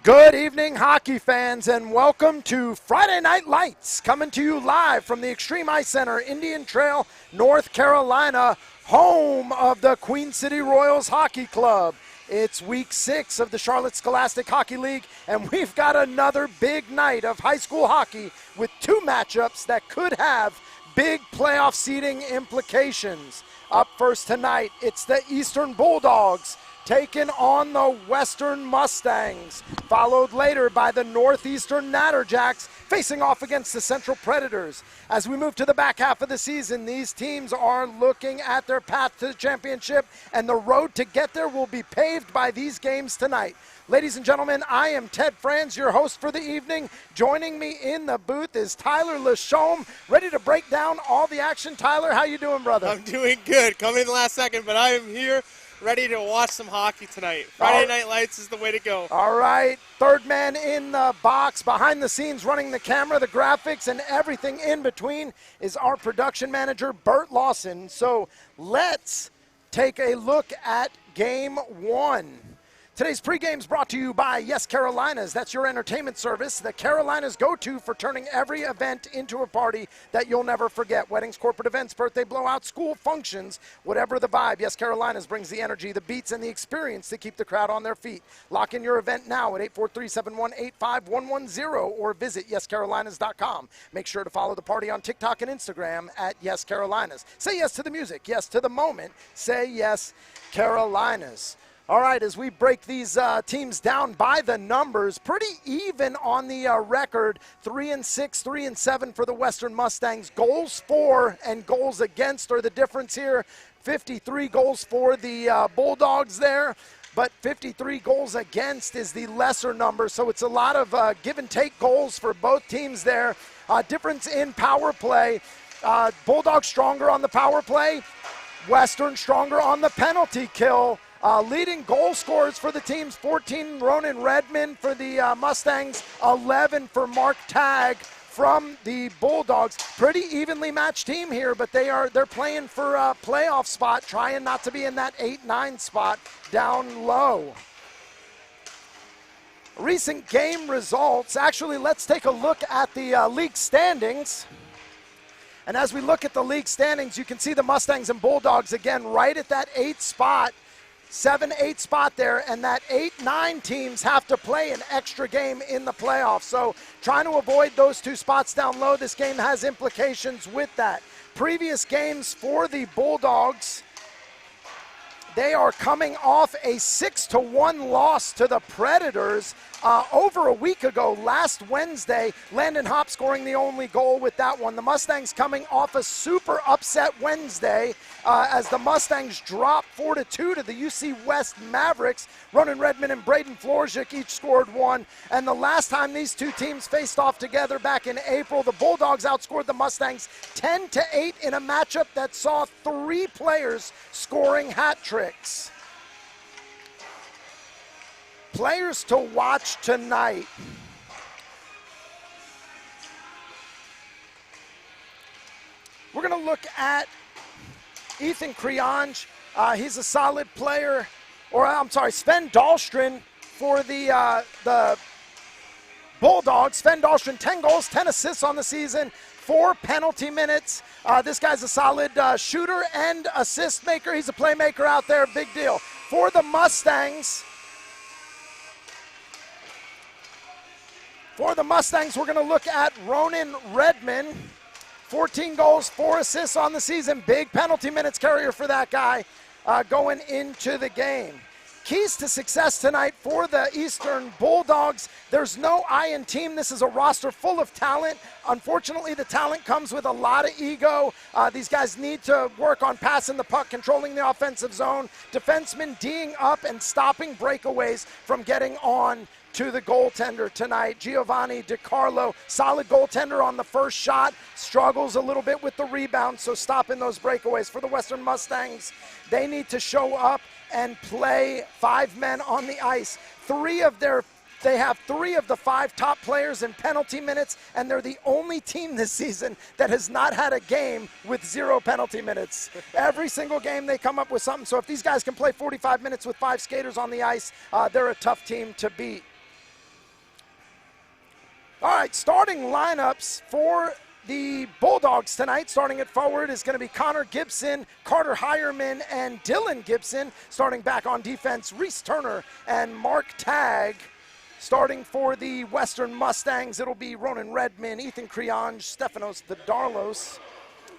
Good evening, hockey fans, and welcome to Friday Night Lights, coming to you live from the Extreme Ice Center, Indian Trail, North Carolina, home of the Queen City Royals Hockey Club. It's week 6 of the Charlotte Scholastic Hockey League, and we've got another big night of high school hockey with 2 matchups that could have big playoff seeding implications. Up first tonight, it's the Eastern Bulldogs taking on the Western Mustangs, followed later by the Northeastern Natterjacks facing off against the Central Predators. As we move to the back half of the season, these teams are looking at their path to the championship, and the road to get there will be paved by these games tonight. Ladies and gentlemen, I am Ted Franz, your host for the evening. Joining me in the booth is Tyler Lachaume, ready to break down all the action. Tyler, how you doing, brother? I'm doing good. Coming in the last second, but I am here ready to watch some hockey tonight. Friday Night Lights is the way to go. All right. Third man in the box, behind the scenes, running the camera, the graphics, and everything in between is our production manager, Bert Lawson. So let's take a look at Game 1. Today's pregame is brought to you by Yes Carolinas. That's your entertainment service. The Carolinas go-to for turning every event into a party that you'll never forget. Weddings, corporate events, birthday blowouts, school functions, whatever the vibe. Yes Carolinas brings the energy, the beats, and the experience to keep the crowd on their feet. Lock in your event now at 843-718-5110 or visit YesCarolinas.com. Make sure to follow the party on TikTok and Instagram at Yes Carolinas. Say yes to the music, yes to the moment. Say Yes Carolinas. All right, as we break these teams down by the numbers, pretty even on the record, 3-6, 3-7 for the Western Mustangs. Goals for and goals against are the difference here. 53 goals for the Bulldogs there, but 53 goals against is the lesser number, so it's a lot of give and take goals for both teams there. Difference in power play. Bulldogs stronger on the power play, Western stronger on the penalty kill. Leading goal scorers for the teams, 14 Ronan Redmond for the Mustangs, 11 for Mark Tagg from the Bulldogs. Pretty evenly matched team here, but they're playing for a playoff spot, trying not to be in that 8-9 spot down low. Recent game results. Actually, let's take a look at the league standings. And as we look at the league standings, you can see the Mustangs and Bulldogs again right at that 8th spot. 7-8 spot there, and that 8-9 teams have to play an extra game in the playoffs. So trying to avoid those 2 spots down low, this game has implications with that. Previous games for the Bulldogs, they are coming off a 6-1 loss to the Predators over a week ago, last Wednesday. Landon Hopp scoring the only goal with that one. The Mustangs coming off a super upset Wednesday as the Mustangs dropped 4-2 to the UC West Mavericks. Ronan Redmond and Braden Florzik each scored 1. And the last time these 2 teams faced off together back in April, the Bulldogs outscored the Mustangs 10-8 in a matchup that saw 3 players scoring hat tricks. Players to watch tonight. We're going to look at Ethan Creonge. He's a solid player. Sven Dahlstrom for the Bulldogs. Sven Dahlstrom, 10 goals, 10 assists on the season, 4 penalty minutes. This guy's a solid shooter and assist maker. He's a playmaker out there, big deal. For the Mustangs, we're going to look at Ronan Redmond. 14 goals, 4 assists on the season. Big penalty minutes carrier for that guy going into the game. Keys to success tonight for the Eastern Bulldogs. There's no I in team. This is a roster full of talent. Unfortunately, the talent comes with a lot of ego. These guys need to work on passing the puck, controlling the offensive zone. Defensemen D'ing up and stopping breakaways from getting on to the goaltender tonight. Giovanni DiCarlo, solid goaltender on the first shot, struggles a little bit with the rebound, so stopping those breakaways. For the Western Mustangs, they need to show up and play 5 men on the ice. They have 3 of the 5 top players in penalty minutes, and they're the only team this season that has not had a game with 0 penalty minutes. Every single game they come up with something. So if these guys can play 45 minutes with 5 skaters on the ice, they're a tough team to beat. All right, starting lineups for the Bulldogs tonight, starting at forward, is going to be Connor Gibson, Carter Hireman, and Dylan Gibson. Starting back on defense, Reese Turner and Mark Tagg. Starting for the Western Mustangs, it'll be Ronan Redman, Ethan Creange, Stefanos Vidarlos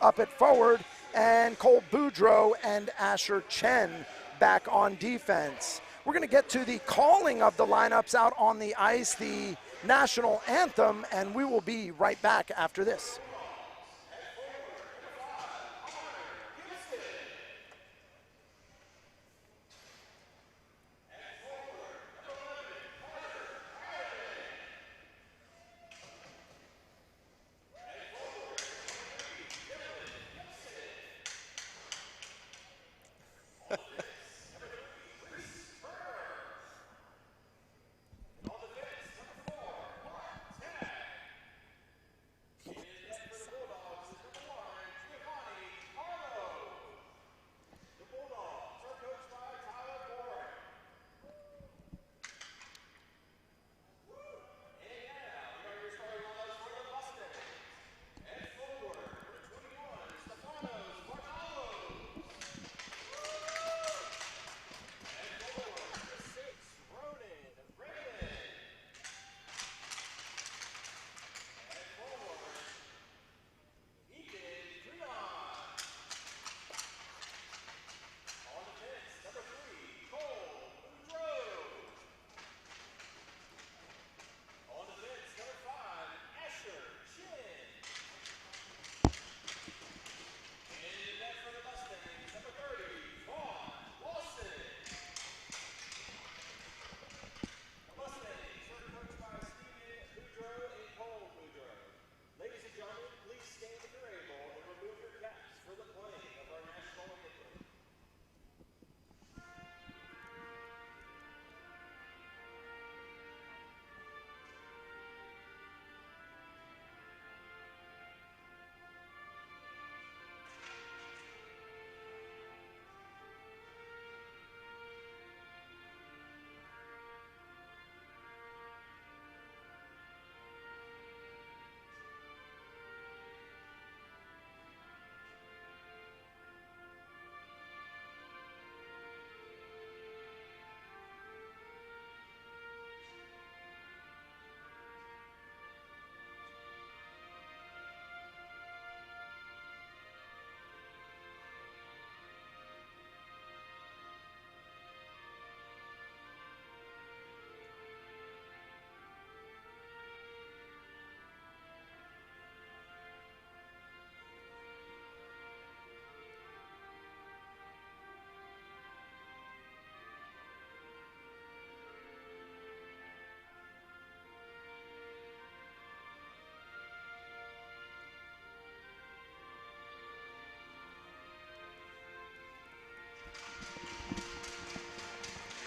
up at forward, and Cole Boudreau and Asher Chen back on defense. We're going to get to the calling of the lineups out on the ice, the national anthem, and we will be right back after this.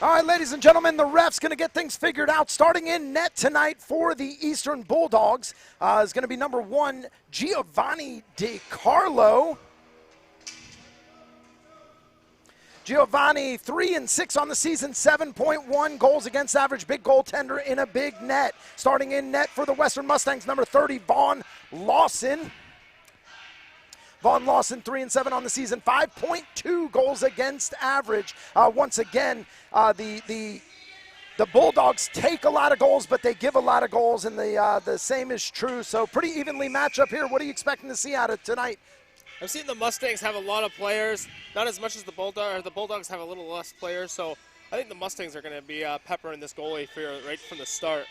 All right, ladies and gentlemen, the ref's going to get things figured out. Starting in net tonight for the Eastern Bulldogs is going to be number 1, Giovanni DiCarlo. Giovanni, 3-6 on the season, 7.1 goals against average, big goaltender in a big net. Starting in net for the Western Mustangs, number 30, Vaughn Lawson. Vaughn Lawson, 3-7 on the season, 5.2 goals against average. Once again, the Bulldogs take a lot of goals, but they give a lot of goals, and the same is true. So pretty evenly match up here. What are you expecting to see out of tonight? I've seen the Mustangs have a lot of players, not as much as the Bulldogs. The Bulldogs have a little less players, so I think the Mustangs are going to be peppering this goalie right from the start.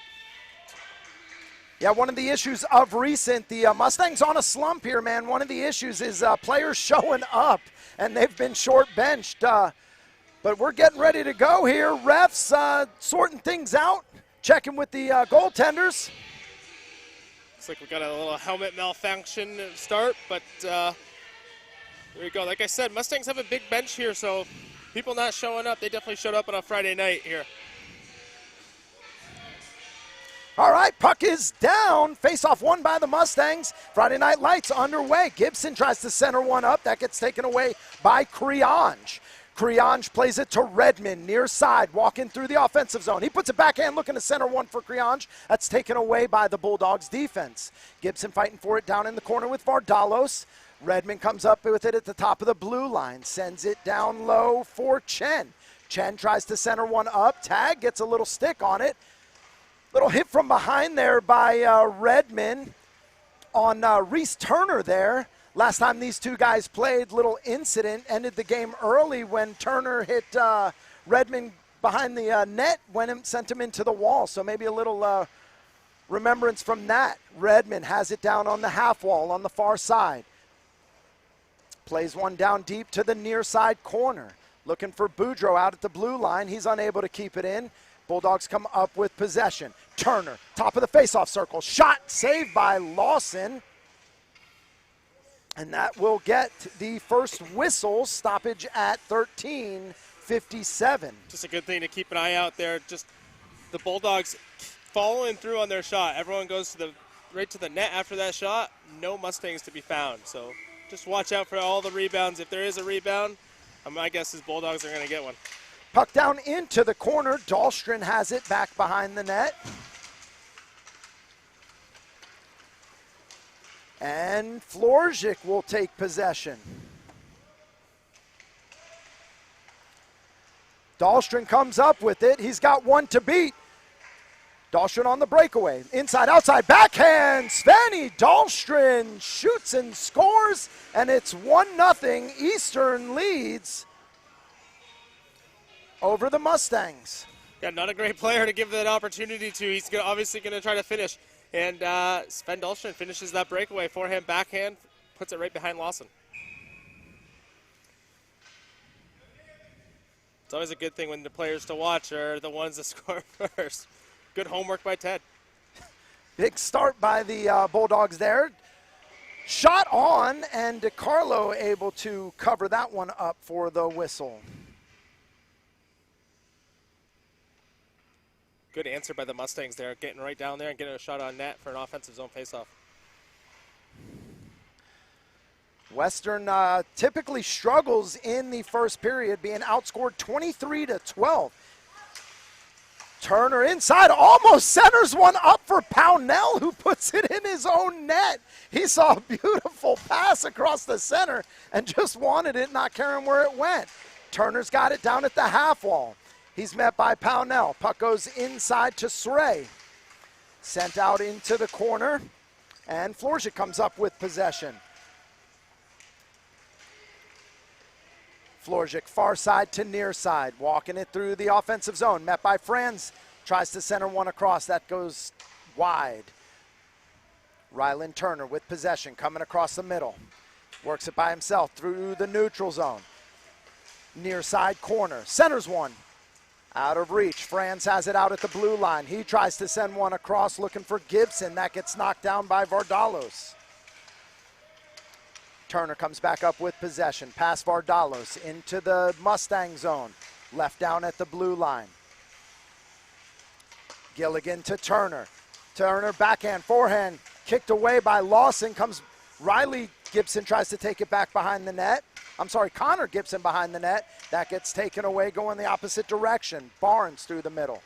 Yeah, one of the issues of recent, the Mustangs on a slump here, man. One of the issues is players showing up, and they've been short-benched. But we're getting ready to go here. Refs sorting things out, checking with the goaltenders. Looks like we got a little helmet malfunction to start, but there we go. Like I said, Mustangs have a big bench here, so people not showing up, they definitely showed up on a Friday night here. All right, puck is down. Face-off won by the Mustangs. Friday Night Lights underway. Gibson tries to center one up. That gets taken away by Creange. Krianj plays it to Redmond, near side, walking through the offensive zone. He puts it backhand, looking to center one for Krianj. That's taken away by the Bulldogs defense. Gibson fighting for it down in the corner with Vardalos. Redmond comes up with it at the top of the blue line, sends it down low for Chen. Chen tries to center one up. Tag gets a little stick on it. Little hit from behind there by Redmond on Reese Turner there. Last time these two guys played, little incident, ended the game early when Turner hit Redmond behind the net, sent him into the wall. So maybe a little remembrance from that. Redmond has it down on the half wall on the far side. Plays one down deep to the near side corner. Looking for Boudreau out at the blue line. He's unable to keep it in. Bulldogs come up with possession. Turner, top of the faceoff circle. Shot saved by Lawson. And that will get the first whistle, stoppage at 13:57. Just a good thing to keep an eye out there. Just the Bulldogs following through on their shot. Everyone goes right to the net after that shot. No Mustangs to be found. So just watch out for all the rebounds. If there is a rebound, my guess is Bulldogs are going to get one. Puck down into the corner. Dahlstrom has it back behind the net. And Florzik will take possession. Dahlstrom comes up with it. He's got one to beat. Dahlstrom on the breakaway. Inside, outside, backhand. Svenny Dahlstrom shoots and scores, and it's 1-0. Eastern leads over the Mustangs. Yeah, not a great player to give that opportunity to. He's obviously going to try to finish. And Sven Dahlstrom finishes that breakaway. Forehand, backhand, puts it right behind Lawson. It's always a good thing when the players to watch are the ones that score first. Good homework by Ted. Big start by the Bulldogs there. Shot on, and DiCarlo able to cover that one up for the whistle. Good answer by the Mustangs there, getting right down there and getting a shot on net for an offensive zone faceoff. Western typically struggles in the first period, being outscored 23-12. Turner inside, almost centers one up for Pownell, who puts it in his own net. He saw a beautiful pass across the center and just wanted it, not caring where it went. Turner's got it down at the half wall. He's met by Pownell. Puck goes inside to Sray. Sent out into the corner, and Florzik comes up with possession. Florzik far side to near side, walking it through the offensive zone. Met by Franz, tries to center one across. That goes wide. Ryland Turner with possession, coming across the middle. Works it by himself through the neutral zone. Near side corner, centers one. Out of reach. Franz has it out at the blue line. He tries to send one across, looking for Gibson. That gets knocked down by Vardalos. Turner comes back up with possession. Pass Vardalos into the Mustang zone. Left down at the blue line. Gilligan to Turner. Turner backhand, forehand. Kicked away by Lawson. Comes Riley Gibson, tries to take it back behind the net. Connor Gibson behind the net. That gets taken away, going the opposite direction. Barnes through the middle.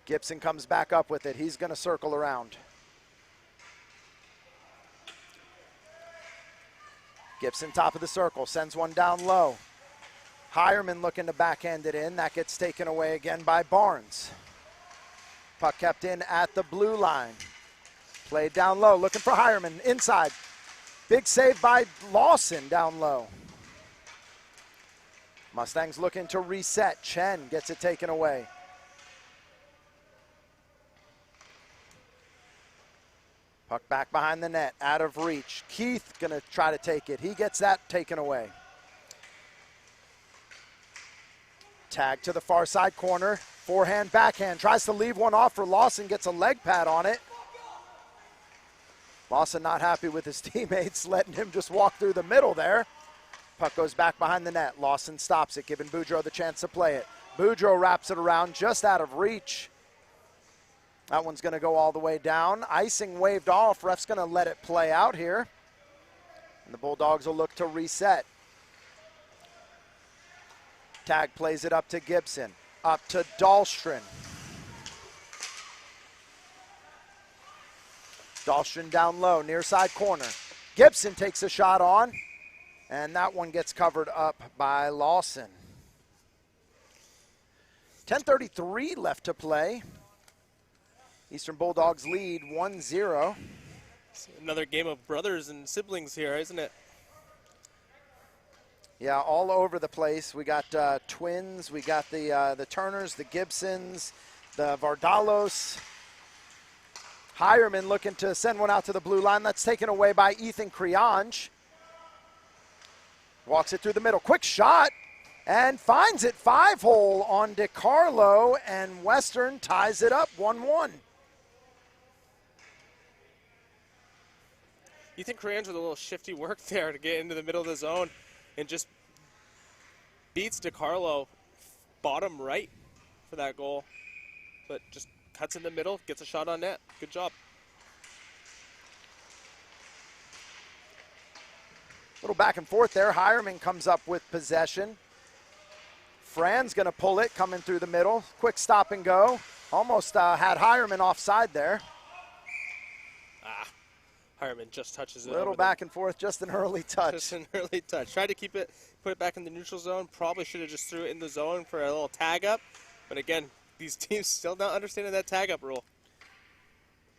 Gibson comes back up with it. He's going to circle around. Gibson top of the circle, sends one down low. Hireman looking to backhand it in. That gets taken away again by Barnes. Puck kept in at the blue line. Played down low, looking for Hireman. Inside. Big save by Lawson down low. Mustangs looking to reset. Chen gets it taken away. Puck back behind the net, out of reach. Keith gonna try to take it. He gets that taken away. Tag to the far side corner. Forehand, backhand. Tries to leave one off for Lawson. Gets a leg pad on it. Lawson not happy with his teammates, letting him just walk through the middle there. Puck goes back behind the net. Lawson stops it, giving Boudreau the chance to play it. Boudreau wraps it around just out of reach. That one's going to go all the way down. Icing waved off. Ref's going to let it play out here. And the Bulldogs will look to reset. Tag plays it up to Gibson. Up to Dahlstrom. Dahlstrom down low, near side corner. Gibson takes a shot on, and that one gets covered up by Lawson. 10:33 left to play. Eastern Bulldogs lead 1-0. Another game of brothers and siblings here, isn't it? Yeah, all over the place. We got twins. We got the Turners, the Gibsons, the Vardalos. Hireman looking to send one out to the blue line. That's taken away by Ethan Creange. Walks it through the middle. Quick shot and finds it. 5-hole on DiCarlo, and Western ties it up 1-1. Ethan Creange with a little shifty work there to get into the middle of the zone and just beats DiCarlo bottom right for that goal. But just cuts in the middle, gets a shot on net. Good job. Little back and forth there. Hireman comes up with possession. Fran's going to pull it, coming through the middle. Quick stop and go. Almost had Hireman offside there. Hireman just touches it. Little back and forth, just an early touch. Just an early touch. Tried to keep it, put it back in the neutral zone. Probably should have just threw it in the zone for a little tag up. But again, these teams still not understanding that tag up rule.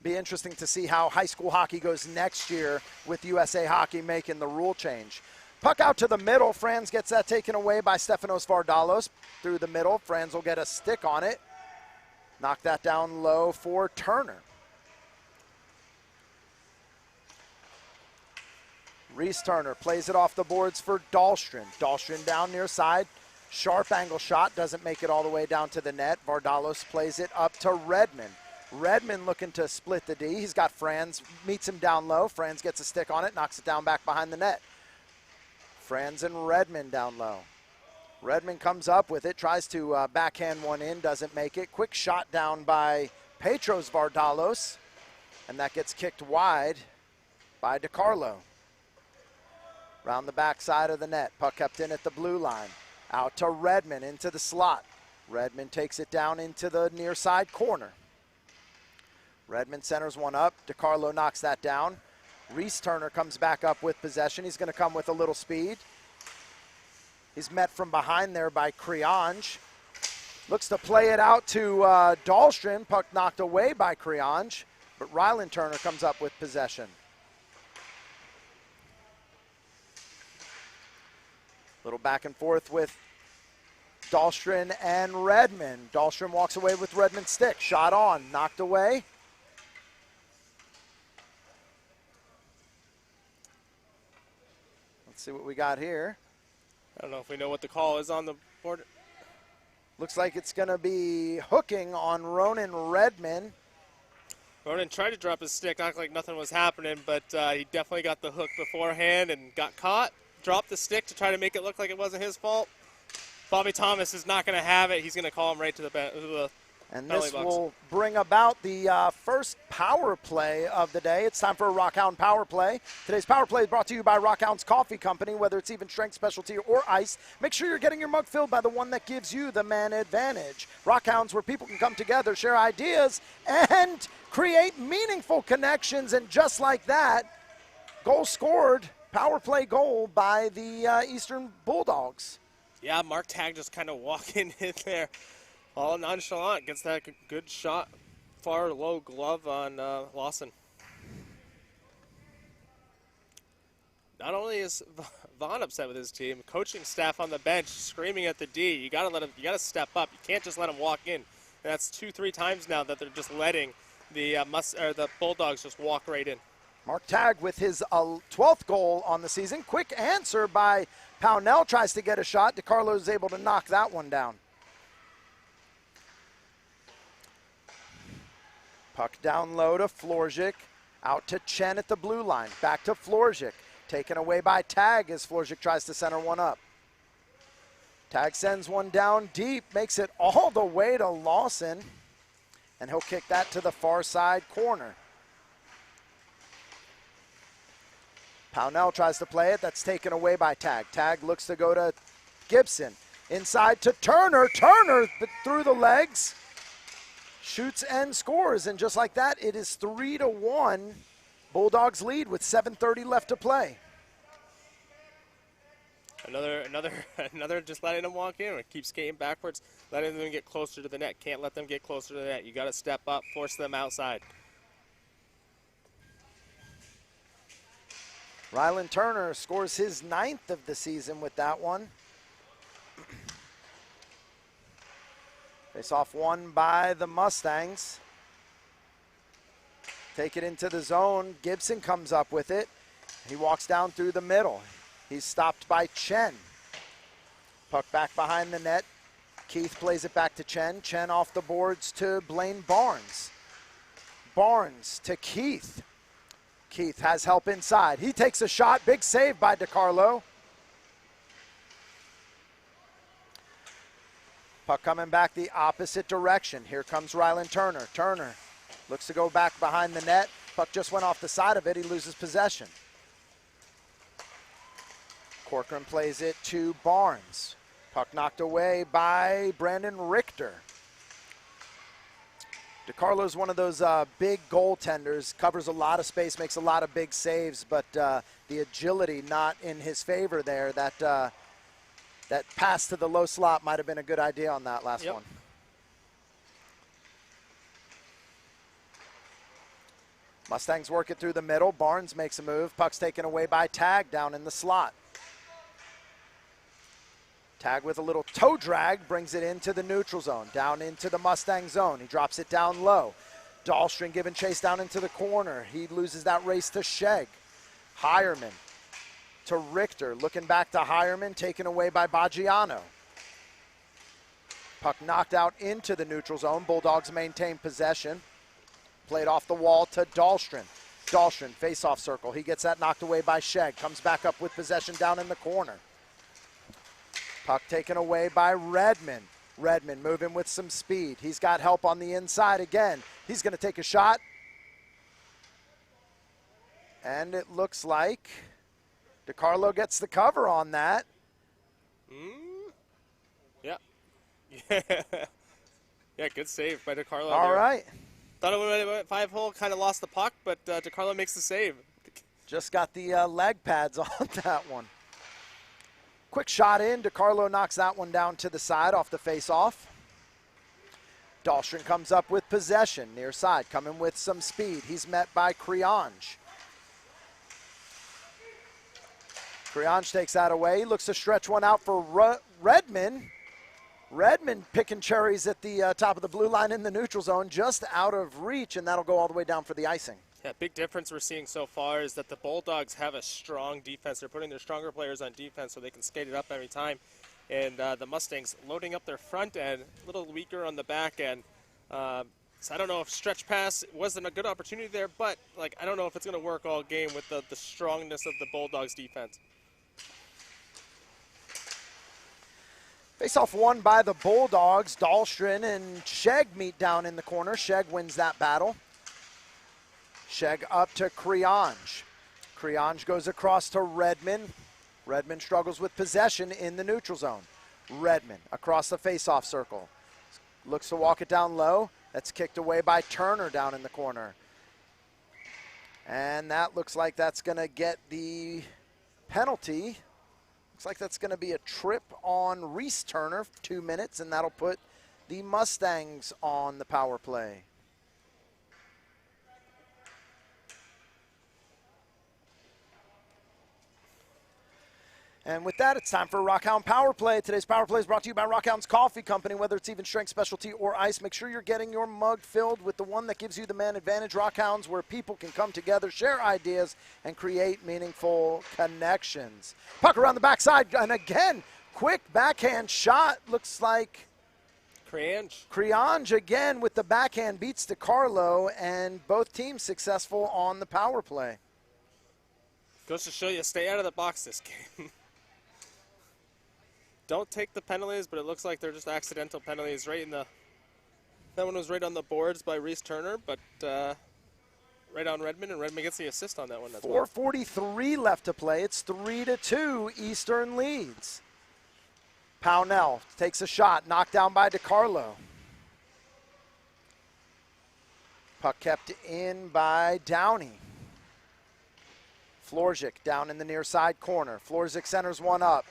Be interesting to see how high school hockey goes next year with USA Hockey making the rule change. Puck out to the middle. Franz gets that taken away by Stefanos Vardalos through the middle. Franz will get a stick on it. Knock that down low for Turner. Reese Turner plays it off the boards for Dahlstrom. Dahlstrom down near side. Sharp angle shot, doesn't make it all the way down to the net. Vardalos plays it up to Redmond. Redmond looking to split the D. He's got Franz, meets him down low. Franz gets a stick on it, knocks it down back behind the net. Franz and Redmond down low. Redmond comes up with it, tries to backhand one in, doesn't make it. Quick shot down by Petros Vardalos, and that gets kicked wide by DiCarlo. Round the back side of the net, puck kept in at the blue line. Out to Redmond into the slot. Redmond takes it down into the near side corner. Redmond centers one up. DiCarlo knocks that down. Reese Turner comes back up with possession. He's going to come with a little speed. He's met from behind there by Creange. Looks to play it out to Dahlstrom. Puck knocked away by Creange, but Ryland Turner comes up with possession. Little back and forth with Dahlstrom and Redmond. Dahlstrom walks away with Redmond's stick. Shot on, knocked away. Let's see what we got here. I don't know if we know what the call is on the board. Looks like it's going to be hooking on Ronan Redmond. Ronan tried to drop his stick, act like nothing was happening, but he definitely got the hook beforehand and got caught. Dropped the stick to try to make it look like it wasn't his fault. Bobby Thomas is not going to have it. He's going to call him right to the and penalty this box. will bring about the first power play of the day. It's time for a Rockhound Power Play. Today's Power Play is brought to you by Rockhound's Coffee Company. Whether it's even strength, specialty, or ice, make sure you're getting your mug filled by the one that gives you the man advantage. Rockhounds, where people can come together, share ideas, and create meaningful connections. And just like that, goal scored. Power play goal by the Eastern Bulldogs. Yeah, Mark Tagg just kind of walking in there all nonchalant. Gets that good shot, far low glove on Lawson. Not only is Vaughn upset with his team, coaching staff on the bench screaming at the D. You got to let him. You got to step up. You can't just let him walk in. And that's 2-3 times now that they're just letting the Bulldogs just walk right in. Mark Tagg with his 12th goal on the season. Quick answer by Pownell, tries to get a shot. DiCarlo is able to knock that one down. Puck down low to Florzik. Out to Chen at the blue line. Back to Florzik. Taken away by Tagg as Florzik tries to center one up. Tagg sends one down deep. Makes it all the way to Lawson. And he'll kick that to the far side corner. Pownell tries to play it. That's taken away by Tagg. Tagg looks to go to Gibson. Inside to Turner. Turner through the legs. Shoots and scores. And just like that, it is 3-1. Bulldogs lead with 7:30 left to play. Another just letting them walk in. Keep skating backwards, letting them get closer to the net. Can't let them get closer to the net. You got to step up, force them outside. Rylan Turner scores his 9th of the season with that one. Face off won by the Mustangs. Take it into the zone. Gibson comes up with it. He walks down through the middle. He's stopped by Chen. Puck back behind the net. Keith plays it back to Chen. Chen off the boards to Blaine Barnes. Barnes to Keith. Keith has help inside. He takes a shot. Big save by DiCarlo. Puck coming back the opposite direction. Here comes Rylan Turner. Turner looks to go back behind the net. Puck just went off the side of it. He loses possession. Corcoran plays it to Barnes. Puck knocked away by Brandon Richter. DiCarlo's one of those big goaltenders, covers a lot of space, makes a lot of big saves, but the agility not in his favor there. That pass to the low slot might have been a good idea on that last one. Mustangs work it through the middle. Barnes makes a move. Puck's taken away by Tag down in the slot. Tag with a little toe drag, brings it into the neutral zone, down into the Mustang zone. He drops it down low. Dahlstrom giving chase down into the corner. He loses that race to Sheg. Hireman to Richter, looking back to Hireman, taken away by Baggiano. Puck knocked out into the neutral zone. Bulldogs maintain possession. Played off the wall to Dahlstrom. Dahlstrom, face-off circle. He gets that knocked away by Sheg. Comes back up with possession down in the corner. Puck taken away by Redmond. Redmond moving with some speed. He's got help on the inside again. He's going to take a shot. And it looks like DiCarlo gets the cover on that. Yeah. Yeah, good save by DiCarlo. All right. Thought it would have went 5-hole, kind of lost the puck, but DiCarlo makes the save. Just got the leg pads on that one. Quick shot in. DiCarlo knocks that one down to the side off the face-off. Dahlstrom comes up with possession near side, coming with some speed. He's met by Creange. Creange takes that away. He looks to stretch one out for Redmond. Redmond picking cherries at the top of the blue line in the neutral zone, just out of reach, and that'll go all the way down for the icing. Yeah, big difference we're seeing so far is that the Bulldogs have a strong defense. They're putting their stronger players on defense so they can skate it up every time. And the Mustangs loading up their front end, a little weaker on the back end. So I don't know if stretch pass wasn't a good opportunity there, but I don't know if it's going to work all game with the strongness of the Bulldogs defense. Face-off won by the Bulldogs. Dahlstrom and Sheg meet down in the corner. Sheg wins that battle. Sheg up to Creange. Creange goes across to Redmond. Redmond struggles with possession in the neutral zone. Redmond across the face-off circle. Looks to walk it down low. That's kicked away by Turner down in the corner. And that looks like that's going to get the penalty. Looks like that's going to be a trip on Reese Turner, 2 minutes, and that'll put the Mustangs on the power play. And with that, it's time for Rockhound Power Play. Today's Power Play is brought to you by Rockhound's Coffee Company. Whether it's even strength, specialty, or ice, make sure you're getting your mug filled with the one that gives you the man advantage. Rockhounds, where people can come together, share ideas, and create meaningful connections. Puck around the backside, and again, quick backhand shot. Looks like Creange again with the backhand beats DiCarlo, and both teams successful on the power play. Goes to show you, stay out of the box this game. Don't take the penalties, but it looks like they're just accidental penalties. That one was right on the boards by Reese Turner, but right on Redmond, and Redmond gets the assist on that one. 4:43 left to play. It's 3-2. Eastern leads. Pownell takes a shot, knocked down by DiCarlo. Puck kept in by Downey. Florzik down in the near side corner. Florzik centers one up.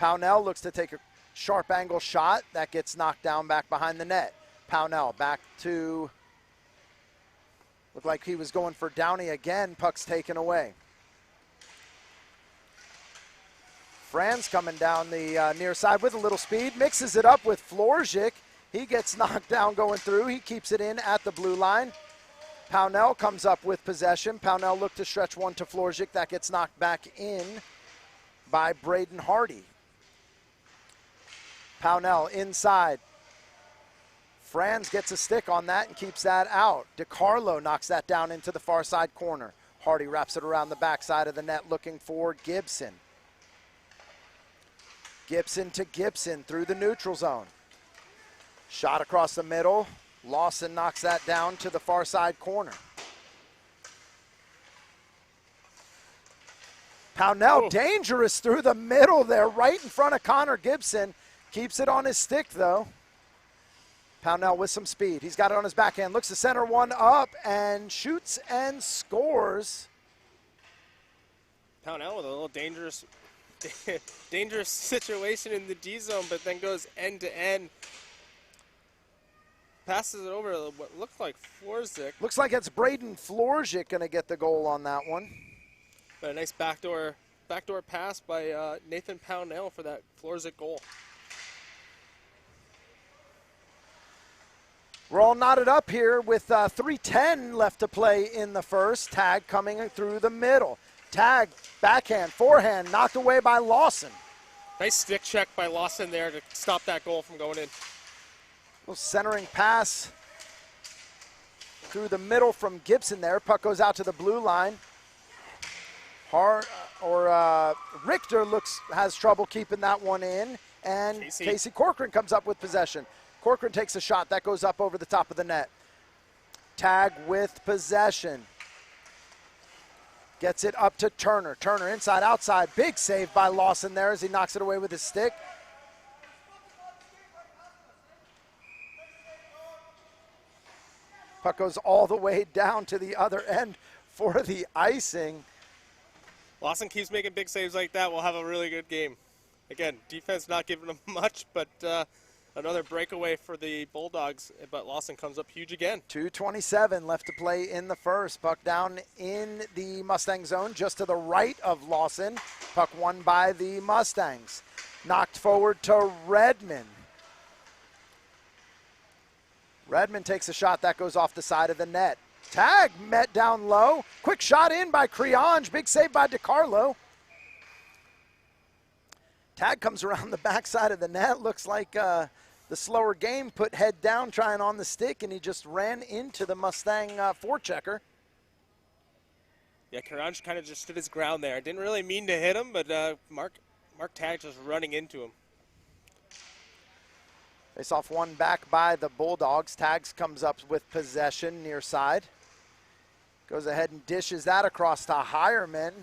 Pownell looks to take a sharp angle shot. That gets knocked down back behind the net. Pownell back to, looked like he was going for Downey again. Puck's taken away. Franz coming down the near side with a little speed. Mixes it up with Florzik. He gets knocked down going through. He keeps it in at the blue line. Pownell comes up with possession. Pownell looked to stretch one to Florzik. That gets knocked back in by Braden Hardy. Pownell inside. Franz gets a stick on that and keeps that out. DiCarlo knocks that down into the far side corner. Hardy wraps it around the backside of the net looking for Gibson. Gibson to Gibson through the neutral zone. Shot across the middle. Lawson knocks that down to the far side corner. Pownell dangerous through the middle there, right in front of Connor Gibson. Keeps it on his stick, though. Pownell with some speed. He's got it on his backhand. Looks to center one up and shoots and scores. Pownell with a little dangerous situation in the D zone, but then goes end to end. Passes it over to what looks like Florzik. Looks like it's Braden Florzik going to get the goal on that one. But a nice backdoor pass by Nathan Pownell for that Florzik goal. We're all knotted up here with 3:10 left to play in the first. Tag coming through the middle. Tag, backhand, forehand, knocked away by Lawson. Nice stick check by Lawson there to stop that goal from going in. Little centering pass through the middle from Gibson there. Puck goes out to the blue line. Richter has trouble keeping that one in, and Casey Corcoran comes up with possession. Corcoran takes a shot. That goes up over the top of the net. Tag with possession. Gets it up to Turner. Turner inside, outside. Big save by Lawson there as he knocks it away with his stick. Puck goes all the way down to the other end for the icing. Lawson keeps making big saves like that. We'll have a really good game. Again, defense not giving them much, but another breakaway for the Bulldogs. But Lawson comes up huge again. 2:27 left to play in the first. Puck down in the Mustang zone just to the right of Lawson. Puck won by the Mustangs. Knocked forward to Redmond. Redmond takes a shot that goes off the side of the net. Tag met down low. Quick shot in by Creonge. Big save by DiCarlo. Tag comes around the backside of the net. Looks like the slower game put head down trying on the stick, and he just ran into the Mustang forechecker. Yeah, Creonge kind of just stood his ground there. Didn't really mean to hit him, but Mark Tag just running into him. Face off one back by the Bulldogs. Tags comes up with possession near side. Goes ahead and dishes that across to Hireman.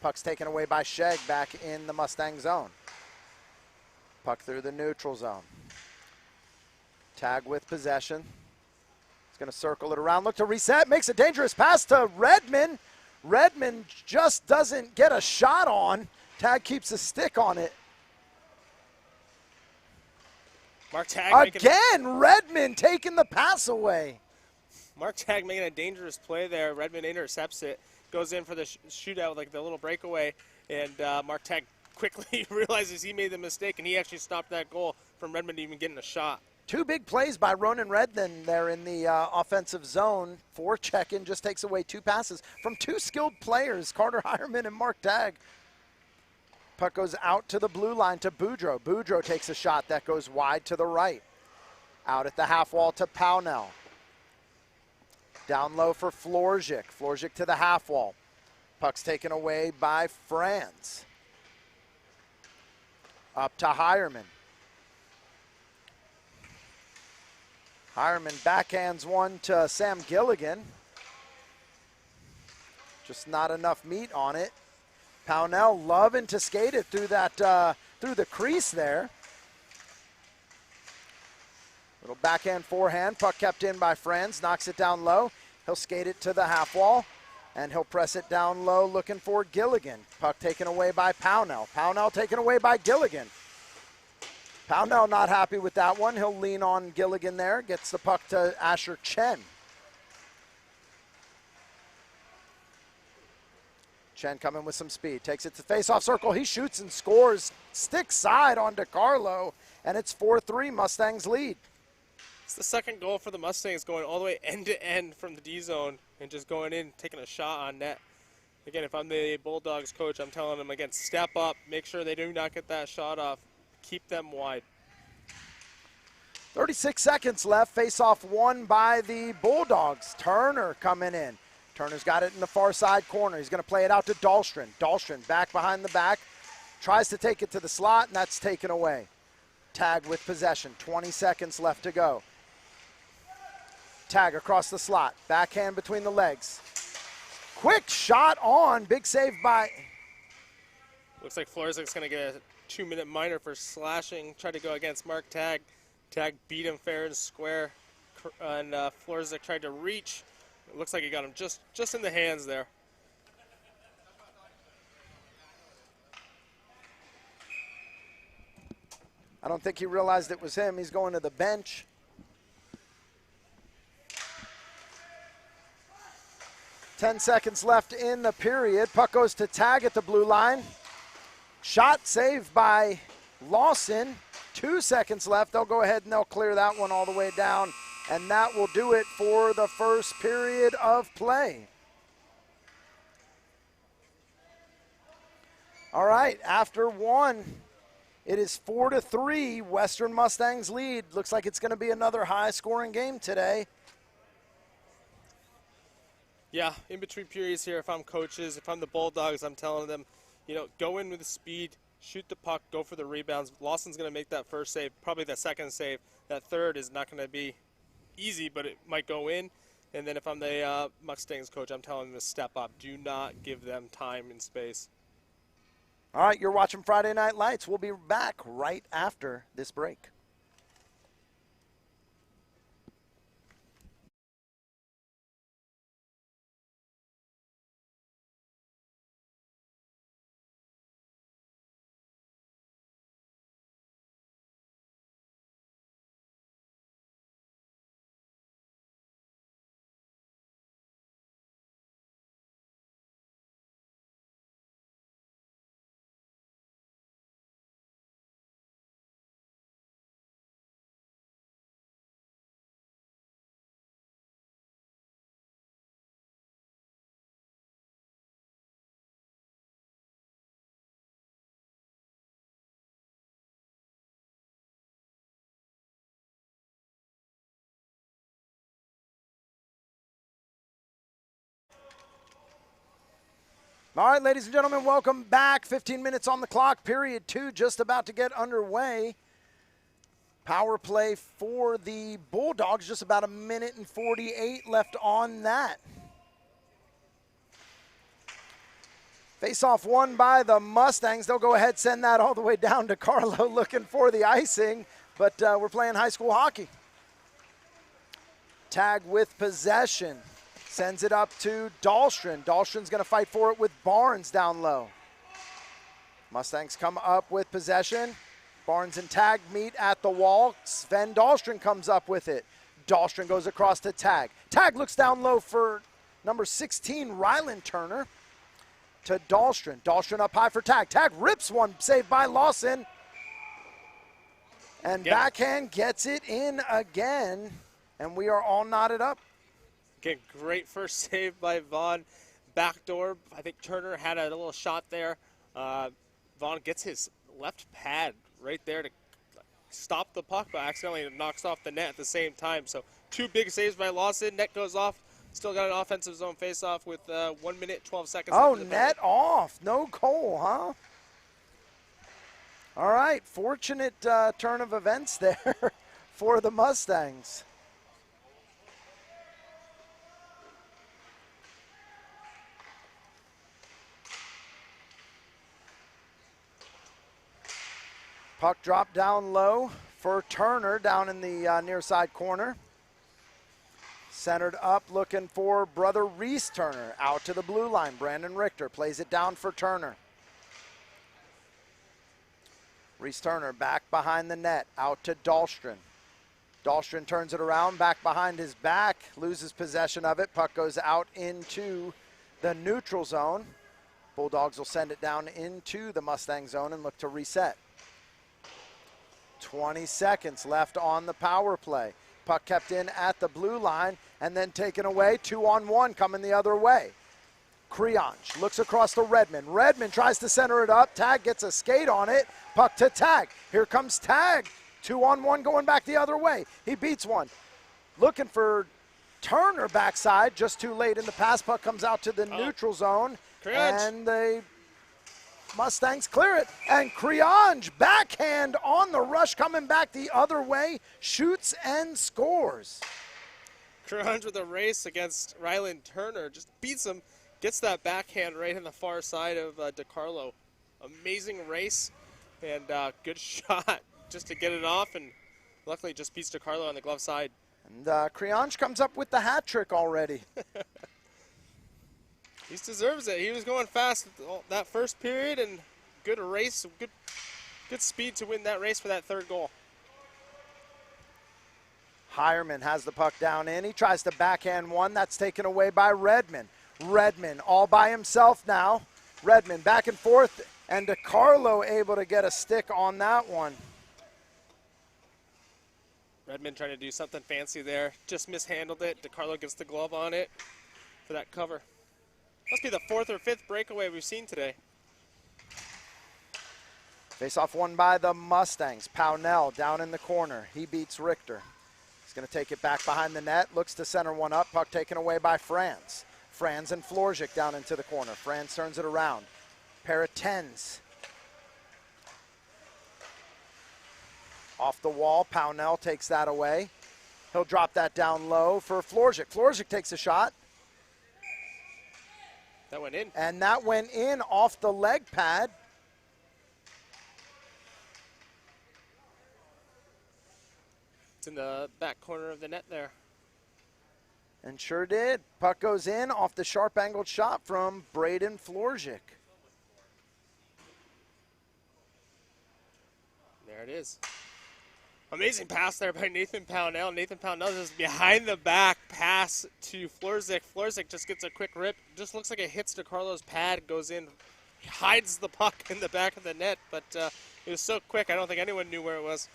Puck's taken away by Shegg back in the Mustang zone. Puck through the neutral zone. Tag with possession. He's going to circle it around. Look to reset. Makes a dangerous pass to Redmond. Redmond just doesn't get a shot on. Tag keeps a stick on it. Mark Tag again, Redmond taking the pass away. Mark Tag making a dangerous play there. Redmond intercepts it, goes in for the shootout, like the little breakaway, and Mark Tag quickly realizes he made the mistake, and he actually stopped that goal from Redmond even getting a shot. Two big plays by Ronan Redmond there in the offensive zone. Forechecking just takes away two passes from two skilled players, Carter Hireman and Mark Tag. Puck goes out to the blue line to Boudreau. Boudreau takes a shot that goes wide to the right. Out at the half wall to Pownell. Down low for Florzik. Florzik to the half wall. Puck's taken away by Franz. Up to Hireman. Hireman backhands one to Sam Gilligan. Just not enough meat on it. Pownell loving to skate it through that through the crease there. Little backhand, forehand. Puck kept in by Franz. Knocks it down low. He'll skate it to the half wall. And he'll press it down low looking for Gilligan. Puck taken away by Pownell. Pownell taken away by Gilligan. Pownell not happy with that one. He'll lean on Gilligan there. Gets the puck to Asher Chen. Chen coming with some speed. Takes it to face-off circle. He shoots and scores. Stick side on DeCarlo. And it's 4-3. Mustangs lead. It's the second goal for the Mustangs, going all the way end to end from the D zone and just going in, taking a shot on net. Again, if I'm the Bulldogs coach, I'm telling them, again, step up, make sure they do not get that shot off, keep them wide. 36 seconds left. Face-off won by the Bulldogs. Turner coming in. Turner's got it in the far side corner. He's going to play it out to Dahlstrom. Dahlstrom back behind the back. Tries to take it to the slot, and that's taken away. Tag with possession. 20 seconds left to go. Tag across the slot. Backhand between the legs. Quick shot on. Big save by... Looks like Florzik's going to get a 2-minute minor for slashing. Tried to go against Mark Tag. Tag beat him fair and square. And Florzik tried to reach. It looks like he got him just in the hands there. I don't think he realized it was him. He's going to the bench. Ten seconds left in the period. Puck goes to Tag at the blue line. Shot saved by Lawson. 2 seconds left. They'll go ahead and they'll clear that one all the way down. And that will do it for the first period of play. All right, after one, it is 4-3. Western Mustangs lead. Looks like it's going to be another high-scoring game today. Yeah, in between periods here, if I'm coaches, if I'm the Bulldogs, I'm telling them, go in with the speed, shoot the puck, go for the rebounds. Lawson's going to make that first save, probably that second save. That third is not going to be easy, but it might go in. And then if I'm the Mustangs coach, I'm telling them to step up. Do not give them time and space. All right, you're watching Friday Night Lights. We'll be back right after this break. All right, ladies and gentlemen, welcome back. 15 minutes on the clock. Period 2 just about to get underway. Power play for the Bulldogs. Just about 1:48 left on that. Face-off won by the Mustangs. They'll go ahead, send that all the way down to Carlo looking for the icing, but we're playing high school hockey. Tag with possession. Sends it up to Dahlstrom. Dahlstrom's going to fight for it with Barnes down low. Mustangs come up with possession. Barnes and Tag meet at the wall. Sven Dahlstrom comes up with it. Dahlstrom goes across to Tag. Tag looks down low for number 16, Ryland Turner. To Dahlstrom. Dahlstrom up high for Tag. Tag rips one, saved by Lawson. And backhand gets it in again. And we are all knotted up. Again, great first save by Vaughn. Backdoor, I think Turner had a little shot there. Vaughn gets his left pad right there to stop the puck, but accidentally knocks off the net at the same time. So 2 big saves by Lawson. Net goes off. Still got an offensive zone face-off with 1 minute, 12 seconds. Oh, net off. No goal, huh? All right, fortunate turn of events there for the Mustangs. Puck dropped down low for Turner down in the near side corner. Centered up, looking for brother Reese Turner. Out to the blue line. Brandon Richter plays it down for Turner. Reese Turner back behind the net. Out to Dahlstrom. Dahlstrom turns it around, back behind his back. Loses possession of it. Puck goes out into the neutral zone. Bulldogs will send it down into the Mustang zone and look to reset. 20 seconds left on the power play. Puck kept in at the blue line and then taken away. 2-on-1 coming the other way. Creonge looks across to Redmond. Redmond tries to center it up. Tag gets a skate on it. Puck to Tag. Here comes Tag. 2-on-1 going back the other way. He beats one. Looking for Turner backside. Just too late in the pass. Puck comes out to the neutral zone. Creonge. And they Mustangs clear it, and Creonge backhand on the rush coming back the other way, shoots and scores. Creonge with a race against Ryland Turner, just beats him, gets that backhand right in the far side of DiCarlo. Amazing race and good shot just to get it off, and luckily just beats DiCarlo on the glove side. And Creonge comes up with the hat trick already. He deserves it. He was going fast that first period, and good race, good speed to win that race for that third goal. Hireman has the puck down in. He tries to backhand one. That's taken away by Redmond. Redmond all by himself now. Redmond back and forth, and DiCarlo able to get a stick on that one. Redmond trying to do something fancy there. Just mishandled it. DiCarlo gets the glove on it for that cover. Must be the fourth or fifth breakaway we've seen today. Face-off won by the Mustangs. Pownell down in the corner. He beats Richter. He's going to take it back behind the net. Looks to center one up. Puck taken away by Franz. Franz and Florzik down into the corner. Franz turns it around. Pair of tens. Off the wall. Pownell takes that away. He'll drop that down low for Florzik. Florzik takes a shot. That went in. And that went in off the leg pad. It's in the back corner of the net there. And sure did. Puck goes in off the sharp angled shot from Braden Florzik. There it is. Amazing pass there by Nathan Pownell. Nathan Pownell just behind the back pass to Florzik. Florzik just gets a quick rip. Just looks like it hits DiCarlo's pad, goes in, hides the puck in the back of the net, but it was so quick I don't think anyone knew where it was.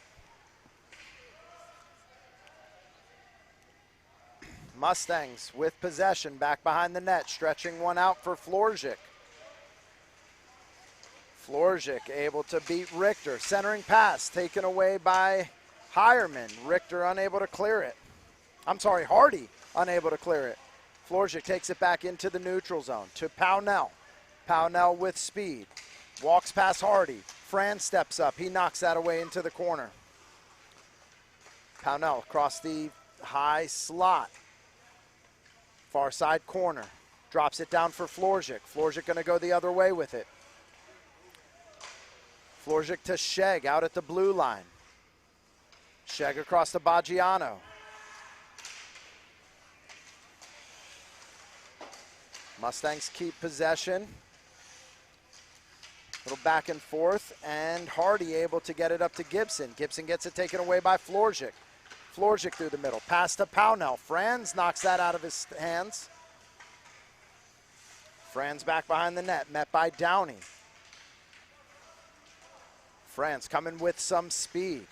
Mustangs with possession back behind the net, stretching one out for Florzik. Florzik able to beat Richter. Centering pass taken away by Hireman. Richter unable to clear it. I'm sorry, Hardy unable to clear it. Florzik takes it back into the neutral zone to Pownell. Pownell with speed. Walks past Hardy. Franz steps up. He knocks that away into the corner. Pownell across the high slot. Far side corner. Drops it down for Florzik. Florzik going to go the other way with it. Florzik to Sheg out at the blue line. Sheg across to Baggiano. Mustangs keep possession. Little back and forth, and Hardy able to get it up to Gibson. Gibson gets it taken away by Florzik. Florzik through the middle. Pass to Pownell. Franz knocks that out of his hands. Franz back behind the net, met by Downey. Franz coming with some speed.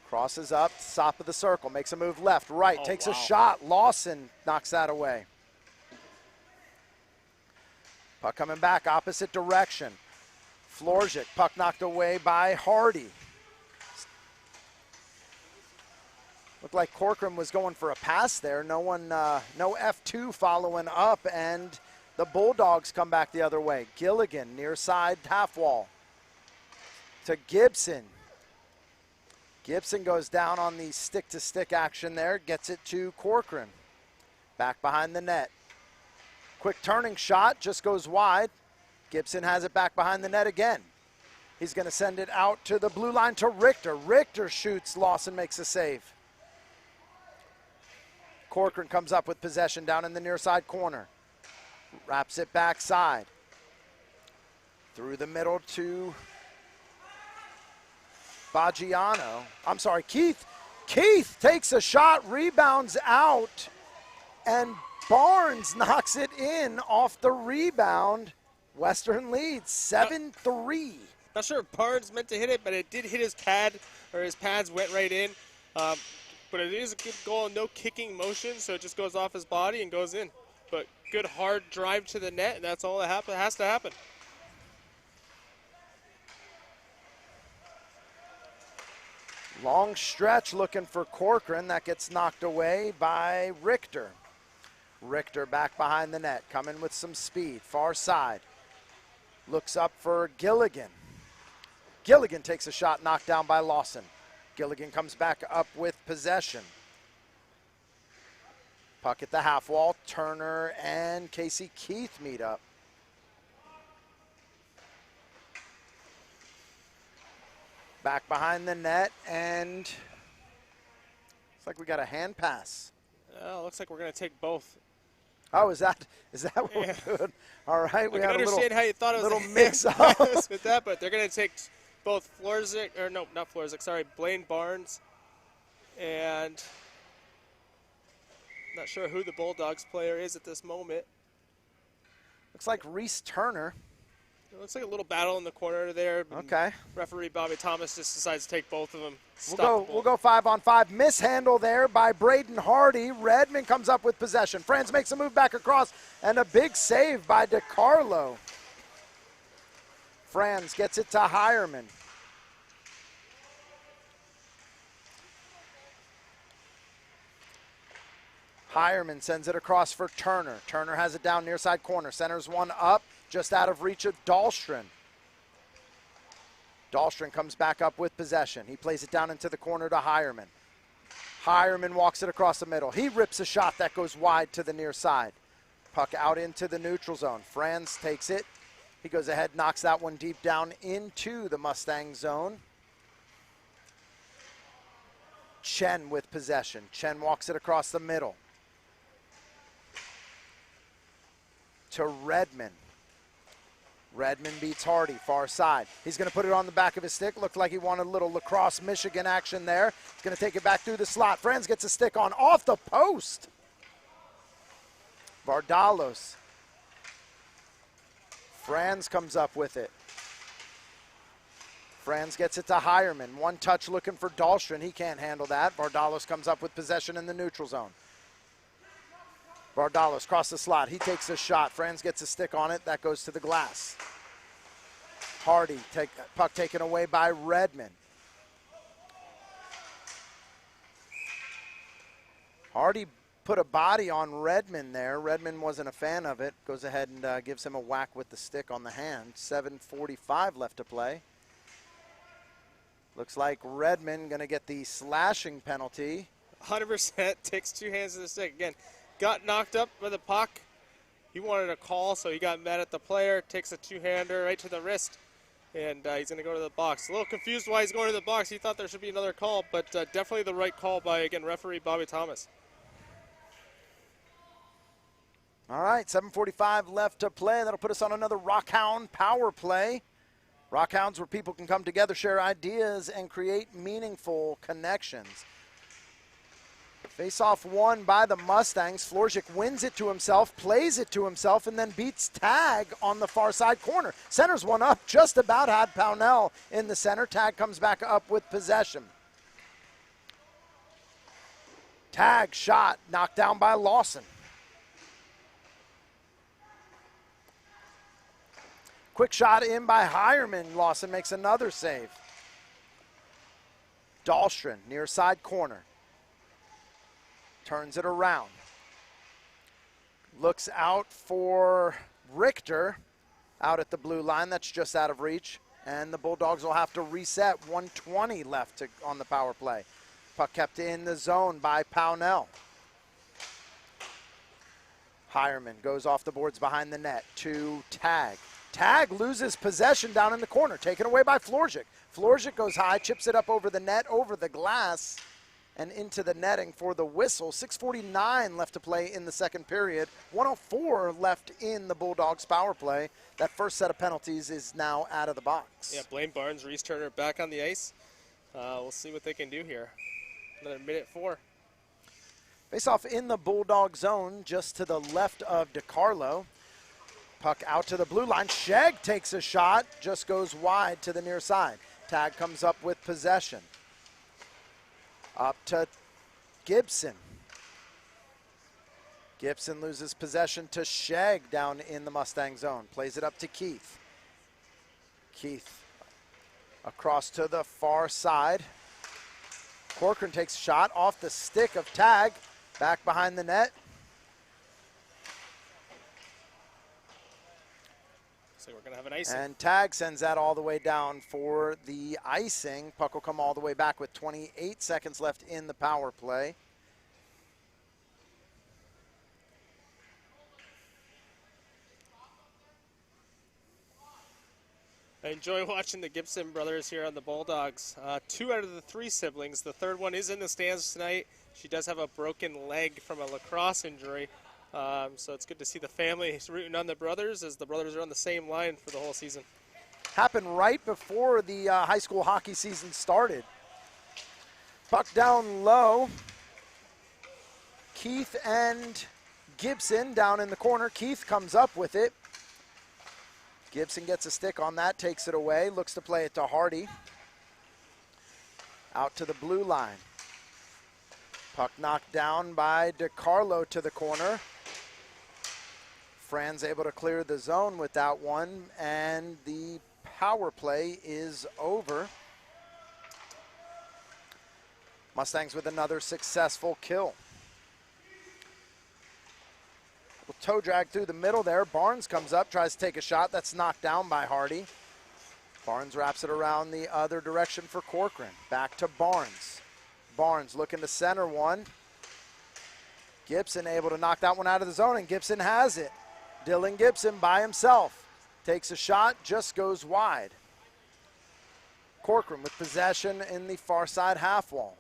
Crosses up, top of the circle, makes a move left, right, takes a shot. Lawson knocks that away. Puck coming back, opposite direction. Florzik, puck knocked away by Hardy. Looked like Corcoran was going for a pass there. No F2 following up, and the Bulldogs come back the other way. Gilligan, near side half wall. To Gibson. Gibson goes down on the stick-to-stick action there, gets it to Corcoran. Back behind the net. Quick turning shot, just goes wide. Gibson has it back behind the net again. He's going to send it out to the blue line to Richter. Richter shoots. Lawson makes a save. Corcoran comes up with possession down in the near side corner. Wraps it backside. Through the middle to Baggiano. I'm sorry, Keith. Keith takes a shot, rebounds out, and Barnes knocks it in off the rebound. Western leads 7-3. Not sure if Barnes meant to hit it, but it did hit his pad, or his pads went right in. But it is a good goal, no kicking motion, so it just goes off his body and goes in. But good hard drive to the net, and that's all that has to happen. Long stretch looking for Corcoran. That gets knocked away by Richter. Richter back behind the net, coming with some speed, far side. Looks up for Gilligan. Gilligan takes a shot, knocked down by Lawson. Gilligan comes back up with possession. Puck at the half wall. Turner and Casey Keith meet up. Back behind the net, and looks like we got a hand pass. Looks like we're going to take both. Oh, is that what we're doing? All right, we I can had understand how you thought it was little a mix-up with that, but they're going to take both Florzik, or no, not Florzik, sorry, Blaine Barnes, and not sure who the Bulldogs player is at this moment. Looks like Reese Turner. It looks like a little battle in the corner there. Okay. Referee Bobby Thomas just decides to take both of them. We'll go 5-on-5. Mishandle there by Braden Hardy. Redmond comes up with possession. Franz makes a move back across, and a big save by DiCarlo. Franz gets it to Hireman. Hireman sends it across for Turner. Turner has it down near side corner. Centers one up, just out of reach of Dahlstrom. Dahlstrom comes back up with possession. He plays it down into the corner to Hireman. Hireman walks it across the middle. He rips a shot that goes wide to the near side. Puck out into the neutral zone. Franz takes it. He goes ahead, knocks that one deep down into the Mustang zone. Chen with possession. Chen walks it across the middle to Redmond. Redmond beats Hardy, far side. He's going to put it on the back of his stick. Looked like he wanted a little lacrosse Michigan action there. He's going to take it back through the slot. Franz gets a stick on off the post. Vardalos. Franz comes up with it. Franz gets it to Hireman. One touch looking for Dahlstrom. He can't handle that. Vardalos comes up with possession in the neutral zone. Vardalos across the slot. He takes a shot. Franz gets a stick on it. That goes to the glass. Hardy, puck taken away by Redmond. Hardy put a body on Redmond there. Redmond wasn't a fan of it. Goes ahead and gives him a whack with the stick on the hand. 7:45 left to play. Looks like Redmond going to get the slashing penalty. 100% takes two hands to the stick. Again, got knocked up by the puck. He wanted a call, so he got mad at the player. Takes a two-hander right to the wrist, and he's going to go to the box. A little confused why he's going to the box. He thought there should be another call, but definitely the right call by, again, referee Bobby Thomas. All right, 7:45 left to play. That'll put us on another Rockhound power play. Rockhounds where people can come together, share ideas, and create meaningful connections. Face-off won by the Mustangs. Florzik wins it to himself, plays it to himself, and then beats Tag on the far side corner. Centers one up, just about had Pownell in the center. Tag comes back up with possession. Tag shot, knocked down by Lawson. Quick shot in by Hireman. Lawson makes another save. Dahlstrom, near side corner. Turns it around. Looks out for Richter out at the blue line. That's just out of reach. And the Bulldogs will have to reset. 1:20 left on the power play. Puck kept in the zone by Pownell. Hireman goes off the boards behind the net to Tag. Tag loses possession down in the corner, taken away by Florzik. Florzik goes high, chips it up over the net, over the glass, and into the netting for the whistle. 6:49 left to play in the second period. 1:04 left in the Bulldogs power play. That first set of penalties is now out of the box. Yeah, Blaine Barnes, Reese Turner back on the ice. We'll see what they can do here. Another minute 4. Face off in the Bulldog zone, just to the left of DiCarlo. Puck out to the blue line. Sheg takes a shot, just goes wide to the near side. Tag comes up with possession. Up to Gibson. Gibson loses possession to Sheg down in the Mustang zone. Plays it up to Keith. Keith across to the far side. Corcoran takes a shot off the stick of Tag. Back behind the net. So we're going to have an icing. And Tag sends that all the way down for the icing. Puck will come all the way back with 28 seconds left in the power play. I enjoy watching the Gibson brothers here on the Bulldogs. 2 out of the 3 siblings. The third one is in the stands tonight. She does have a broken leg from a lacrosse injury. So it's good to see the family rooting on the brothers, as the brothers are on the same line for the whole season. Happened right before the high school hockey season started. Puck down low. Keith and Gibson down in the corner. Keith comes up with it. Gibson gets a stick on that, takes it away, looks to play it to Hardy. Out to the blue line. Puck knocked down by DiCarlo to the corner. Fran's able to clear the zone with that one, and the power play is over. Mustangs with another successful kill. Toe drag through the middle there. Barnes comes up, tries to take a shot. That's knocked down by Hardy. Barnes wraps it around the other direction for Corcoran. Back to Barnes. Barnes looking to center one. Gibson able to knock that one out of the zone, and Gibson has it. Dylan Gibson by himself. Takes a shot, just goes wide. Corcoran with possession in the far side half wall.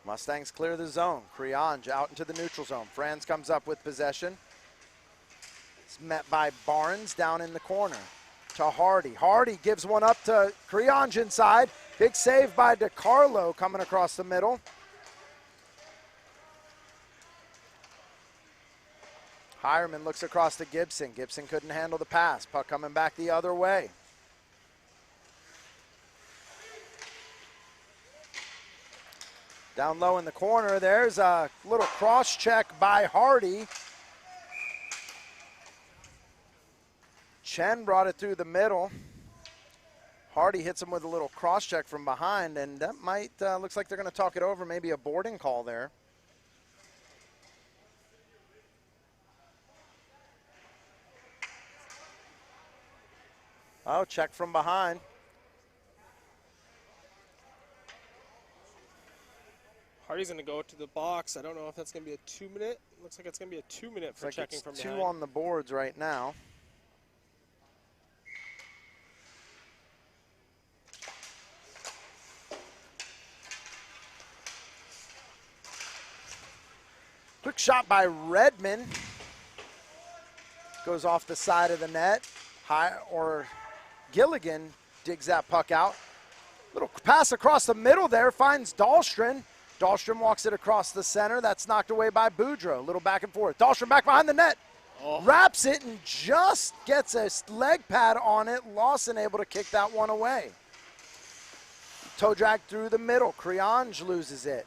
Mustangs clear the zone. Creonge out into the neutral zone. Franz comes up with possession. It's met by Barnes down in the corner to Hardy. Hardy gives one up to Creonge inside. Big save by DiCarlo coming across the middle. Hireman looks across to Gibson. Gibson couldn't handle the pass. Puck coming back the other way. Down low in the corner, there's a little cross check by Hardy. Chen brought it through the middle. Hardy hits him with a little cross check from behind, and that might, looks like they're going to talk it over, maybe a boarding call there. Oh, check from behind. Hardy's going to go to the box. I don't know if that's going to be a 2-minute. Looks like it's going to be a 2-minute for checking from behind. 2 on the boards right now. Quick shot by Redmond. Goes off the side of the net. Gilligan digs that puck out. Little pass across the middle there, finds Dahlstrom. Dahlstrom walks it across the center. That's knocked away by Boudreau. Little back and forth. Dahlstrom back behind the net. Oh. Wraps it and just gets a leg pad on it. Lawson able to kick that one away. Toe drag through the middle. Creonge loses it.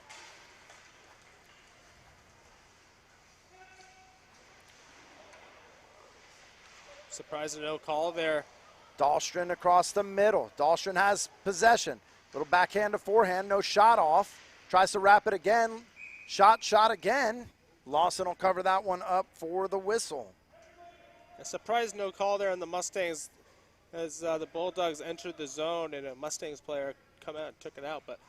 Surprised no call there. Dahlstrom across the middle. Dahlstrom has possession. Little backhand to forehand, no shot off. Tries to wrap it again. Shot again. Lawson will cover that one up for the whistle. A surprise no call there on the Mustangs as the Bulldogs entered the zone and a Mustangs player come out and took it out. But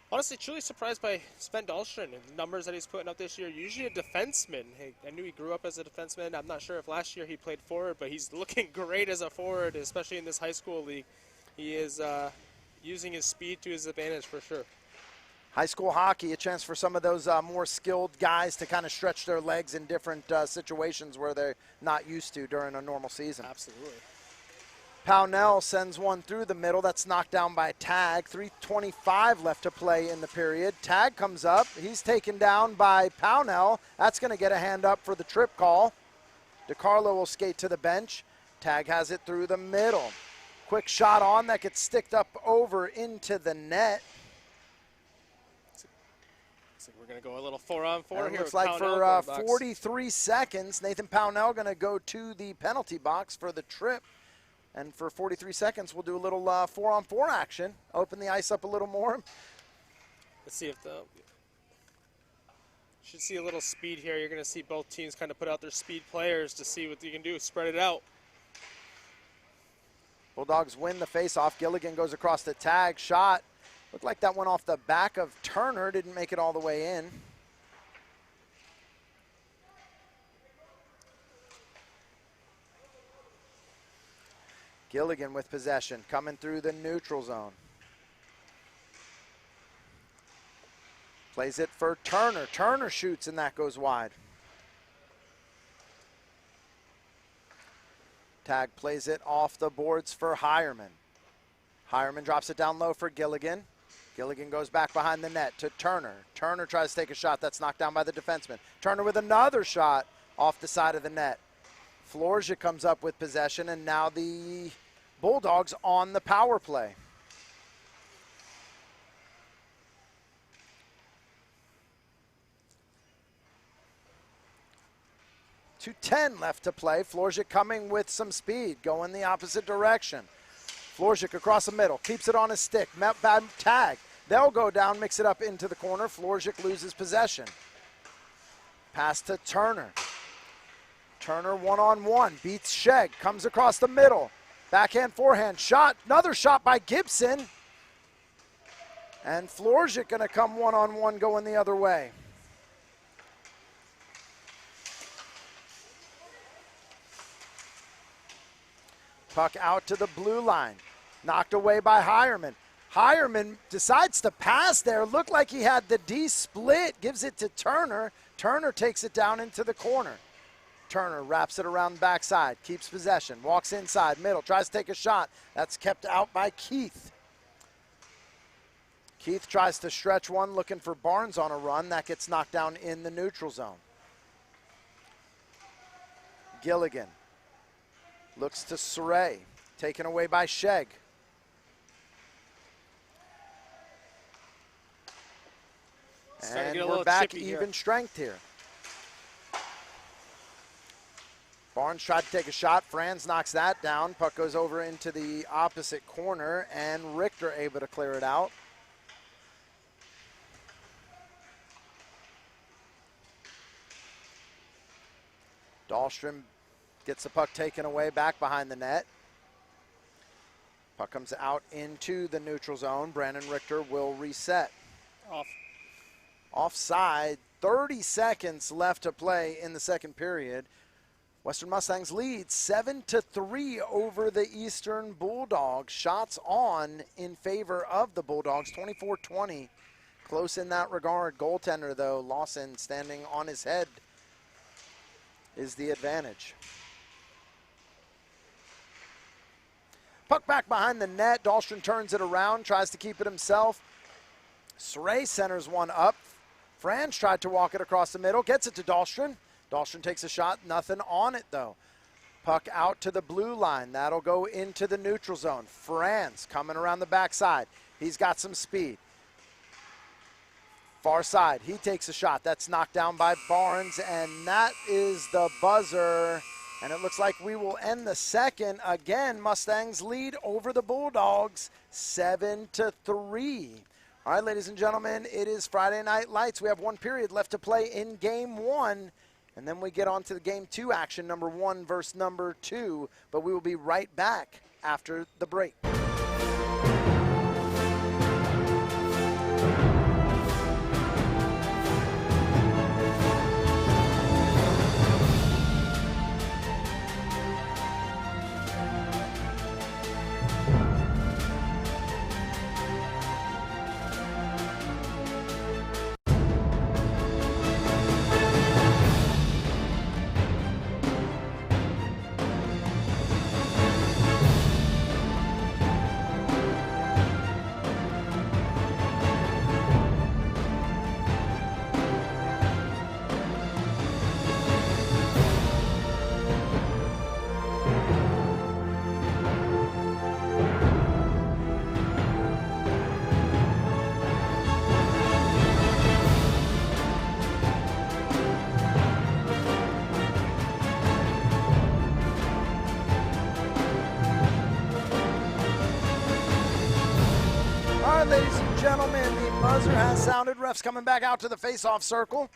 Honestly, truly surprised by Sven Dahlstrom and the numbers that he's putting up this year. Usually a defenseman. Hey, I knew he grew up as a defenseman. I'm not sure if last year he played forward, but he's looking great as a forward, especially in this high school league. He is using his speed to his advantage for sure. High school hockey, a chance for some of those more skilled guys to kind of stretch their legs in different situations where they're not used to during a normal season. Absolutely. Pownell sends one through the middle. That's knocked down by Tag. 3:25 left to play in the period. Tag comes up. He's taken down by Pownell. That's going to get a hand up for the trip call. DiCarlo will skate to the bench. Tag has it through the middle. Quick shot on that gets sticked up over into the net. Looks like we're going to go a little 4-on-4 And here. it looks like for 43 seconds, Nathan Pownell going to go to the penalty box for the trip. And for 43 seconds, we'll do a little 4-on-4 action. Open the ice up a little more. Let's see if the... Should see a little speed here. You're going to see both teams kind of put out their speed players to see what you can do. Spread it out. Bulldogs win the faceoff. Gilligan goes across the Tag. Shot. Looked like that went off the back of Turner. Didn't make it all the way in. Gilligan with possession, coming through the neutral zone. Plays it for Turner. Turner shoots, and that goes wide. Tag plays it off the boards for Hireman. Hireman drops it down low for Gilligan. Gilligan goes back behind the net to Turner. Turner tries to take a shot that's knocked down by the defenseman. Turner with another shot off the side of the net. Florja comes up with possession, and now the Bulldogs on the power play. .210 left to play. Florja coming with some speed, going the opposite direction. Florja across the middle, keeps it on his stick. Bad Tag. They'll go down, mix it up into the corner. Florja loses possession. Pass to Turner. Turner one-on-one, beats Sheg, comes across the middle. Backhand, forehand, shot, another shot by Gibson. And Florja gonna come one-on-one going the other way. Puck out to the blue line, knocked away by Hireman. Hireman decides to pass there, looked like he had the D split, gives it to Turner. Turner takes it down into the corner. Turner wraps it around the backside, keeps possession, walks inside, middle, tries to take a shot. That's kept out by Keith. Keith tries to stretch one, looking for Barnes on a run. That gets knocked down in the neutral zone. Gilligan looks to Saray, taken away by Sheg. And we're back even strength here. Barnes tried to take a shot. Franz knocks that down. Puck goes over into the opposite corner, and Richter able to clear it out. Dahlstrom gets the puck taken away back behind the net. Puck comes out into the neutral zone. Brandon Richter will reset. Offside. 30 seconds left to play in the second period. Western Mustangs lead 7-3 over the Eastern Bulldogs. Shots on in favor of the Bulldogs, 24-20. Close in that regard. Goaltender, though, Lawson standing on his head is the advantage. Puck back behind the net. Dahlstrom turns it around, tries to keep it himself. Saray centers one up. Franz tried to walk it across the middle, gets it to Dahlstrom. Dahlstrom takes a shot, nothing on it though. Puck out to the blue line. That'll go into the neutral zone. Franz coming around the backside. He's got some speed. Far side, he takes a shot. That's knocked down by Barnes, and that is the buzzer. And it looks like we will end the second. Again, Mustangs lead over the Bulldogs, 7-3. All right, ladies and gentlemen, it is Friday Night Lights. We have one period left to play in game one. And then we get on to the game two action, number one versus number two. But we will be right back after the break. right, ladies and gentlemen, the buzzer has sounded. Refs coming back out to the face-off circle.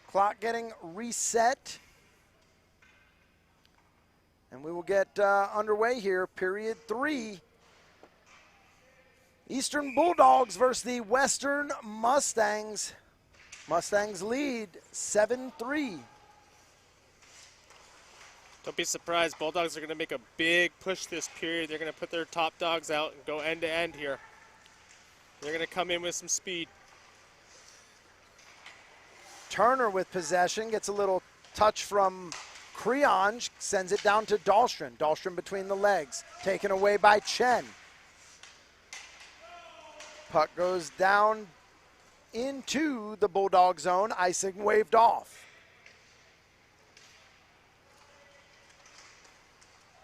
Clock getting reset. And we will get underway here, period 3. Eastern Bulldogs versus the Western Mustangs. Mustangs lead 7-3. Don't be surprised. Bulldogs are going to make a big push this period. They're going to put their top dogs out and go end to end here. They're going to come in with some speed. Turner with possession, gets a little touch from Creonge, sends it down to Dahlstrom. Dahlstrom between the legs, taken away by Chen. Puck goes down into the Bulldog zone, icing waved off.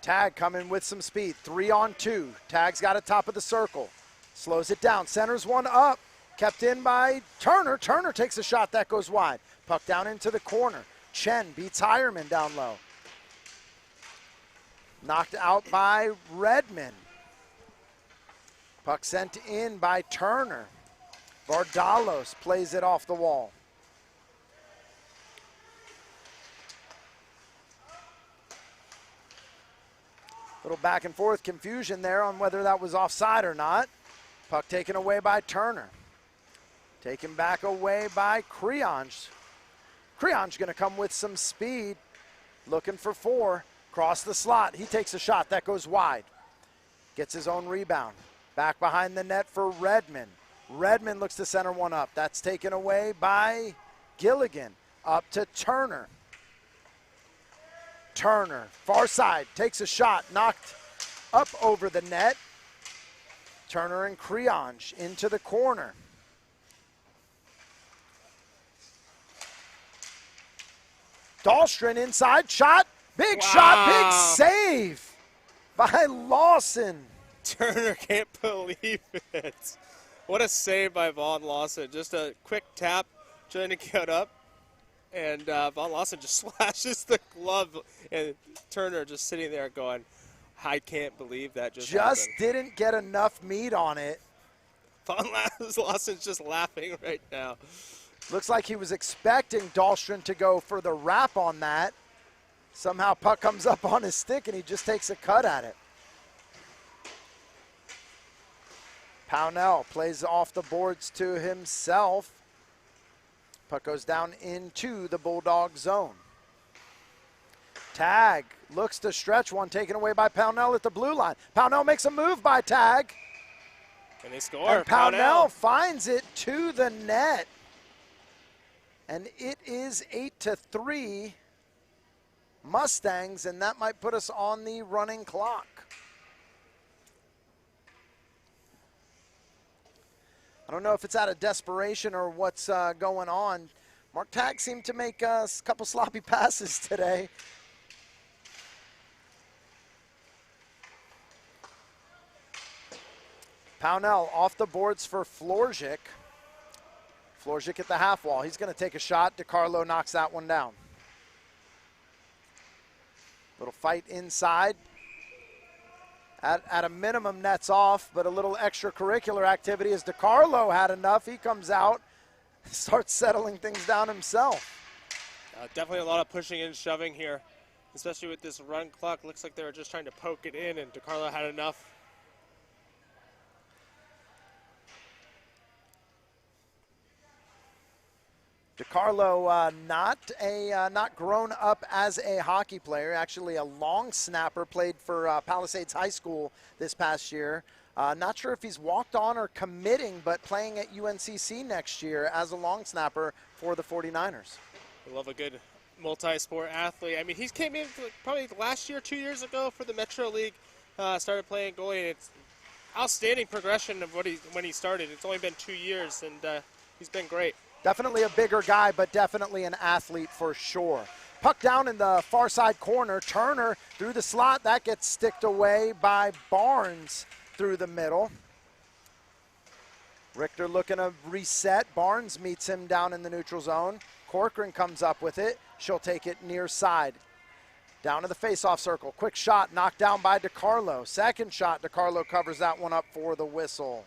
Tag coming with some speed, 3-on-2. Tag's got a top of the circle, slows it down, centers one up, kept in by Turner. Turner takes a shot that goes wide. Puck down into the corner. Chen beats Hireman down low. Knocked out by Redmond. Puck sent in by Turner. Vardalos plays it off the wall. Little back and forth confusion there on whether that was offside or not. Puck taken away by Turner. Taken back away by Creonge. Creonge going to come with some speed. Looking for 4. Cross the slot. He takes a shot. That goes wide. Gets his own rebound. Back behind the net for Redmond. Redmond looks to center one up. That's taken away by Gilligan. Up to Turner. Turner, far side, takes a shot. Knocked up over the net. Turner and Creonge into the corner. Dahlstrom inside, shot, big shot, big save by Lawson. Turner can't believe it. What a save by Vaughn Lawson. Just a quick tap, trying to get up, and Vaughn Lawson just slashes the glove, and Turner just sitting there going, I can't believe that just happened. Didn't get enough meat on it. Vaughn Lawson's just laughing right now. Looks like he was expecting Dahlstrom to go for the wrap on that. Somehow puck comes up on his stick and he just takes a cut at it. Pownell plays off the boards to himself. Puck goes down into the Bulldog zone. Tag looks to stretch one, taken away by Pownell at the blue line. Pownell makes a move by Tag. And they score. And Pownell finds it to the net. And it is 8-3 Mustangs, and that might put us on the running clock. I don't know if it's out of desperation or what's going on. Mark Tag seemed to make a couple sloppy passes today. Pownell off the boards for Florzik. Florzik at the half wall. He's going to take a shot. DiCarlo knocks that one down. Little fight inside. At a minimum, nets off, but a little extracurricular activity as DiCarlo had enough. He comes out, starts settling things down himself. Definitely a lot of pushing and shoving here, especially with this run clock. Looks like they were just trying to poke it in, and DiCarlo had enough. DiCarlo not grown up as a hockey player, actually a long snapper, played for Palisades High School this past year. Not sure if he's walked on or committing, but playing at UNCC next year as a long snapper for the 49ers. I love a good multi-sport athlete. I mean, he came in probably last year, 2 years ago for the Metro League, started playing goalie, and it's outstanding progression of when he started. It's only been 2 years, and he's been great. Definitely a bigger guy, but definitely an athlete for sure. Puck down in the far side corner. Turner through the slot. That gets sticked away by Barnes through the middle. Richter looking to reset. Barnes meets him down in the neutral zone. Corcoran comes up with it. She'll take it near side. Down to the face-off circle. Quick shot knocked down by DiCarlo. Second shot, DiCarlo covers that one up for the whistle.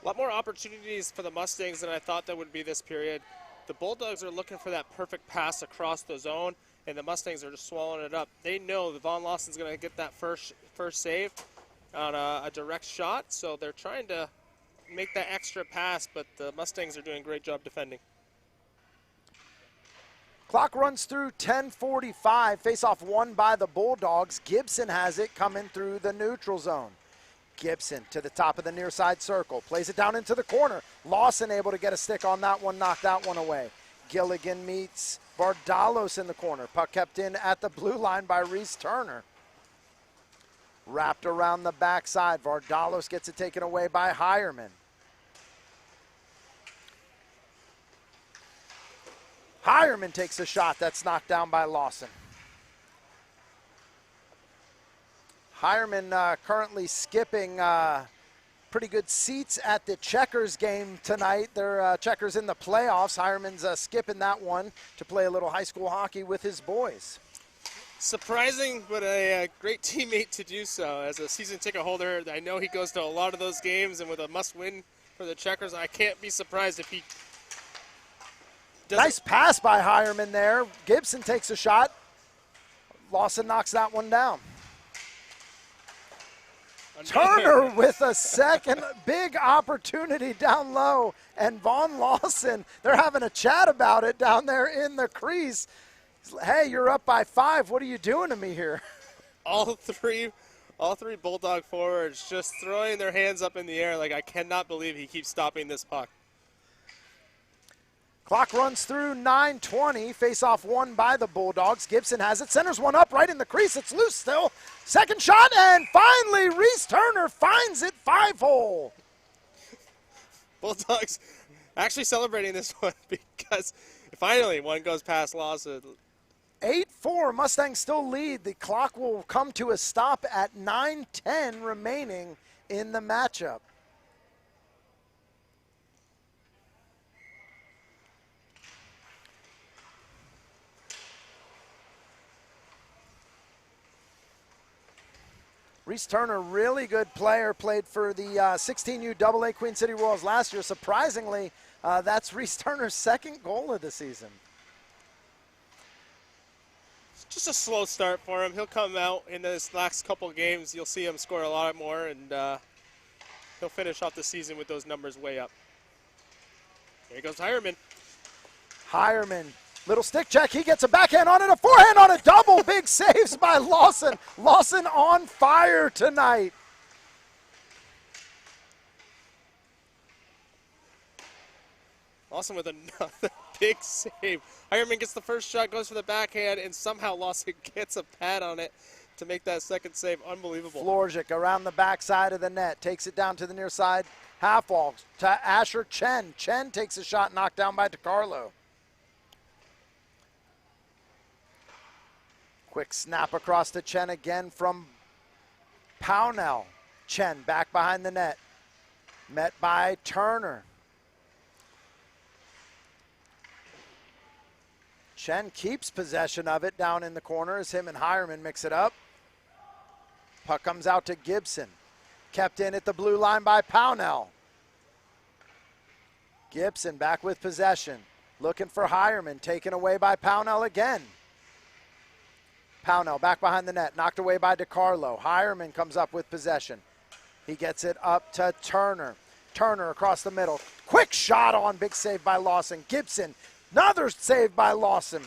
A lot more opportunities for the Mustangs than I thought there would be this period. The Bulldogs are looking for that perfect pass across the zone, and the Mustangs are just swallowing it up. They know that Von Lawson's going to get that first save on a direct shot, so they're trying to make that extra pass, but the Mustangs are doing a great job defending. Clock runs through 10:45. Face-off won by the Bulldogs. Gibson has it coming through the neutral zone. Gibson to the top of the near side circle. Plays it down into the corner. Lawson able to get a stick on that one, knock that one away. Gilligan meets Vardalos in the corner. Puck kept in at the blue line by Reese Turner. Wrapped around the backside. Vardalos gets it taken away by Hireman. Hireman takes a shot that's knocked down by Lawson. Hireman currently skipping pretty good seats at the Checkers game tonight. They're Checkers in the playoffs. Hireman's skipping that one to play a little high school hockey with his boys. Surprising, but a great teammate to do so. As a season ticket holder, I know he goes to a lot of those games, and with a must-win for the Checkers, I can't be surprised if he doesn't. Nice pass by Hireman there. Gibson takes a shot. Lawson knocks that one down. Turner with a second big opportunity down low, and Von Lawson, they're having a chat about it down there in the crease. Hey, you're up by 5. What are you doing to me here? All three Bulldog forwards just throwing their hands up in the air like, I cannot believe he keeps stopping this puck. Clock runs through 9:20. Face-off won by the Bulldogs. Gibson has it. Centers one up right in the crease. It's loose still. Second shot, and finally Reese Turner finds it 5-hole. Bulldogs actually celebrating this one because finally one goes past Lawson. 8-4. Mustangs still lead. The clock will come to a stop at 9:10 remaining in the matchup. Reese Turner, really good player, played for the 16U AA Queen City Royals last year. Surprisingly, that's Reese Turner's second goal of the season. It's just a slow start for him. He'll come out in this last couple of games. You'll see him score a lot more, and he'll finish off the season with those numbers way up. Here goes Hireman. Hireman. Little stick check, he gets a backhand on it, a forehand on a double. Big saves by Lawson. Lawson on fire tonight. Lawson with another big save. Hireman gets the first shot, goes for the backhand, and somehow Lawson gets a pad on it to make that second save. Unbelievable. Florzik around the backside of the net, takes it down to the near side. Half wall to Asher Chen. Chen takes a shot, knocked down by DeCarlo. Quick snap across to Chen again from Pownell. Chen back behind the net. Met by Turner. Chen keeps possession of it down in the corner as him and Hireman mix it up. Puck comes out to Gibson. Kept in at the blue line by Pownell. Gibson back with possession. Looking for Hireman. Taken away by Pownell again. Pownell back behind the net, knocked away by DeCarlo. Hireman comes up with possession. He gets it up to Turner. Turner across the middle. Quick shot on, big save by Lawson. Gibson, another save by Lawson.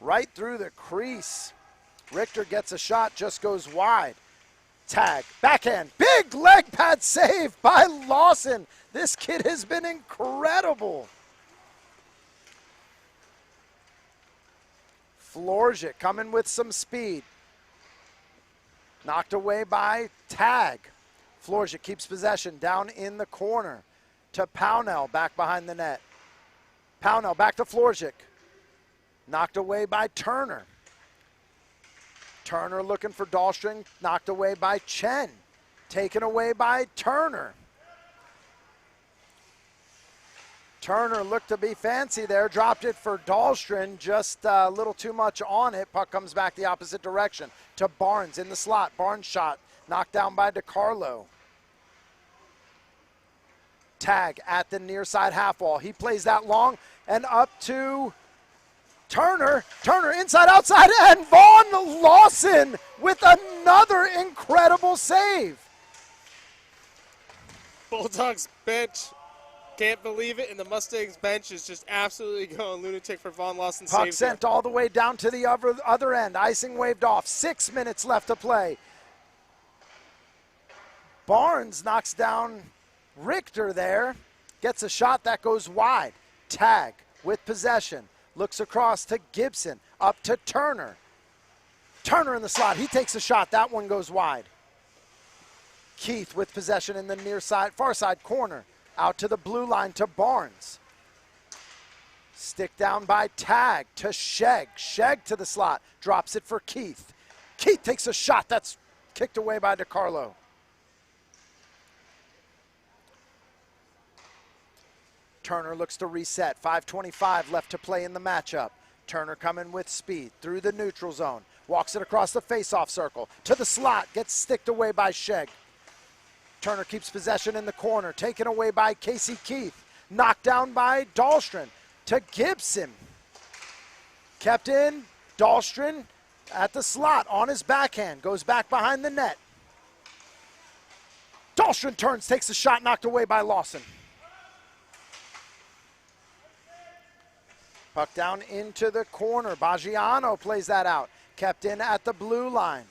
Right through the crease. Richter gets a shot, just goes wide. Tag, backhand, big leg pad save by Lawson. This kid has been incredible. Florzik coming with some speed. Knocked away by Tag. Florzik keeps possession down in the corner to Pownell back behind the net. Pownell back to Florzik. Knocked away by Turner. Turner looking for Dahlstrom. Knocked away by Chen. Taken away by Turner. Turner looked to be fancy there, dropped it for Dahlstrom, just a little too much on it. Puck comes back the opposite direction to Barnes in the slot. Barnes shot Knocked down by DiCarlo. Tag at the near side half wall. He plays that long and up to Turner. Turner inside, outside, and Vaughn Lawson with another incredible save. Bulldogs bench can't believe it, and the Mustangs bench is just absolutely going lunatic for Vaughn Lawson's save. Puck sent all the way down to the other end. Icing waved off. 6 minutes left to play. Barnes knocks down Richter there. Gets a shot that goes wide. Tag with possession. Looks across to Gibson. Up to Turner. Turner in the slot. He takes a shot. That one goes wide. Keith with possession in the near side, far side corner. Out to the blue line to Barnes. Stick down by Tag to Sheg. Sheg to the slot. Drops it for Keith. Keith takes a shot. That's kicked away by DiCarlo. Turner looks to reset. 5:25 left to play in the matchup. Turner coming with speed through the neutral zone. Walks it across the face-off circle. To the slot. Gets sticked away by Sheg. Turner keeps possession in the corner. Taken away by Casey Keith. Knocked down by Dahlstrom. To Gibson. Kept in. Dahlstrom at the slot on his backhand. Goes back behind the net. Dahlstrom turns. Takes a shot. Knocked away by Lawson. Puck down into the corner. Baggiano plays that out. Kept in at the blue line.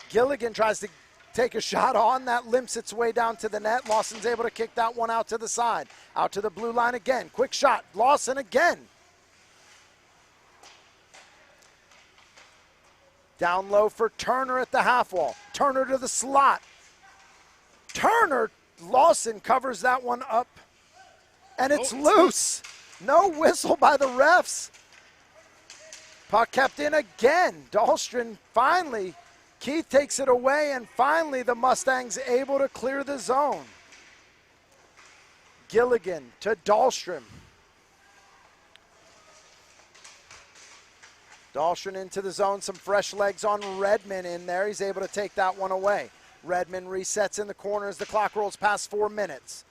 Gilligan tries to take a shot on. That limps its way down to the net. Lawson's able to kick that one out to the side. Out to the blue line again. Quick shot. Lawson again. Down low for Turner at the half wall. Turner to the slot. Turner. Lawson covers that one up. And it's loose. No whistle by the refs. Puck kept in again. Dahlstrom finally, Keith takes it away, and finally the Mustangs able to clear the zone. Gilligan to Dahlstrom. Dahlstrom into the zone, some fresh legs on Redmond in there. He's able to take that one away. Redmond resets in the corner as the clock rolls past 4 minutes.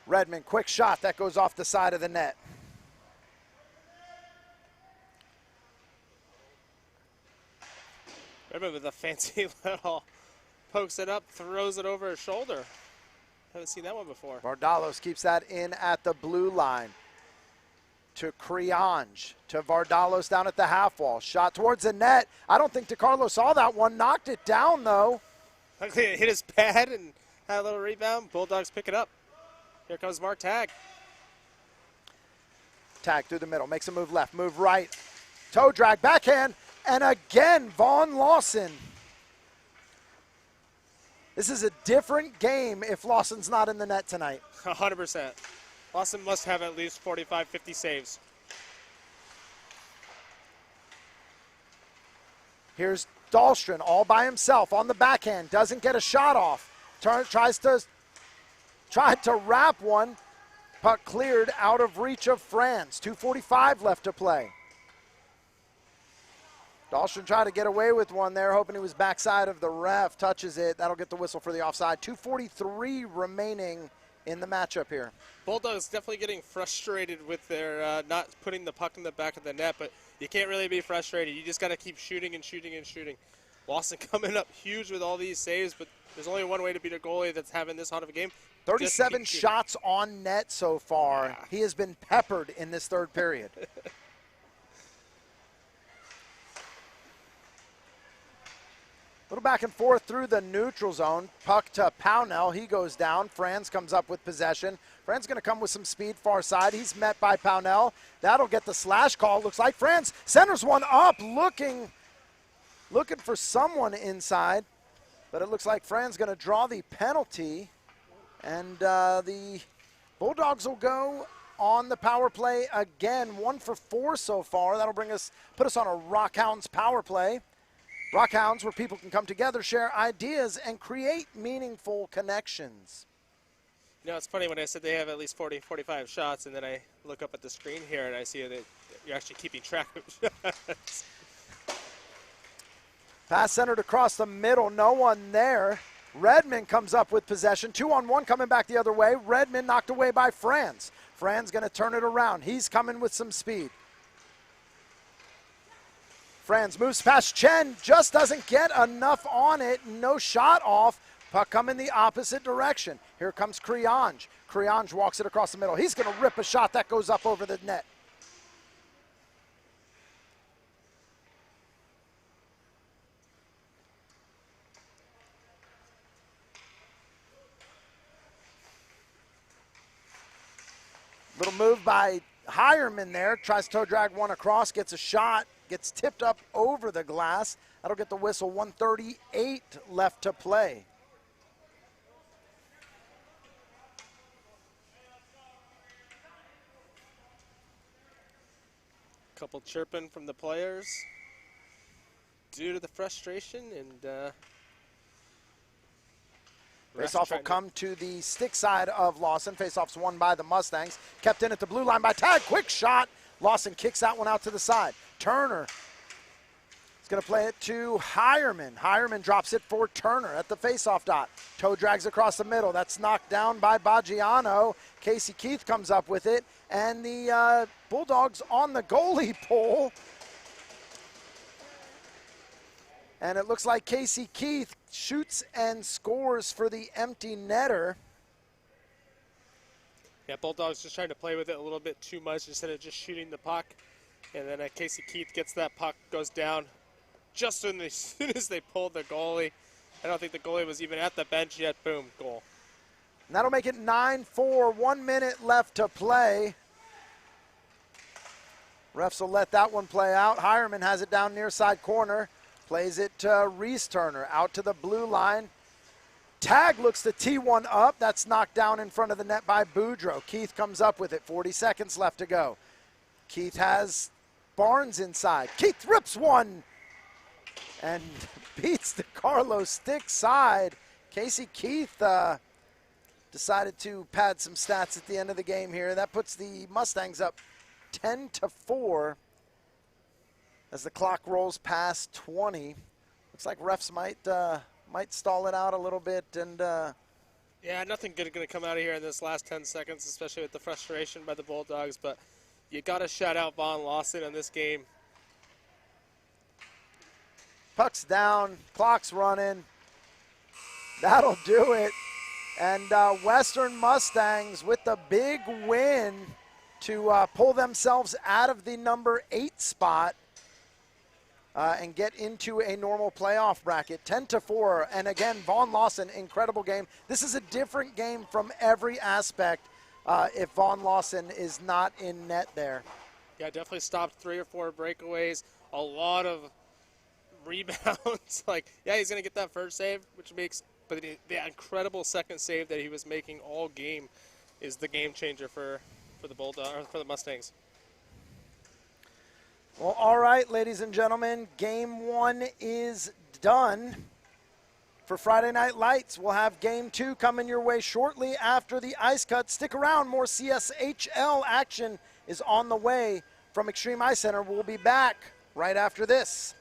Redmond, quick shot that goes off the side of the net. Redmond with a fancy little pokes it up, throws it over his shoulder. Haven't seen that one before. Vardalos keeps that in at the blue line. To Creange, to Vardalos down at the half wall. Shot towards the net. I don't think DiCarlo saw that one. Knocked it down, though. Luckily it hit his pad and had a little rebound. Bulldogs pick it up. Here comes Mark Tag. Tag through the middle, makes a move left, move right. Toe drag, backhand, and again, Vaughn Lawson. This is a different game if Lawson's not in the net tonight. 100%. Lawson must have at least 45, 50 saves. Here's Dahlstrom all by himself on the backhand, doesn't get a shot off. Tried to wrap one. Puck cleared out of reach of Franz. 2:45 left to play. Dahlstrom tried to get away with one there, hoping he was backside of the ref. Touches it. That'll get the whistle for the offside. 2:43 remaining in the matchup here. Bulldogs definitely getting frustrated with their not putting the puck in the back of the net, but you can't really be frustrated. You just got to keep shooting and shooting and shooting. Lawson coming up huge with all these saves, but there's only one way to beat a goalie that's having this hot of a game. 37 shots on net so far. Yeah. He has been peppered in this third period. Little back and forth through the neutral zone. Puck to Pownell. He goes down. Franz comes up with possession. Franz going to come with some speed far side. He's met by Pownell. That'll get the slash call. Looks like Franz centers one up, looking for someone inside. But it looks like Franz going to draw the penalty. And the Bulldogs will go on the power play again. 1 for 4 so far. That'll put us on a Rockhounds power play. Rockhounds, where people can come together, share ideas, and create meaningful connections. You know, it's funny when I said they have at least 40, 45 shots, and then I look up at the screen here and I see that you're actually keeping track of shots. Pass centered across the middle, no one there. Redmond comes up with possession. 2-on-1 coming back the other way. Redmond knocked away by Franz. Franz going to turn it around. He's coming with some speed. Franz moves past Chen, just doesn't get enough on it. No shot off. Puck coming the opposite direction. Here comes Krianj. Krianj walks it across the middle. He's going to rip a shot that goes up over the net. Little move by Hireman there. Tries to toe drag one across, gets a shot, gets tipped up over the glass. That'll get the whistle. 1:38 left to play. Couple chirping from the players due to the frustration, and Faceoff will come to the stick side of Lawson. Faceoff's won by the Mustangs. Kept in at the blue line by Tag. Quick shot. Lawson kicks that one out to the side. Turner is going to play it to Hireman. Hireman drops it for Turner at the faceoff dot. Toe drags across the middle. That's knocked down by Baggiano. Casey Keith comes up with it. And the Bulldogs on the goalie pole. And it looks like Casey Keith shoots and scores for the empty netter. Yeah, Bulldogs just trying to play with it a little bit too much instead of just shooting the puck. And then Casey Keith gets that puck, goes down just as soon as they pulled the goalie. I don't think the goalie was even at the bench yet. Boom, goal. And that'll make it 9-4, 1 minute left to play. Refs will let that one play out. Hireman has it down near side corner. Plays it to Reese Turner out to the blue line. Tag looks to tee one up. That's knocked down in front of the net by Boudreau. Keith comes up with it. 40 seconds left to go. Keith has Barnes inside. Keith rips one and beats the Carlos stick side. Casey Keith decided to pad some stats at the end of the game here. That puts the Mustangs up 10-4 as the clock rolls past 20. Looks like refs might stall it out a little bit. And yeah, nothing good going to come out of here in this last 10 seconds, especially with the frustration by the Bulldogs. But you got to shout out Von Lawson in this game. Puck's down, clock's running. That'll do it. And Western Mustangs with the big win to pull themselves out of the number 8 spot and get into a normal playoff bracket. 10-4. And again, Von Lawson, incredible game. This is a different game from every aspect if Von Lawson is not in net there. Yeah, definitely stopped 3 or 4 breakaways, a lot of rebounds. Like, yeah, he's going to get that first save, but the incredible second save that he was making all game is the game changer for the for the Mustangs. Well, all right, ladies and gentlemen, game 1 is done for Friday Night Lights. We'll have game 2 coming your way shortly after the ice cut. Stick around, more CSHL action is on the way from Extreme Ice Center. We'll be back right after this.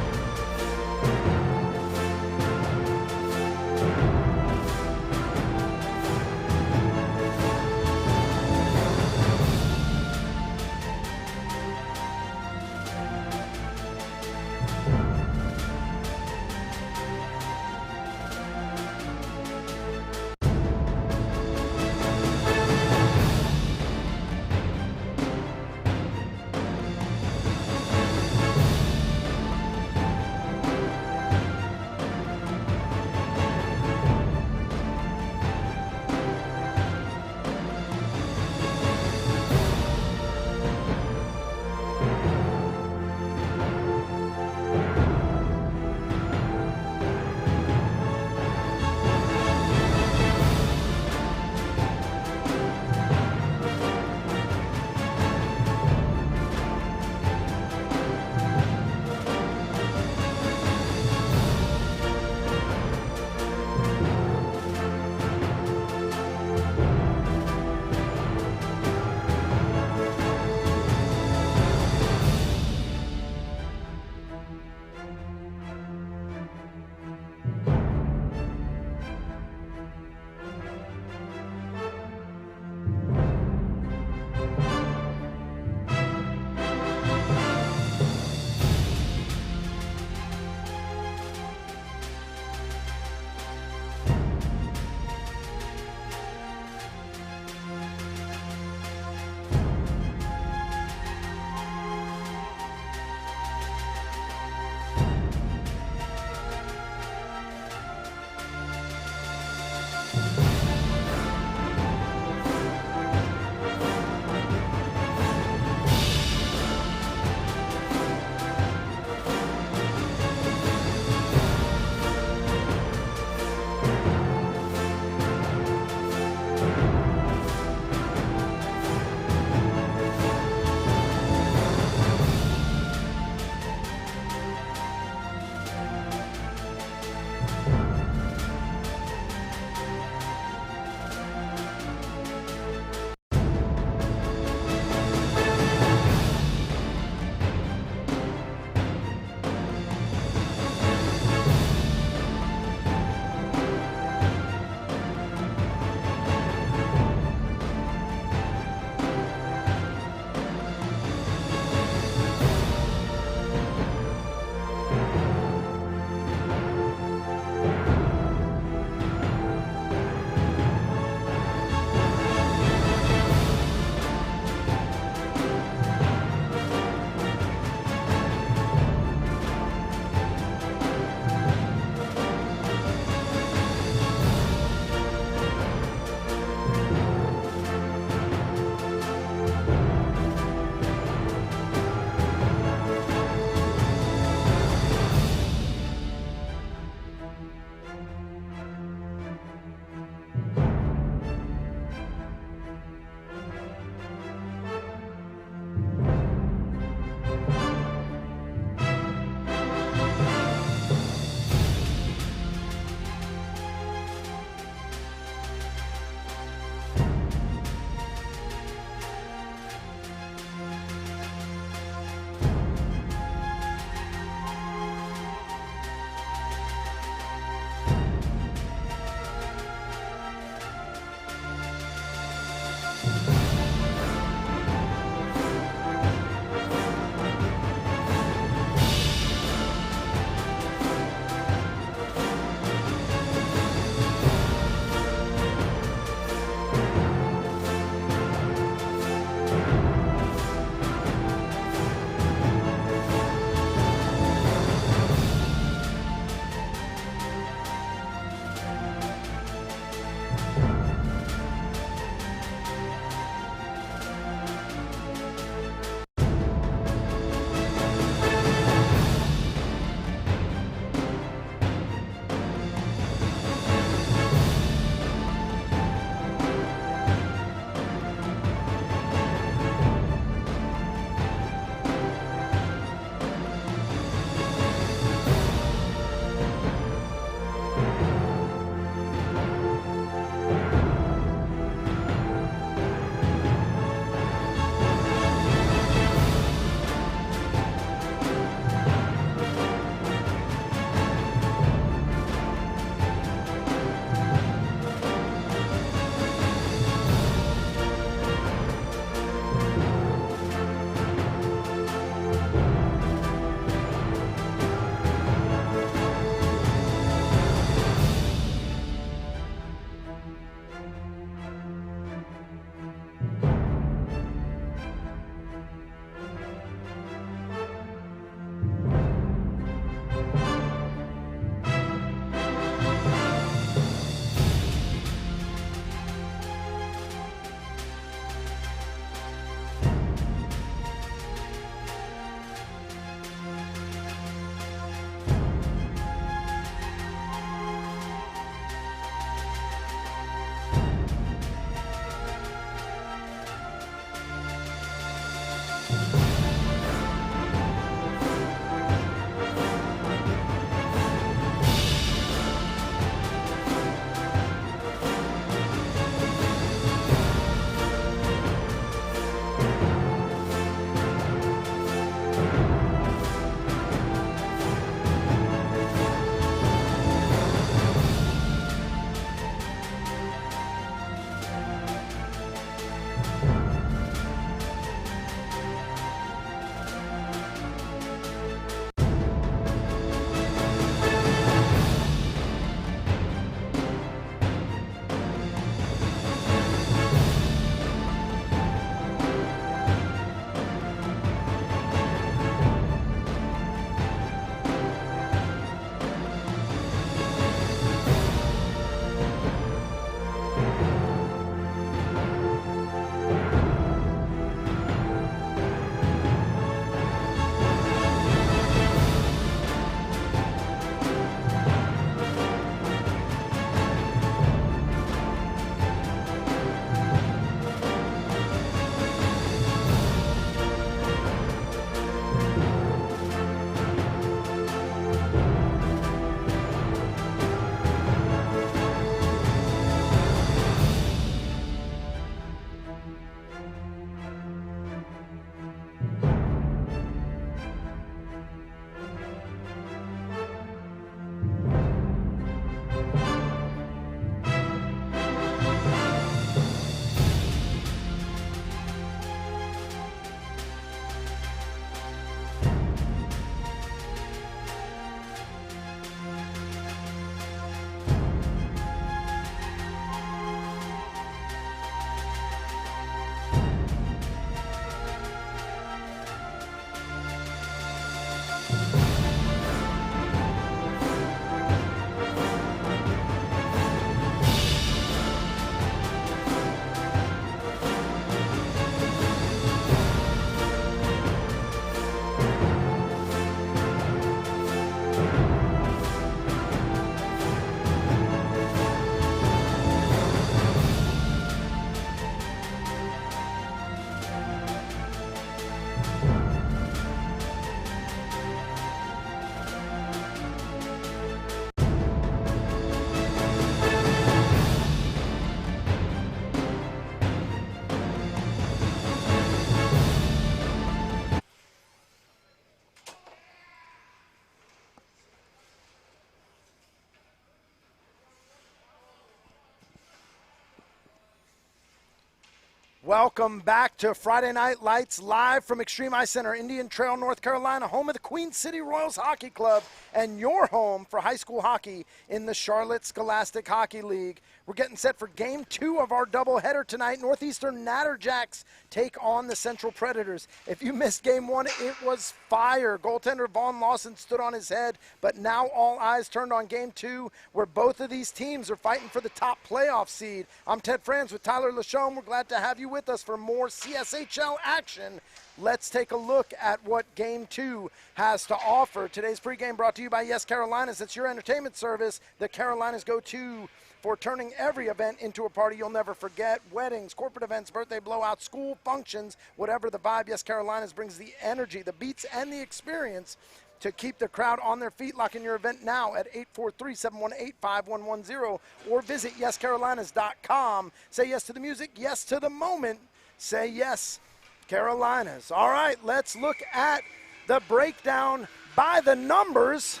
Welcome back to Friday Night Lights, live from Extreme Ice Center, Indian Trail, North Carolina, home of the Queen City Royals Hockey Club, and your home for high school hockey in the Charlotte Scholastic Hockey League. We're getting set for Game 2 of our doubleheader tonight. Northeastern Natterjacks take on the Central Predators. If you missed Game 1, it was fire. Goaltender Vaughn Lawson stood on his head, but now all eyes turned on Game 2, where both of these teams are fighting for the top playoff seed. I'm Ted Franz with Tyler Lachone. We're glad to have you with us for more CSHL action. Let's take a look at what Game 2 has to offer. Today's pregame brought to you by Yes Carolinas. It's your entertainment service. The Carolinas go-to for turning every event into a party you'll never forget. Weddings, corporate events, birthday blowouts, school functions, whatever the vibe, Yes Carolinas brings the energy, the beats, and the experience to keep the crowd on their feet. Lock in your event now at 843-718-5110 or visit yescarolinas.com. Say yes to the music, yes to the moment. Say yes, Carolinas. All right, let's look at the breakdown by the numbers.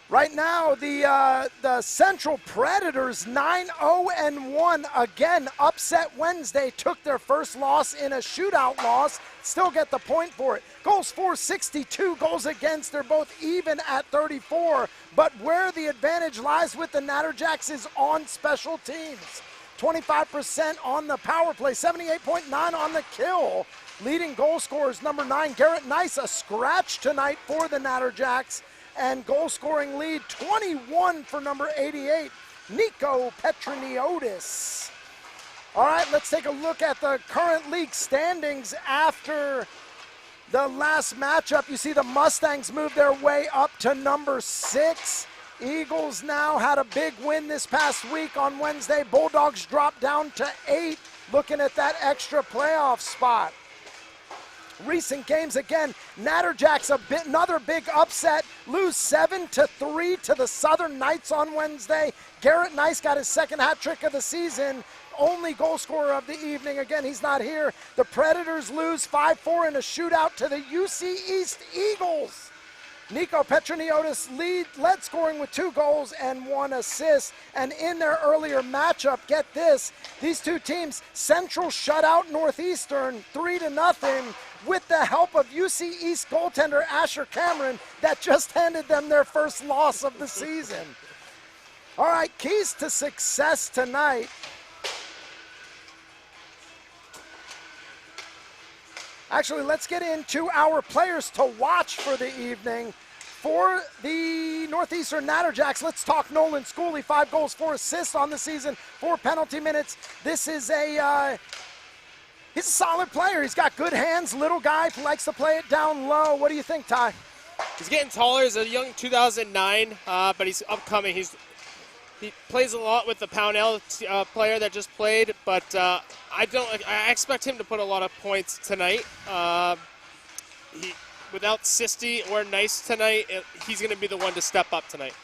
Right now, the Central Predators 9-0-1. Again, upset Wednesday, took their first loss in a shootout loss. Still get the point for it. Goals for 62, goals against. They're both even at 34. But where the advantage lies with the Natterjacks is on special teams. 25% on the power play, 78.9 on the kill. Leading goal scorers, number 9, Garrett Nice, a scratch tonight for the Natterjacks. And goal-scoring lead, 21 for number 88, Nico Petroniotis. All right, let's take a look at the current league standings after the last matchup. You see the Mustangs move their way up to number 6. Eagles now had a big win this past week on Wednesday. Bulldogs dropped down to 8, looking at that extra playoff spot. Recent games again, Natterjacks another big upset, lose 7-3 to the Southern Knights on Wednesday. Garrett Nice got his second hat trick of the season, only goal scorer of the evening. Again, he's not here. The Predators lose 5-4 in a shootout to the UC East Eagles. Nico Petroniotis led scoring with 2 goals and 1 assist. And in their earlier matchup, get this, these two teams, Central shut out Northeastern 3-0 with the help of UC East goaltender Asher Cameron that just handed them their first loss of the season. All right, keys to success tonight. Actually, let's get into our players to watch for the evening. For the Northeastern Natterjacks, let's talk Nolan Schooley. 5 goals, 4 assists on the season, 4 penalty minutes. This is he's a solid player. He's got good hands, little guy, likes to play it down low. What do you think, Ty? He's getting taller. He's a young 2009, but he's upcoming. He plays a lot with the Pownell player that just played, but I expect him to put a lot of points tonight. Without Sisti or Nice tonight, he's going to be the one to step up tonight.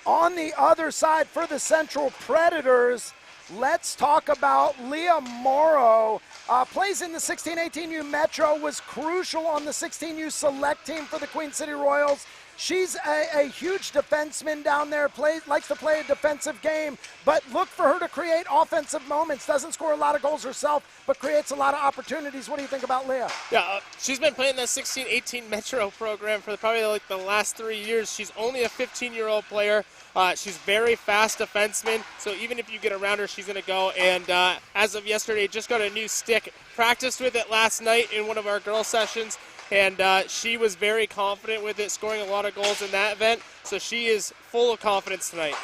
On the other side for the Central Predators, let's talk about Leah Morrow. Plays in the 16-18U Metro, was crucial on the 16U select team for the Queen City Royals. She's a huge defenseman down there, likes to play a defensive game, but look for her to create offensive moments. Doesn't score a lot of goals herself, but creates a lot of opportunities. What do you think about Leah? Yeah, she's been playing the 16-18 Metro program for probably like the last 3 years. She's only a 15-year-old player. She's very fast defenseman, so even if you get around her, she's going to go. And as of yesterday, just got a new stick. Practiced with it last night in one of our girl sessions, and she was very confident with it, scoring a lot of goals in that event. So she is full of confidence tonight.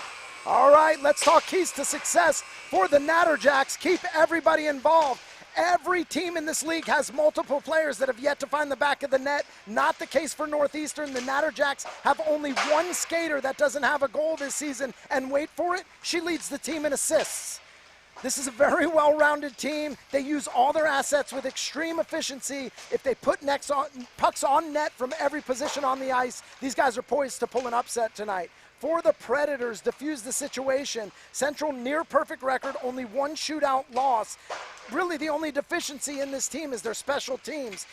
All right, let's talk keys to success for the Natterjacks. Keep everybody involved. Every team in this league has multiple players that have yet to find the back of the net. Not the case for Northeastern. The Natterjacks have only 1 skater that doesn't have a goal this season, and wait for it, she leads the team in assists. This is a very well-rounded team. They use all their assets with extreme efficiency. If they put pucks on net from every position on the ice, these guys are poised to pull an upset tonight. For the Predators, diffuse the situation. Central near perfect record, only 1 shootout loss. Really the only deficiency in this team is their special teams.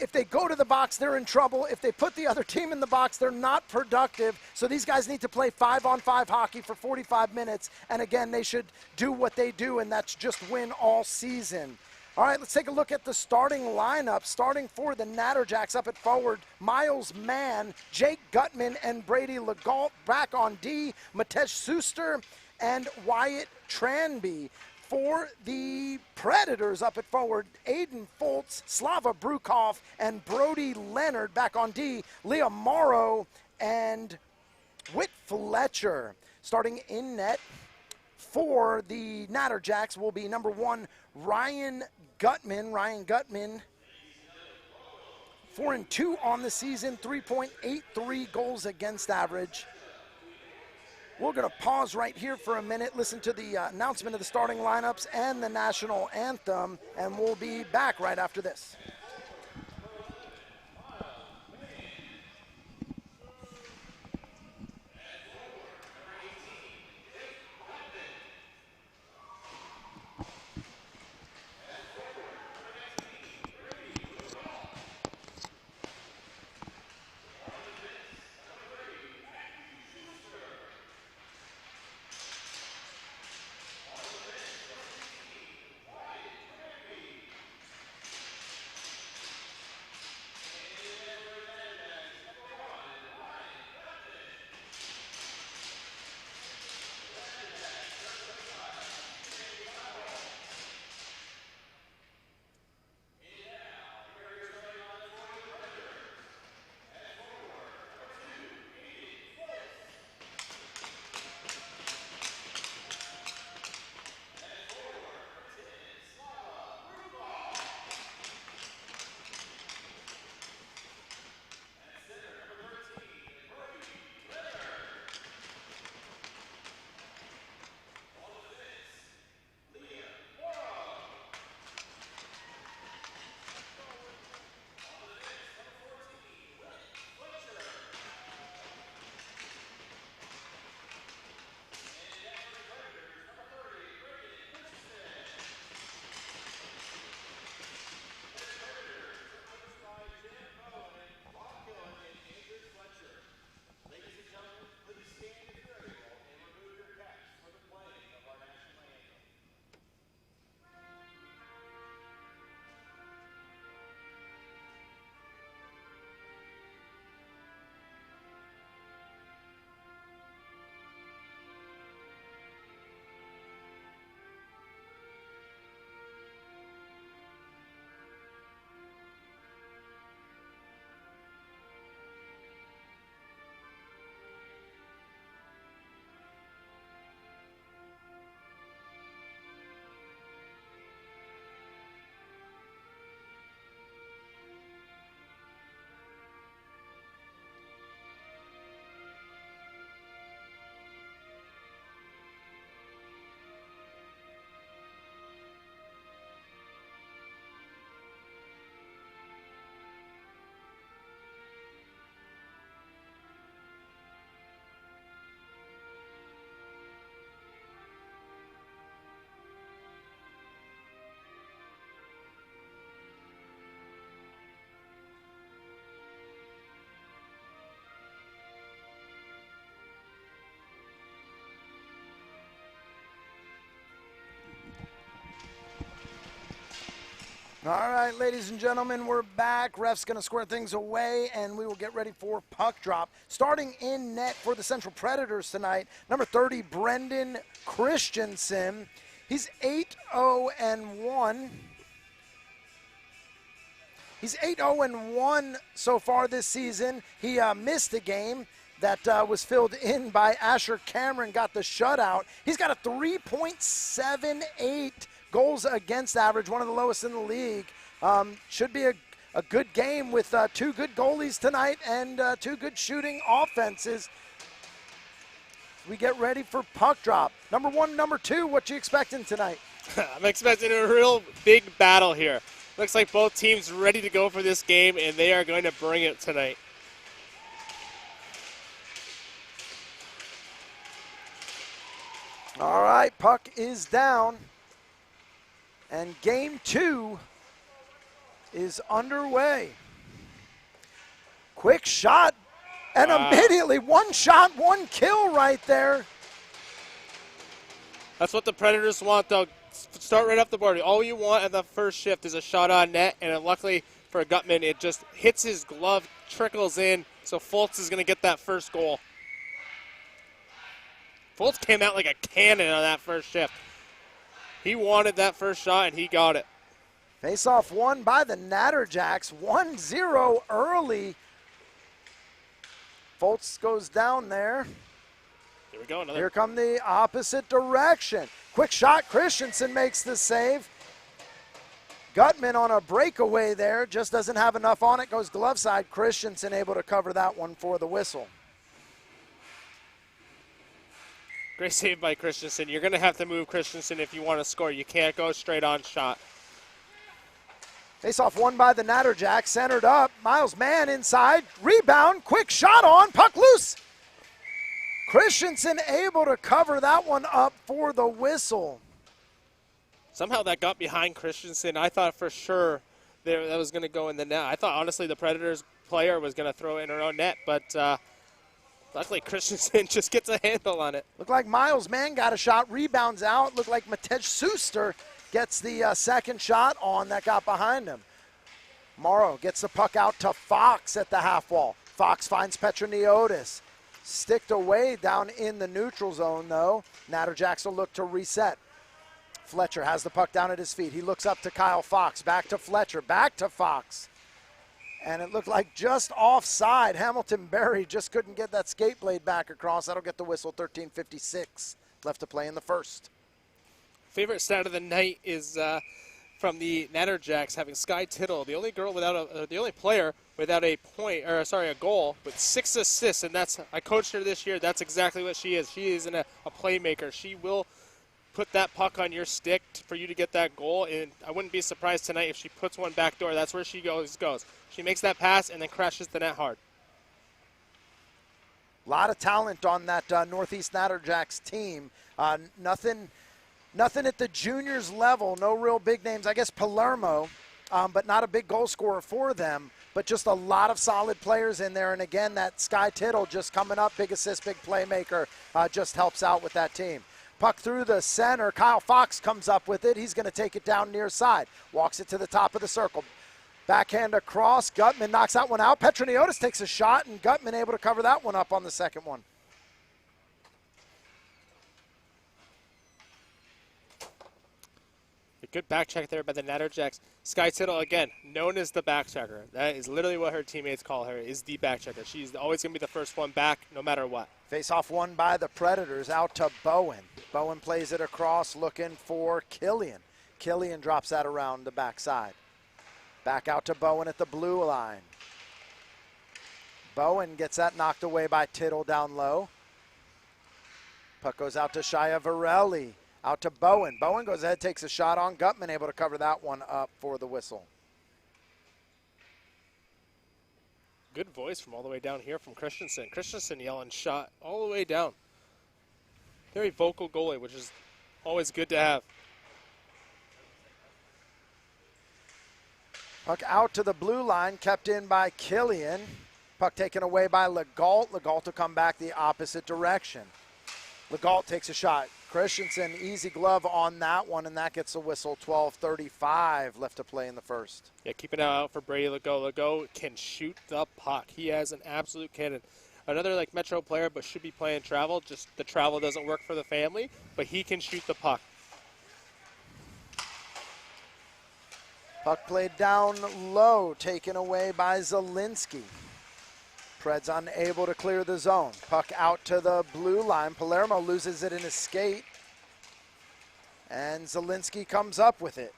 if they go to the box, they're in trouble. If they put the other team in the box, they're not productive. So these guys need to play 5-on-5 hockey for 45 minutes. And again, they should do what they do, and that's just win all season. All right, let's take a look at the starting lineup. Starting for the Natterjacks up at forward, Miles Mann, Jake Gutman, and Brady Legault. Back on D, Matesh Suster and Wyatt Tranby. For the Predators up at forward, Aiden Foltz, Slava Brukov, and Brody Leonard. Back on D, Leah Morrow and Whit Fletcher. Starting in net for the Natterjacks will be number 1, Ryan Gutman. 4-2 on the season, 3.83 goals against average. We're going to pause right here for a minute, listen to the announcement of the starting lineups and the national anthem, and we'll be back right after this. All right, ladies and gentlemen, we're back. Ref's going to square things away, and we will get ready for puck drop. Starting in net for the Central Predators tonight, number 30, Brendan Christensen. He's 8-0-1. He's 8-0-1 so far this season. He missed a game that was filled in by Asher Cameron, got the shutout. He's got a 3.78 goals against average, one of the lowest in the league. Should be a good game with 2 good goalies tonight and 2 good shooting offenses. We get ready for puck drop. Number 1, number 2, what you expecting tonight? I'm expecting a real big battle here. Looks like both teams ready to go for this game, and they are going to bring it tonight. All right, puck is down. And game 2 is underway. Quick shot, and immediately one shot, one kill right there. That's what the Predators want, though. Start right up the board. All you want at the first shift is a shot on net, and luckily for Gutman, it just hits his glove, trickles in, so Fultz is going to get that first goal. Fultz came out like a cannon on that first shift. He wanted that first shot, and he got it. Face-off won by the Natterjacks, 1-0 early. Fultz goes down there. Here we go. Here come the opposite direction. Quick shot, Christensen makes the save. Gutman on a breakaway there, just doesn't have enough on it, goes glove side. Christensen able to cover that one for the whistle. Great save by Christensen. You're going to have to move Christensen if you want to score. You can't go straight on shot. Face-off won by the Natterjacks, centered up. Miles Mann inside, rebound, quick shot on, puck loose. Christensen able to cover that one up for the whistle. Somehow that got behind Christensen. I thought for sure that was going to go in the net. I thought, honestly, the Predators player was going to throw it in her own net, but luckily Christensen just gets a handle on it. Looked like Miles Mann got a shot, rebounds out. Looked like Matej Suster gets the second shot on that got behind him. Morrow gets the puck out to Fox at the half wall. Fox finds Petroniotis. Sticked away down in the neutral zone, though. Natterjacks will look to reset. Fletcher has the puck down at his feet. He looks up to Kyle Fox. Back to Fletcher. Back to Fox. And it looked like just offside. Hamilton Berry just couldn't get that skate blade back across. That'll get the whistle. 13:56 left to play in the first. Favorite stat of the night is from the Natterjacks having Sky Tittle, the only girl without the only player without a goal with 6 assists, and I coached her this year. That's exactly what she is. She is a playmaker. She will put that puck on your stick for you to get that goal, and I wouldn't be surprised tonight if she puts one back door. That's where she goes. She makes that pass and then crashes the net hard. A lot of talent on that Northeast Natterjacks team. Nothing at the juniors level, no real big names. I guess Palermo, but not a big goal scorer for them, but just a lot of solid players in there. And again, that Sky Tittle just coming up, big assist, big playmaker, just helps out with that team. Puck through the center. Kyle Fox comes up with it. He's going to take it down near side. Walks it to the top of the circle. Backhand across. Gutman knocks that one out. Petroniotis takes a shot, and Gutman able to cover that one up on the second one. A good back check there by the Natterjacks. Sky Tittle, again, known as the back checker. That is literally what her teammates call her, is the back checker. She's always going to be the first one back no matter what. Face-off won by the Predators, out to Bowen. Bowen plays it across, looking for Killian. Killian drops that around the backside. Back out to Bowen at the blue line. Bowen gets that knocked away by Tittle down low. Puck goes out to Shia Varelli. Out to Bowen. Bowen goes ahead, takes a shot on. Gutman able to cover that one up for the whistle. Good voice from all the way down here from Christensen. Christensen yelling shot all the way down. Very vocal goalie, which is always good to have. Puck out to the blue line, kept in by Killian. Puck taken away by Legault. Legault to come back the opposite direction. Legault takes a shot. Christensen, easy glove on that one, and that gets a whistle. 12:35 left to play in the first. Yeah, keep an eye out for Brady Legault. Legault can shoot the puck. He has an absolute cannon. Another like Metro player, but should be playing travel. Just the travel doesn't work for the family, but he can shoot the puck. Puck played down low, taken away by Zielinski. Preds unable to clear the zone. Puck out to the blue line. Palermo loses it in his skate. And Zielinski comes up with it.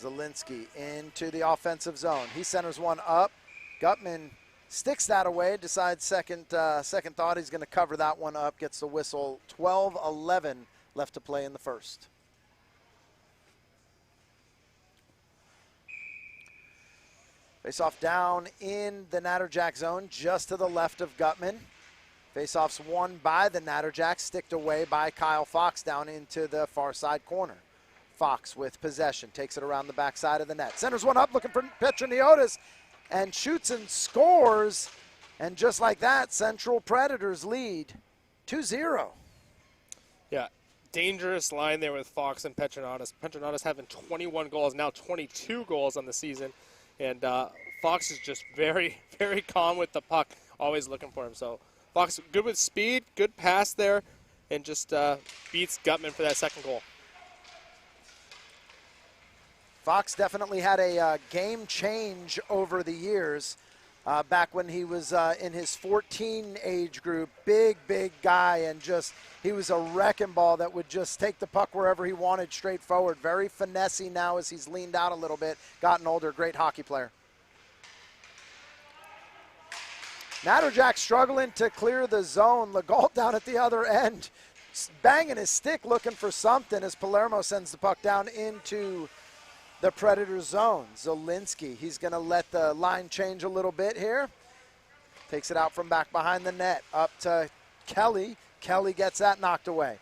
Zielinski into the offensive zone. He centers one up. Gutman sticks that away, decides second thought he's going to cover that one up, gets the whistle. 12:11 left to play in the first. Face-off down in the Natterjack zone, just to the left of Gutman. Face-offs won by the Natterjacks, sticked away by Kyle Fox down into the far side corner. Fox with possession, takes it around the backside of the net. Centers one up, looking for Petroniotis. and shoots and scores. And just like that, Central Predators lead 2-0. Yeah, dangerous line there with Fox and Petronatus. Petronatus having 21 goals, now 22 goals on the season. And Fox is just very, very calm with the puck, always looking for him. So Fox good with speed, good pass there, and just beats Gutman for that second goal. Fox definitely had a game change over the years. Back when he was in his 14 age group, big guy, and just he was a wrecking ball that would just take the puck wherever he wanted straight forward. Very finessey now as he's leaned out a little bit, gotten older, great hockey player. Natterjack struggling to clear the zone. Legault down at the other end, banging his stick looking for something as Palermo sends the puck down into the Predator zone. Zielinski, he's going to let the line change a little bit here. Takes it out from back behind the net. Up to Kelly. Kelly gets that knocked away.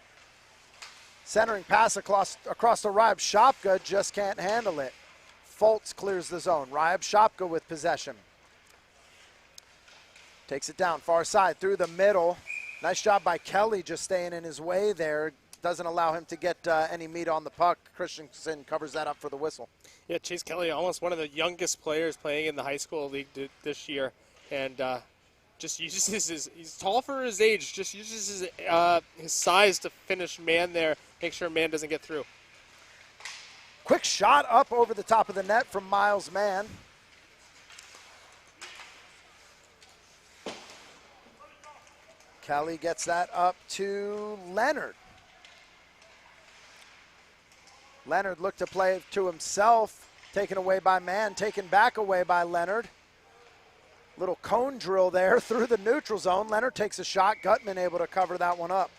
Centering pass across to Ryab. Shopka just can't handle it. Fultz clears the zone. Ryab Shopka with possession. Takes it down, far side, through the middle. Nice job by Kelly just staying in his way there. Doesn't allow him to get any meat on the puck. Christensen covers that up for the whistle. Yeah, Chase Kelly, almost one of the youngest players playing in the high school league this year. And just uses he's tall for his age, just uses his size to finish man there, make sure man doesn't get through. Quick shot up over the top of the net from Miles Mann. Kelly gets that up to Leonard. Leonard looked to play it to himself, taken away by Mann, taken back away by Leonard. Little cone drill there through the neutral zone. Leonard takes a shot. Gutman able to cover that one up.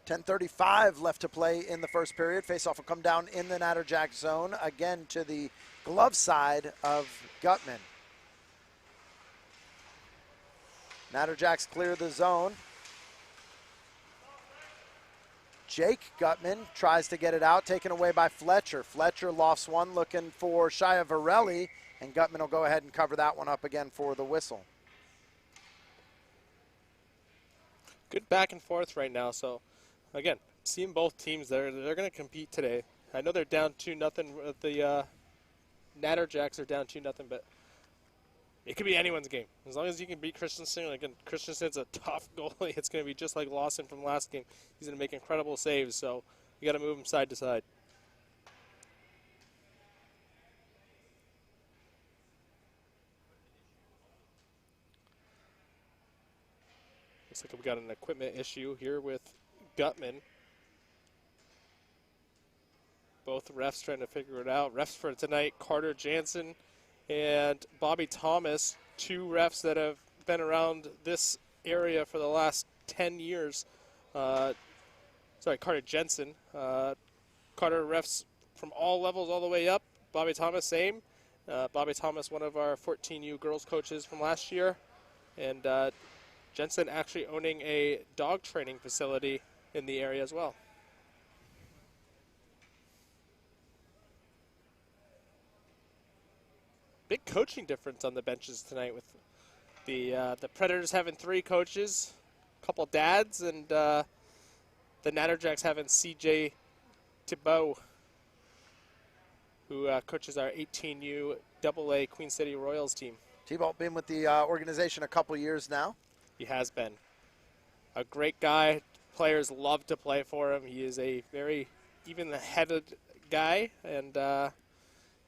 .35 left to play in the first period. Faceoff will come down in the Natterjack zone, again to the glove side of Gutman. Natterjacks clear the zone. Jake Gutman tries to get it out, taken away by Fletcher. Fletcher lofts one, looking for Shia Varelli, and Gutman will go ahead and cover that one up again for the whistle. Good back and forth right now. So, again, seeing both teams, they're going to compete today. I know they're down 2-0. The Natterjacks are down 2-0, but it could be anyone's game. As long as you can beat Christensen. Again, Christensen's a tough goalie. It's going to be just like Lawson from last game. He's going to make incredible saves, so you got to move him side to side. Looks like we've got an equipment issue here with Gutman. Both refs trying to figure it out. Refs for tonight, Carter Jansen and Bobby Thomas, two refs that have been around this area for the last 10 years. Carter Jensen. Carter refs from all levels all the way up. Bobby Thomas, same. Bobby Thomas, one of our 14U girls coaches from last year. And Jensen actually owning a dog training facility in the area as well. Big coaching difference on the benches tonight with the Predators having 3 coaches, a couple dads, and the Natterjacks having C.J. Thibault, who coaches our 18U AA Queen City Royals team. Thibault been with the organization a couple years now. He has been. A great guy. Players love to play for him. He is a very even-headed guy, and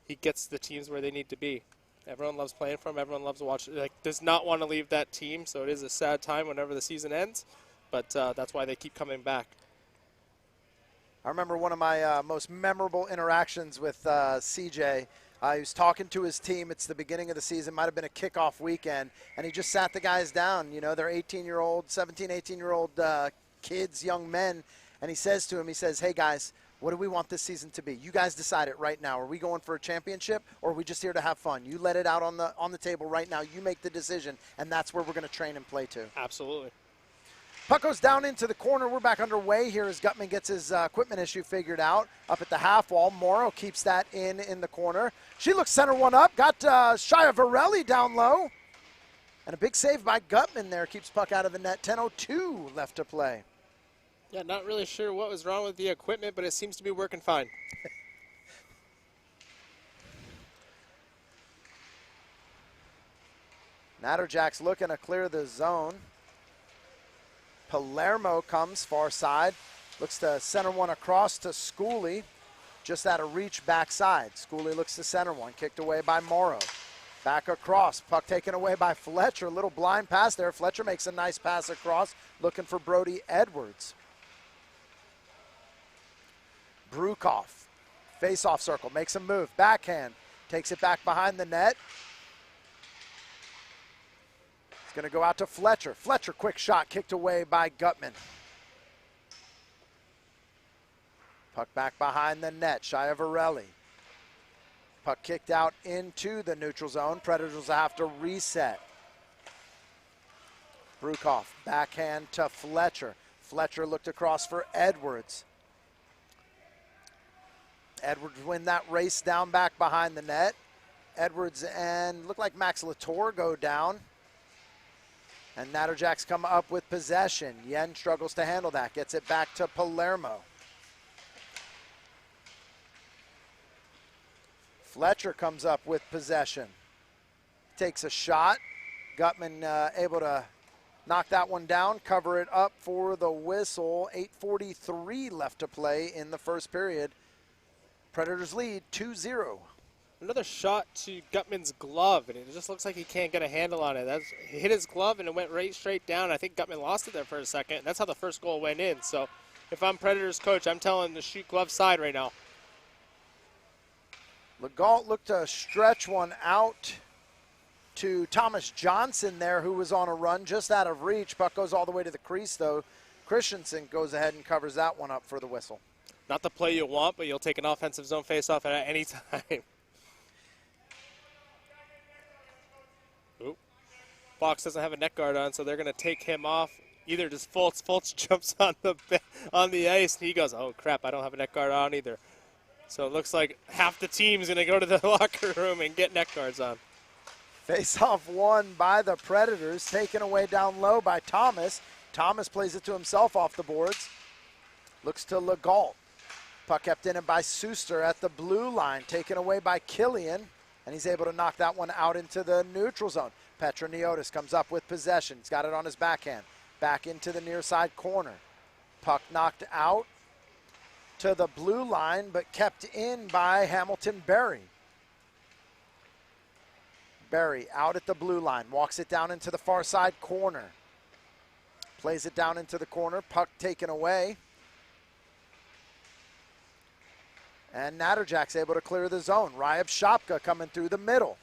he gets the teams where they need to be. Everyone loves playing for him. Everyone loves watching. Does not want to leave that team, so it is a sad time whenever the season ends, but that's why they keep coming back. I remember one of my most memorable interactions with CJ. He was talking to his team. It's the beginning of the season. Might have been a kickoff weekend, and he just sat the guys down. You know, they're 18-year-old, 17, 18-year-old kids, young men, and he says to him, he says, "Hey, guys, what do we want this season to be? You guys decide it right now. Are we going for a championship, or are we just here to have fun? You let it out on the table right now. You make the decision, and that's where we're going to train and play to." Absolutely. Puck goes down into the corner. We're back underway here as Gutman gets his equipment issue figured out. Up at the half wall, Morrow keeps that in the corner. She looks center one up, got Shia Varelli down low. And a big save by Gutman there, keeps puck out of the net. 10:02 left to play. Yeah, not really sure what was wrong with the equipment, but it seems to be working fine. Natterjack's looking to clear the zone. Palermo comes far side. Looks to center one across to Schooley. Just out of reach backside. Schooley looks to center one. Kicked away by Morrow. Back across. Puck taken away by Fletcher. A little blind pass there. Fletcher makes a nice pass across. Looking for Brody Edwards. Brukoff. Face-off circle. Makes a move. Backhand. Takes it back behind the net. Going to go out to Fletcher. Fletcher, quick shot, kicked away by Gutman. Puck back behind the net. Shia Varelli. Puck kicked out into the neutral zone. Predators will have to reset. Brukoff, backhand to Fletcher. Fletcher looked across for Edwards. Edwards win that race down back behind the net. Edwards and looked like Max Latour go down. And Natterjacks come up with possession. Yen struggles to handle that. Gets it back to Palermo. Fletcher comes up with possession. Takes a shot. Gutman able to knock that one down, cover it up for the whistle. 8:43 left to play in the first period. Predators lead 2-0. Another shot to Gutman's glove, and it just looks like he can't get a handle on it. He hit his glove, and it went right straight down. I think Gutman lost it there for a second. That's how the first goal went in. So if I'm Predators coach, I'm telling him to shoot glove side right now. Legault looked to stretch one out to Thomas Johnson there, who was on a run just out of reach. Puck goes all the way to the crease, though. Christensen goes ahead and covers that one up for the whistle. Not the play you want, but you'll take an offensive zone faceoff at any time. Oop. Fox doesn't have a neck guard on, so they're going to take him off. Either does Fultz. Fultz jumps on the ice, and he goes, oh, crap, I don't have a neck guard on either. So it looks like half the team's going to go to the locker room and get neck guards on. Face-off won by the Predators, taken away down low by Thomas. Thomas plays it to himself off the boards. Looks to Legault. Puck kept in by Suster at the blue line, taken away by Killian, and he's able to knock that one out into the neutral zone. Petroniotis comes up with possession. He's got it on his backhand. Back into the near side corner. Puck knocked out to the blue line, but kept in by Hamilton Berry. Berry out at the blue line, walks it down into the far side corner. Plays it down into the corner, puck taken away. And Natterjack's able to clear the zone. Ryab Shopka coming through the middle.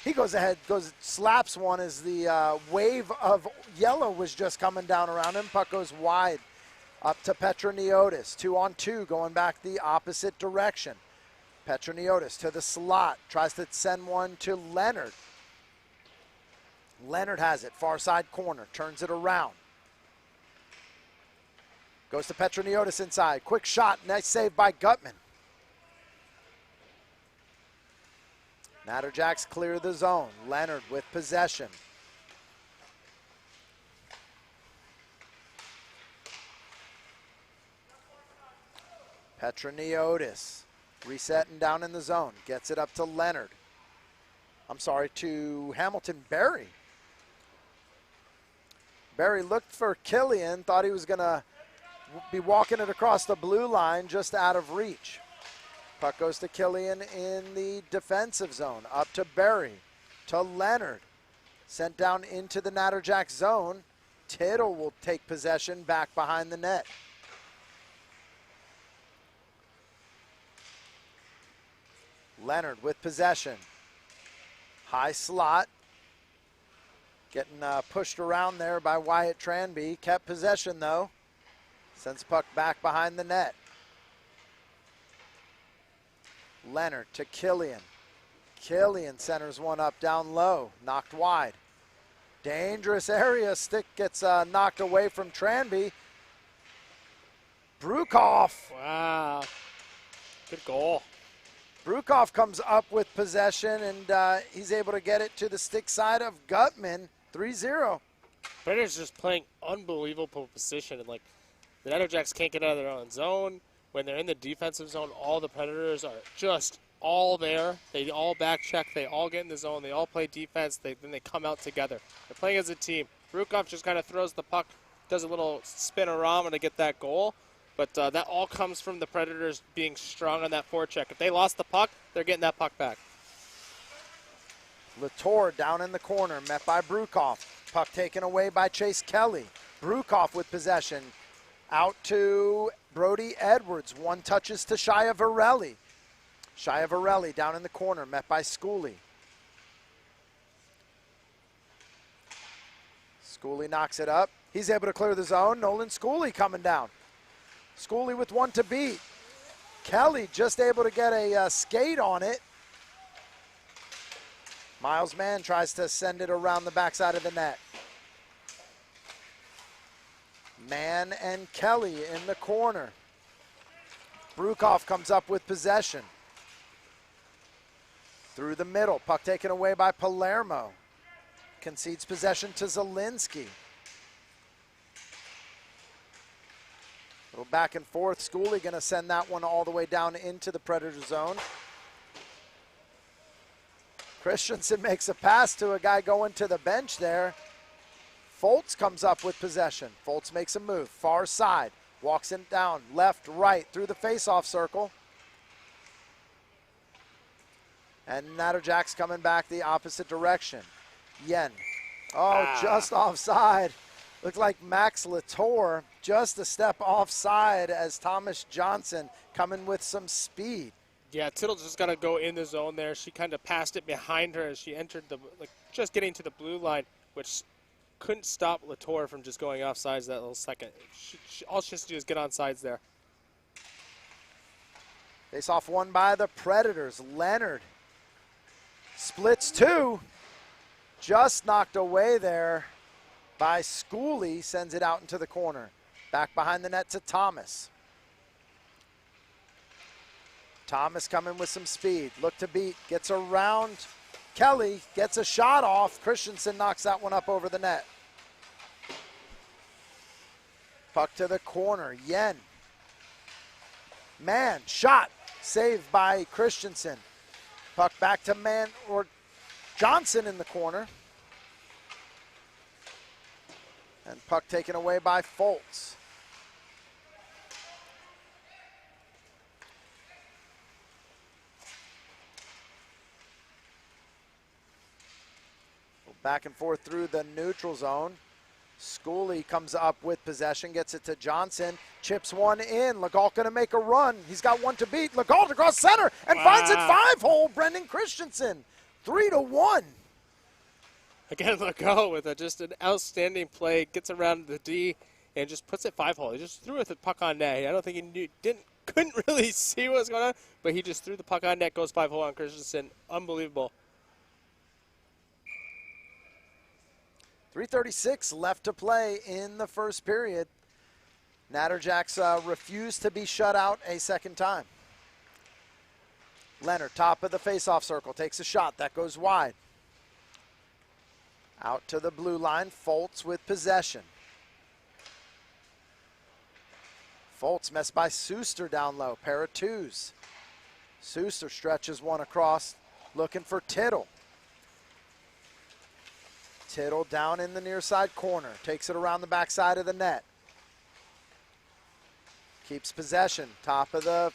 He goes ahead, slaps one as the wave of yellow was just coming down around him. Puck goes wide up to Petroniotis. 2-on-2 going back the opposite direction. Petroniotis to the slot. Tries to send one to Leonard. Leonard has it. Far side corner. Turns it around. Goes to Petroniotis inside. Quick shot. Nice save by Gutman. Natterjacks clear the zone. Leonard with possession. Petroniotis resetting down in the zone. Gets it up to Leonard. I'm sorry, to Hamilton Berry. Berry looked for Killian. Thought he was going to be walking it across the blue line, just out of reach. Puck goes to Killian in the defensive zone. Up to Berry, to Leonard. Sent down into the Natterjack zone. Tittle will take possession back behind the net. Leonard with possession. High slot. Getting pushed around there by Wyatt Tranby. Kept possession though. Sends puck back behind the net. Leonard to Killian. Killian centers one up down low. Knocked wide. Dangerous area. Stick gets knocked away from Tranby. Brukoff. Wow. Good goal. Brukoff comes up with possession, and he's able to get it to the stick side of Gutman. 3-0. Predators just playing unbelievable position. And, like, the Natterjacks can't get out of their own zone. When they're in the defensive zone, all the Predators are just all there. They all back check. They all get in the zone. They all play defense. Then they come out together. They're playing as a team. Brukoff just kind of throws the puck, does a little spinorama to get that goal. But that all comes from the Predators being strong on that forecheck. If they lost the puck, they're getting that puck back. Latour down in the corner, met by Brukoff. Puck taken away by Chase Kelly. Brukoff with possession. Out to Brody Edwards. One touches to Shia Varelli. Shia Varelli down in the corner, met by Schooley. Schooley knocks it up. He's able to clear the zone. Nolan Schooley coming down. Schooley with one to beat. Kelly just able to get a skate on it. Miles Mann tries to send it around the backside of the net. Mann and Kelly in the corner. Brukoff comes up with possession. Through the middle, puck taken away by Palermo. Concedes possession to Zielinski. Little back and forth. Schooley going to send that one all the way down into the Predator zone. Christensen makes a pass to a guy going to the bench there. Foltz comes up with possession. Foltz makes a move. Far side. Walks it down. Left, right, through the face-off circle. And Natterjacks coming back the opposite direction. Yen. Oh, just offside. Looked like Max Latour just a step offside as Thomas Johnson coming with some speed. Yeah, Tittle just got to go in the zone there. She kind of passed it behind her as she entered just getting to the blue line, which couldn't stop Latour from just going offsides that little second. All she has to do is get on sides there. Face off won by the Predators. Leonard splits two. Just knocked away there by Schooley. Sends it out into the corner. Back behind the net to Thomas. Thomas coming with some speed. Look to beat. Gets around Kelly. Gets a shot off. Christensen knocks that one up over the net. Puck to the corner. Yen. Mann. Shot. Saved by Christensen. Puck back to Mann or Johnson in the corner. And puck taken away by Foltz. Back and forth through the neutral zone. Schooley comes up with possession, gets it to Johnson, chips one in. Legault going to make a run. He's got one to beat. Legault across center and finds it 5-hole. Brendan Christensen, 3-1. Again, Legault with just an outstanding play, gets around the D and just puts it 5-hole. He just threw it the puck on net. I don't think he couldn't really see what was going on, but he just threw the puck on net, goes 5-hole on Christensen. Unbelievable. 3:36 left to play in the first period. Natterjacks refuse to be shut out a second time. Leonard, top of the faceoff circle, takes a shot. That goes wide. Out to the blue line. Foltz with possession. Foltz messed by Suster down low. Pair of twos. Suster stretches one across, looking for Tittle. Tittle down in the near side corner. Takes it around the backside of the net. Keeps possession. Top of the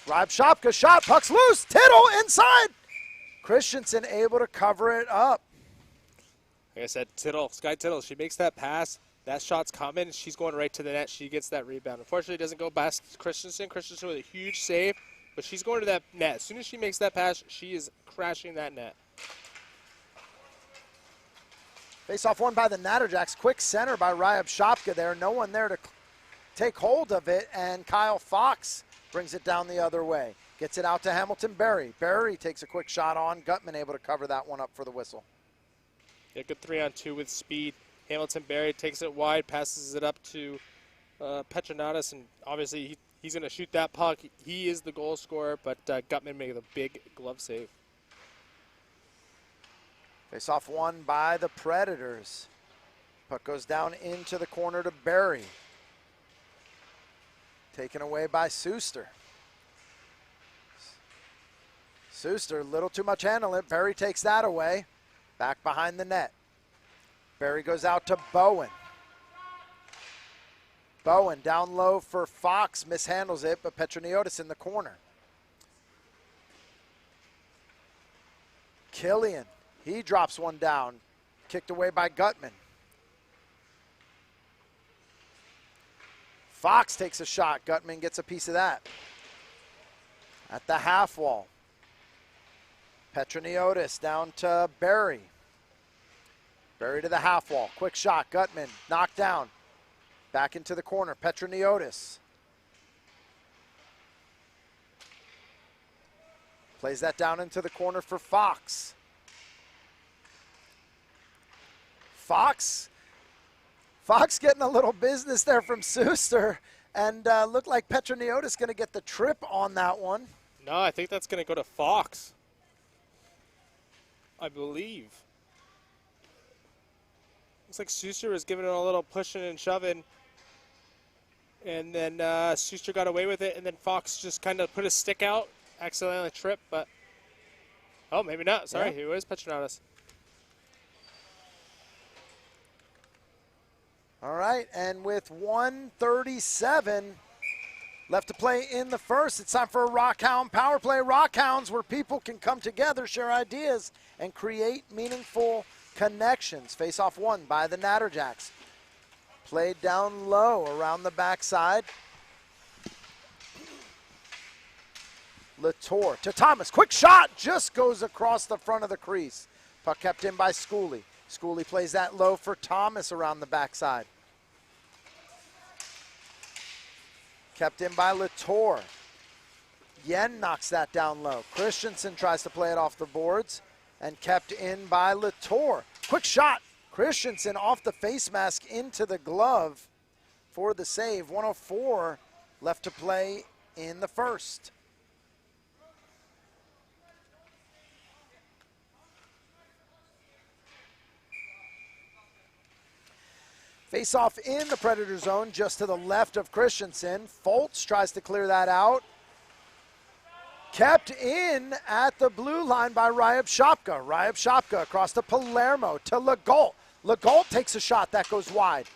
Ryb Shopka shot. Puck's loose. Tittle inside. Christensen able to cover it up. Like I said, Sky Tittle, she makes that pass. That shot's coming. She's going right to the net. She gets that rebound. Unfortunately, it doesn't go past Christensen. Christensen with a huge save, but she's going to that net. As soon as she makes that pass, she is crashing that net. Face-off won by the Natterjacks. Quick center by Ryab Shopka there. No one there to take hold of it, and Kyle Fox brings it down the other way. Gets it out to Hamilton Berry. Berry takes a quick shot on. Gutman able to cover that one up for the whistle. Yeah, good 3-on-2 with speed. Hamilton Berry takes it wide, passes it up to Petronatus, and obviously he's going to shoot that puck. He is the goal scorer, but Gutman made a big glove save. Face off won by the Predators. Puck goes down into the corner to Berry. Taken away by Suster. Suster, a little too much handling. Berry takes that away. Back behind the net. Berry goes out to Bowen. Bowen down low for Fox, mishandles it, but Petroniotis in the corner. Killian, he drops one down. Kicked away by Gutman. Fox takes a shot. Gutman gets a piece of that. At the half wall. Petroniotis down to Berry. Berry to the half wall. Quick shot. Gutman knocked down. Back into the corner. Petroniotis. Plays that down into the corner for Fox. Fox getting a little business there from Suster, and looked like Petroniotis going to get the trip on that one. No, I think that's going to go to Fox, I believe. Looks like Suster was giving it a little pushing and shoving, and then Suster got away with it, and then Fox just kind of put his stick out, accidentally tripped, but oh, maybe not. Sorry, yeah. It was Petronatus. All right, and with 1:37 left to play in the first, it's time for a Rockhound Power Play. Rockhounds, where people can come together, share ideas, and create meaningful connections. Face-off won by the Natterjacks. Played down low around the backside. Latour to Thomas. Quick shot, just goes across the front of the crease. Puck kept in by Schooley. Schooley plays that low for Thomas around the backside. Kept in by Latour. Yen knocks that down low. Christensen tries to play it off the boards and kept in by Latour. Quick shot. Christensen off the face mask into the glove for the save. 1:04 left to play in the first. Face-off in the Predator zone, just to the left of Christensen. Foltz tries to clear that out. Kept in at the blue line by Ryab Shopka. Ryab Shopka across to Palermo, to Legault. Legault takes a shot that goes wide.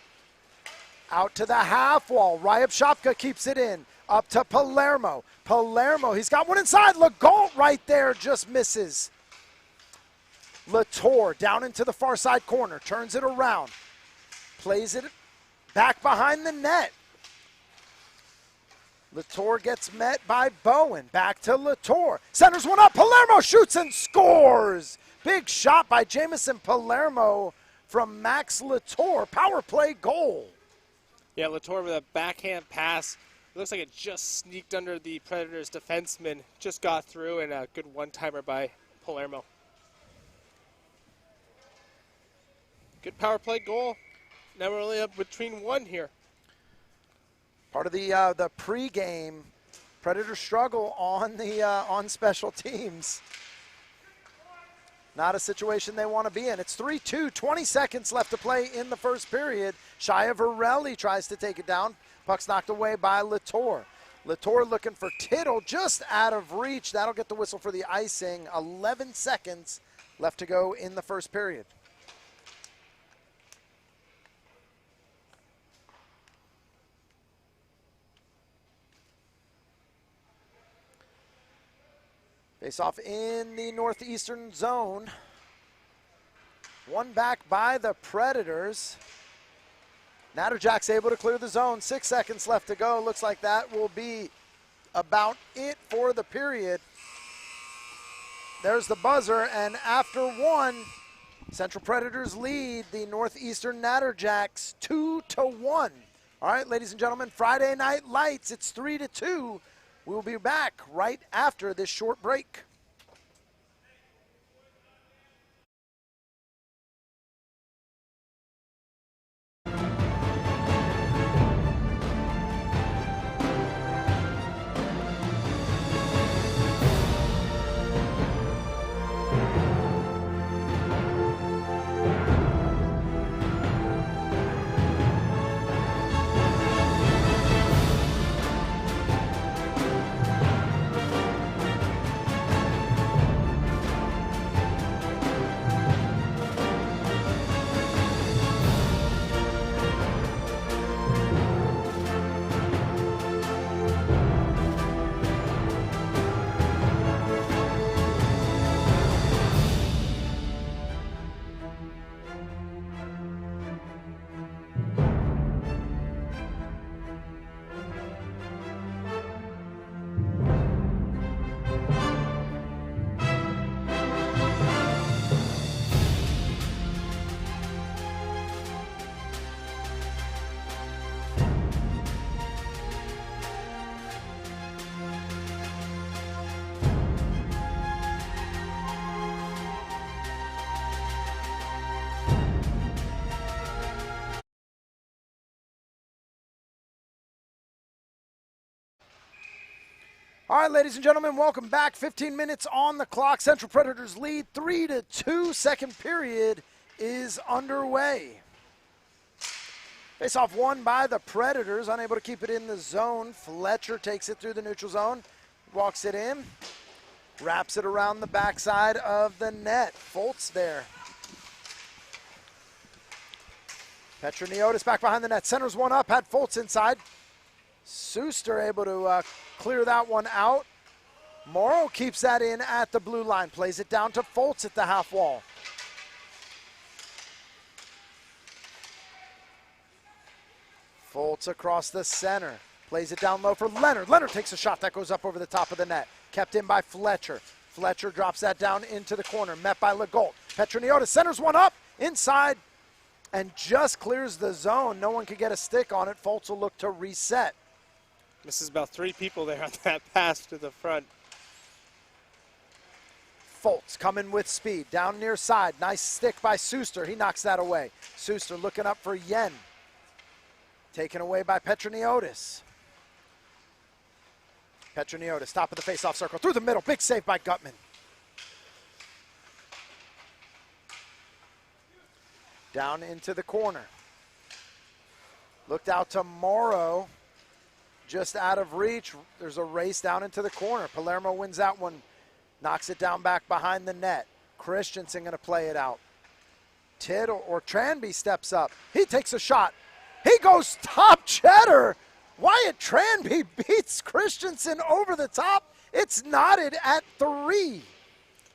Out to the half wall. Ryab Shopka keeps it in. Up to Palermo. Palermo, he's got one inside. Legault right there just misses. Latour down into the far side corner. Turns it around. Plays it back behind the net. Latour gets met by Bowen. Back to Latour. Centers one up. Palermo shoots and scores. Big shot by Jamison Palermo from Max Latour. Power play goal. Yeah, Latour with a backhand pass. It looks like it just sneaked under the Predators' defenseman. Just got through, and a good one-timer by Palermo. Good power play goal. Now we're only up between one here. Part of the pregame Predators struggle on the on special teams. Not a situation they want to be in. It's 3-2, 20 seconds left to play in the first period. Shia Varelli tries to take it down. Puck's knocked away by Latour. Latour looking for Tittle, just out of reach. That'll get the whistle for the icing. 11 seconds left to go in the first period. Face off in the Northeastern zone. One back by the Predators. Natterjacks able to clear the zone. 6 seconds left to go. Looks like that will be about it for the period. There's the buzzer, and after one, Central Predators lead the Northeastern Natterjacks 2-1. All right, ladies and gentlemen, Friday Night Lights, it's 3-2. We'll be back right after this short break. All right, ladies and gentlemen, welcome back. 15 minutes on the clock. Central Predators lead 3-2. Second period is underway. Face-off won by the Predators, unable to keep it in the zone. Fletcher takes it through the neutral zone, walks it in, wraps it around the backside of the net. Foltz there. Petroniotis back behind the net. Centers one up, had Foltz inside. Suster able to clear that one out. Morrow keeps that in at the blue line, plays it down to Foltz at the half wall. Foltz across the center, plays it down low for Leonard. Leonard takes a shot that goes up over the top of the net. Kept in by Fletcher. Fletcher drops that down into the corner, met by Legault. Petroniotis centers one up, inside, and just clears the zone. No one could get a stick on it. Foltz will look to reset. Misses about 3 people there on that pass to the front. Foltz coming with speed, down near side. Nice stick by Suster. He knocks that away. Suster looking up for Yen. Taken away by Petroniotis. Petroniotis, top of the face-off circle, through the middle. Big save by Gutman. Down into the corner. Looked out to Morrow. Just out of reach. There's a race down into the corner. Palermo wins that one. Knocks it down back behind the net. Christensen going to play it out. Tittle or Tranby steps up. He takes a shot. He goes top cheddar. Wyatt Tranby beats Christensen over the top. It's knotted at 3.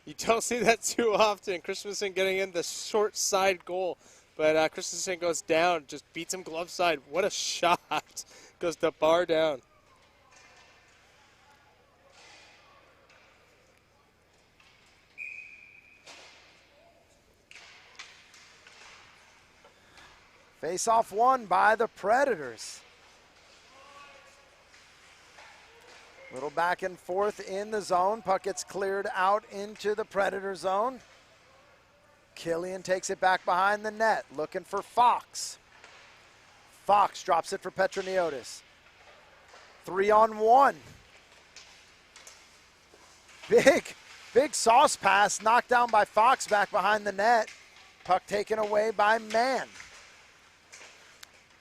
You don't see that too often. Christensen getting in the short side goal. But Christensen goes down, just beats him glove side. What a shot. Goes the bar down. Face-off won by the Predators. Little back and forth in the zone. Puck gets cleared out into the Predator zone. Killian takes it back behind the net, looking for Fox. Fox drops it for Petroniotis. 3-on-1. Big sauce pass, knocked down by Fox back behind the net. Puck taken away by Mann.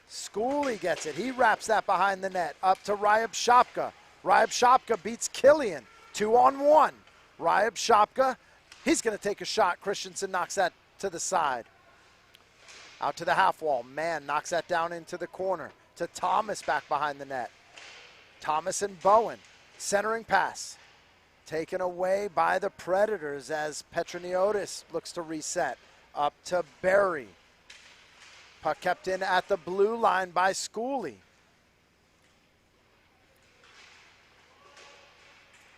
Schooley gets it. He wraps that behind the net. Up to Ryab Shopka. Ryab Shopka beats Killian. 2-on-1. Ryab Shopka, he's going to take a shot. Christensen knocks that to the side. Out to the half wall. Mann knocks that down into the corner. To Thomas back behind the net. Thomas and Bowen. Centering pass. Taken away by the Predators as Petroniotis looks to reset. Up to Barry. Puck kept in at the blue line by Schooley.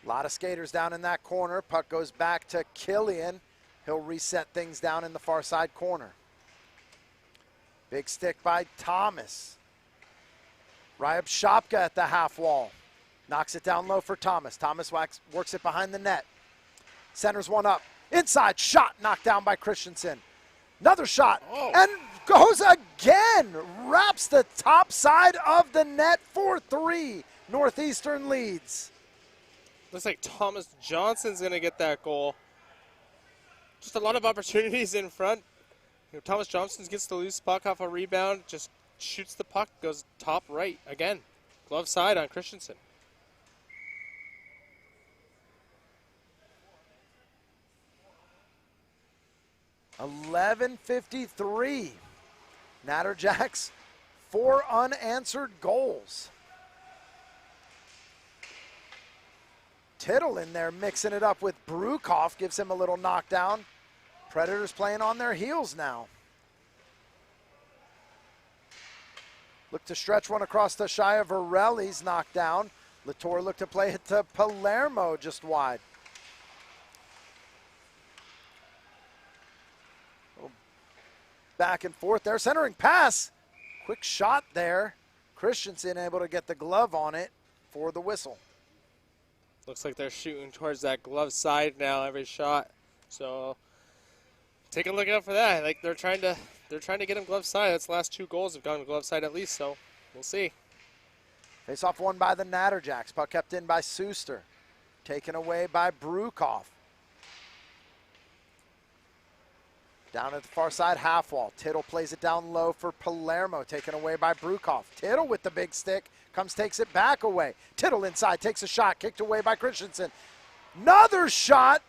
A lot of skaters down in that corner. Puck goes back to Killian. He'll reset things down in the far side corner. Big stick by Thomas. Ryab Shopka at the half wall. Knocks it down low for Thomas. Thomas works it behind the net. Centers one up. Inside shot knocked down by Christensen. Another shot. Oh. And goes again. Wraps the top side of the net for 3. Northeastern leads. Looks like Thomas Johnson's going to get that goal. Just a lot of opportunities in front. Thomas Johnson gets the loose puck off a rebound, just shoots the puck, goes top right again. Glove side on Christensen. $11:53. Natterjacks, 4 unanswered goals. Tittle in there mixing it up with Brukoff, gives him a little knockdown. Predators playing on their heels now. Look to stretch one across the Shia Varelli's knocked down. Latour looked to play it to Palermo just wide. Back and forth there, centering pass. Quick shot there. Christensen able to get the glove on it for the whistle. Looks like they're shooting towards that glove side now every shot. So take a look out for that. Like they're trying to get him glove side. That's the last 2 goals have gone glove side at least, so we'll see. Face off won by the Natterjacks. Puck kept in by Suster. Taken away by Brukoff. Down at the far side, half wall. Tittle plays it down low for Palermo. Taken away by Brukoff. Tittle with the big stick. Comes, takes it back away. Tittle inside, takes a shot. Kicked away by Christensen. Another shot.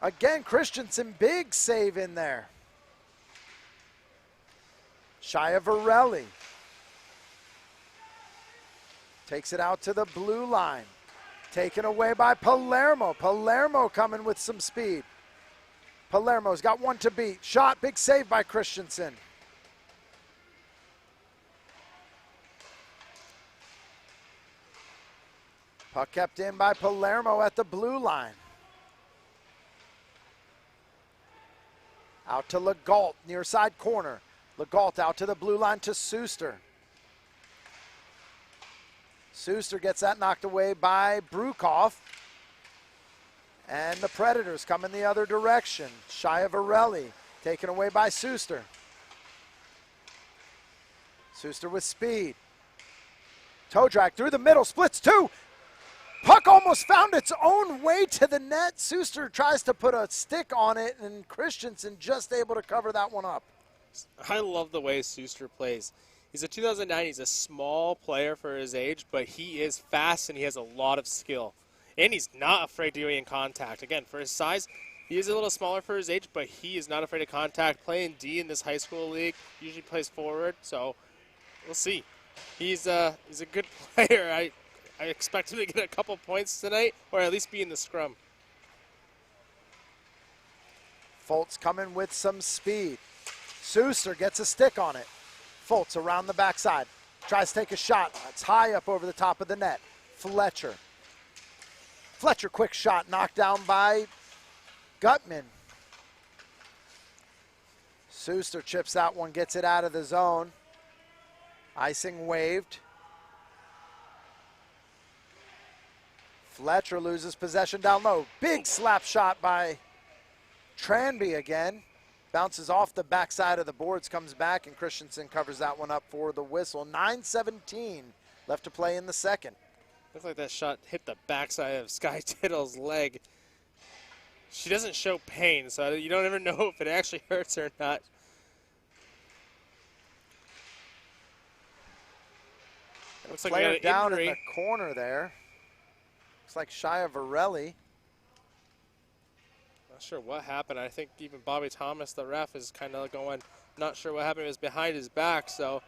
Again, Christensen, big save in there. Schiavarelli takes it out to the blue line. Taken away by Palermo. Palermo coming with some speed. Palermo's got one to beat. Shot, big save by Christensen. Puck kept in by Palermo at the blue line. Out to Legault, near side corner. Legault out to the blue line to Suster. Suster gets that knocked away by Brukoff. And the Predators come in the other direction. Schiavarelli taken away by Suster. Suster with speed. Toe drag through the middle, splits two. Puck almost found its own way to the net. Suster tries to put a stick on it, and Christensen just able to cover that one up. I love the way Suster plays. He's a 2009. He's a small player for his age, but he is fast and he has a lot of skill. And he's not afraid to go in contact. Again, for his size, he is a little smaller for his age, but he is not afraid of contact. Playing D in this high school league, usually plays forward, so we'll see. He's a good player. I expect him to get a couple points tonight, or at least be in the scrum. Foltz coming with some speed. Suster gets a stick on it. Foltz around the backside. Tries to take a shot. It's high up over the top of the net. Fletcher. Fletcher, quick shot, knocked down by Gutman. Suster chips that one, gets it out of the zone. Icing waved. Fletcher loses possession down low. Big slap shot by Tranby again. Bounces off the backside of the boards, comes back, and Christensen covers that one up for the whistle. 9:17 left to play in the second. Looks like that shot hit the backside of Sky Tittle's leg. She doesn't show pain, so you don't ever know if it actually hurts or not. It looks like Player we got down injury in the corner there. Looks like Schiavarelli. Not sure what happened. I think even Bobby Thomas, the ref, is kind of going, not sure what happened. It was behind his back, so.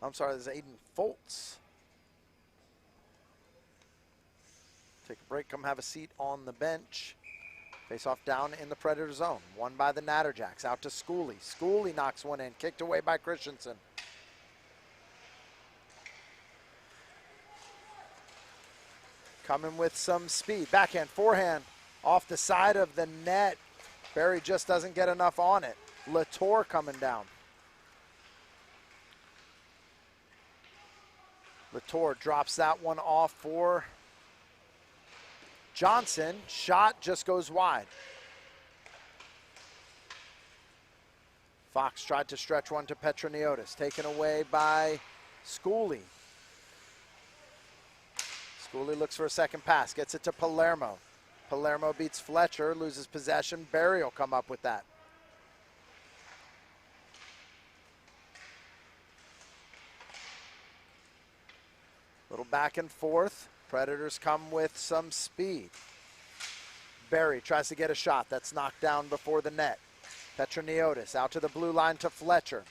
I'm sorry, this is Aiden Foltz. Take a break, come have a seat on the bench. Face off down in the Predator zone. Won by the Natterjacks. Out to Schooley. Schooley knocks one in. Kicked away by Christensen. Coming with some speed. Backhand, forehand. Off the side of the net. Barry just doesn't get enough on it. Latour coming down. Latour drops that one off for Johnson. Shot just goes wide. Fox tried to stretch one to Petroniotis. Taken away by Schooley. Schooley looks for a second pass. Gets it to Palermo. Palermo beats Fletcher. Loses possession. Barry will come up with that. Little back and forth. Predators come with some speed. Barry tries to get a shot. That's knocked down before the net. Petroniotis out to the blue line to Fletcher.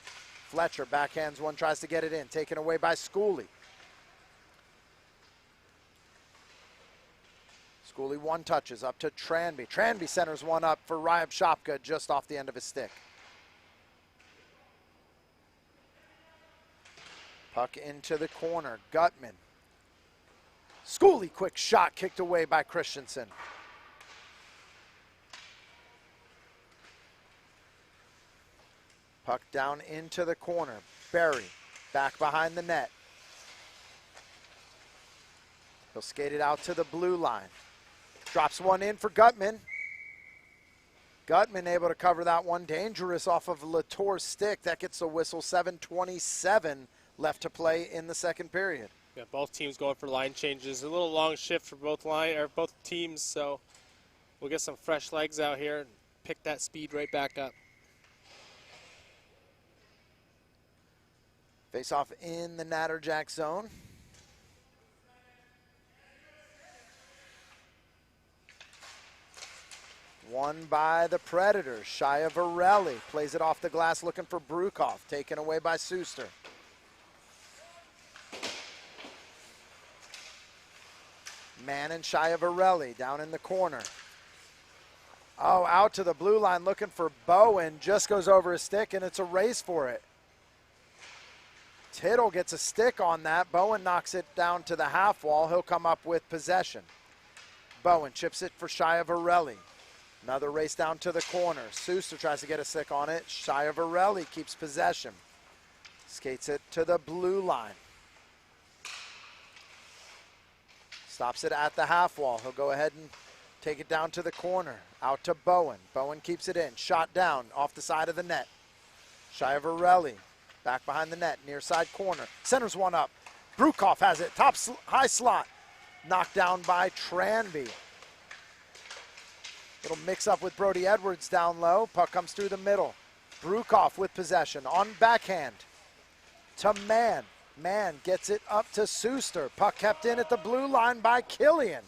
Fletcher backhands one, tries to get it in. Taken away by Schooley. Schooley one touches up to Tranby. Tranby centers one up for Ryab Shopka just off the end of his stick. Puck into the corner. Gutman. Schooley, quick shot, kicked away by Christensen. Puck down into the corner. Barry back behind the net. He'll skate it out to the blue line. Drops one in for Gutman. Gutman able to cover that one. Dangerous off of Latour's stick. That gets the whistle. 7:27 left to play in the second period. Yeah, both teams going for line changes. A little long shift for both teams, so we'll get some fresh legs out here and pick that speed right back up. Face off in the Natterjack zone. Won by the Predators. Shia Varelli plays it off the glass looking for Brukoff. Taken away by Suster. Mann and Shia Varelli down in the corner. Oh, out to the blue line looking for Bowen. Just goes over his stick, and it's a race for it. Tittle gets a stick on that. Bowen knocks it down to the half wall. He'll come up with possession. Bowen chips it for Shia Varelli. Another race down to the corner. Suster tries to get a stick on it. Shia Varelli keeps possession. Skates it to the blue line. Stops it at the half wall. He'll go ahead and take it down to the corner. Out to Bowen. Bowen keeps it in. Shot down off the side of the net. Shia Varelli back behind the net. Near side corner. Centers one up. Brukoff has it. High slot. Knocked down by Tranby. Little mix up with Brody Edwards down low. Puck comes through the middle. Brukoff with possession on backhand to Mann. Mann gets it up to Suster. Puck kept in at the blue line by Killian.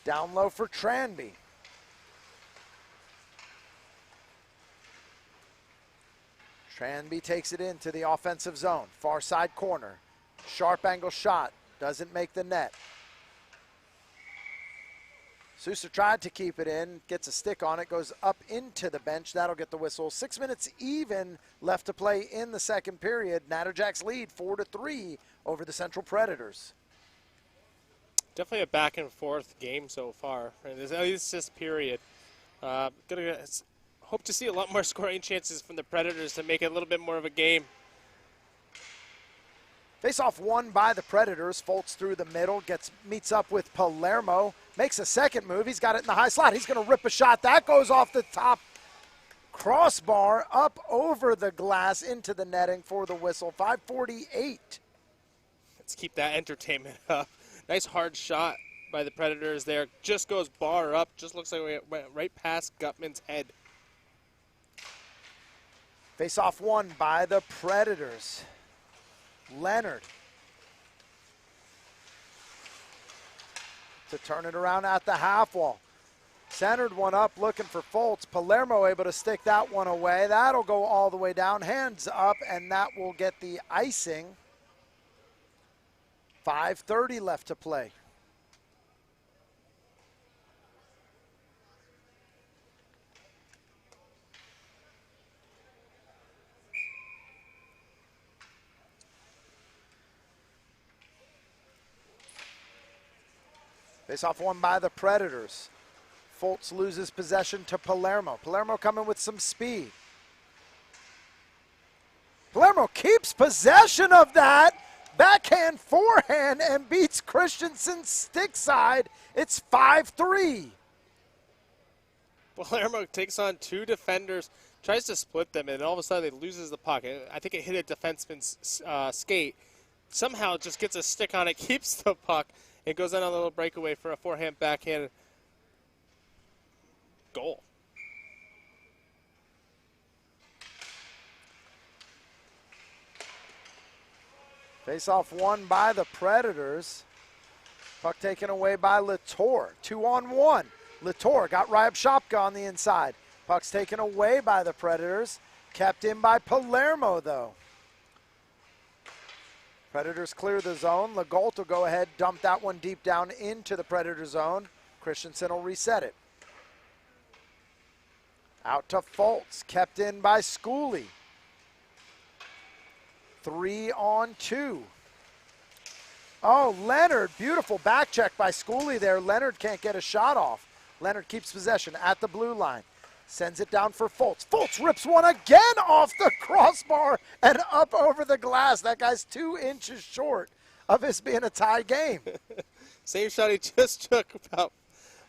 Down low for Tranby. Tranby takes it into the offensive zone. Far side corner. Sharp angle shot. Doesn't make the net. Suster tried to keep it in, gets a stick on it, goes up into the bench. That'll get the whistle. 6 minutes even left to play in the second period. Natterjacks lead 4-3 over the Central Predators. Definitely a back and forth game so far, at least this period. Gonna hope to see a lot more scoring chances from the Predators to make it a little bit more of a game. Face-off won by the Predators. Foltz through the middle, meets up with Palermo, makes a second move. He's got it in the high slot. He's going to rip a shot. That goes off the top crossbar, up over the glass, into the netting for the whistle. 5:48. Let's keep that entertainment up. Nice hard shot by the Predators there. Just goes bar up. Just looks like it went right past Gutman's head. Face-off won by the Predators. Leonard to turn it around at the half wall. Centered one up looking for Foltz. Palermo able to stick that one away. That'll go all the way down. Hands up, and that will get the icing. 5:30 left to play. Face-off won by the Predators. Foltz loses possession to Palermo. Palermo coming with some speed. Palermo keeps possession of that. Backhand, forehand, and beats Christensen's stick side. It's 5-3. Palermo takes on two defenders, tries to split them, and all of a sudden he loses the puck. I think it hit a defenseman's skate. Somehow just gets a stick on it, keeps the puck, and goes on a little breakaway for a forehand backhand goal. Face-off won by the Predators. Puck taken away by Latour. 2-on-1. Latour got Ryab Shopka on the inside. Puck's taken away by the Predators. Kept in by Palermo, though. Predators clear the zone. Legault will go ahead, dump that one deep down into the Predator zone. Christensen will reset it. Out to Foltz, kept in by Schooley. 3-on-2. Oh, Leonard, beautiful back check by Schooley there. Leonard can't get a shot off. Leonard keeps possession at the blue line. Sends it down for Foltz. Foltz rips one again off the crossbar and up over the glass. That guy's 2 inches short of this being a tie game. Same shot he just took about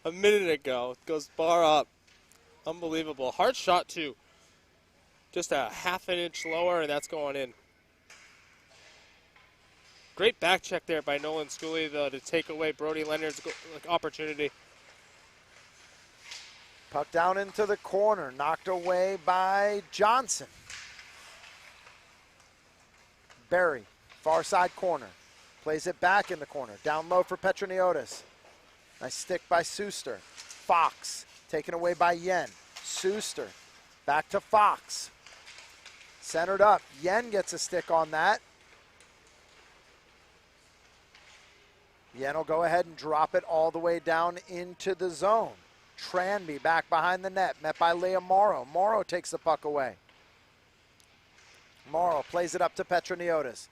a minute ago. Goes bar up. Unbelievable. Hard shot, too. Just a half an inch lower, and that's going in. Great back check there by Nolan Schooley, though, to take away Brody Leonard's opportunity. Puck down into the corner, knocked away by Johnson. Berry, far side corner. Plays it back in the corner. Down low for Petroniotis. Nice stick by Suster. Fox, taken away by Yen. Suster, back to Fox. Centered up. Yen gets a stick on that. Yen will go ahead and drop it all the way down into the zone. Tranby back behind the net, met by Leah Morrow. Morrow takes the puck away. Morrow plays it up to Petroniotis.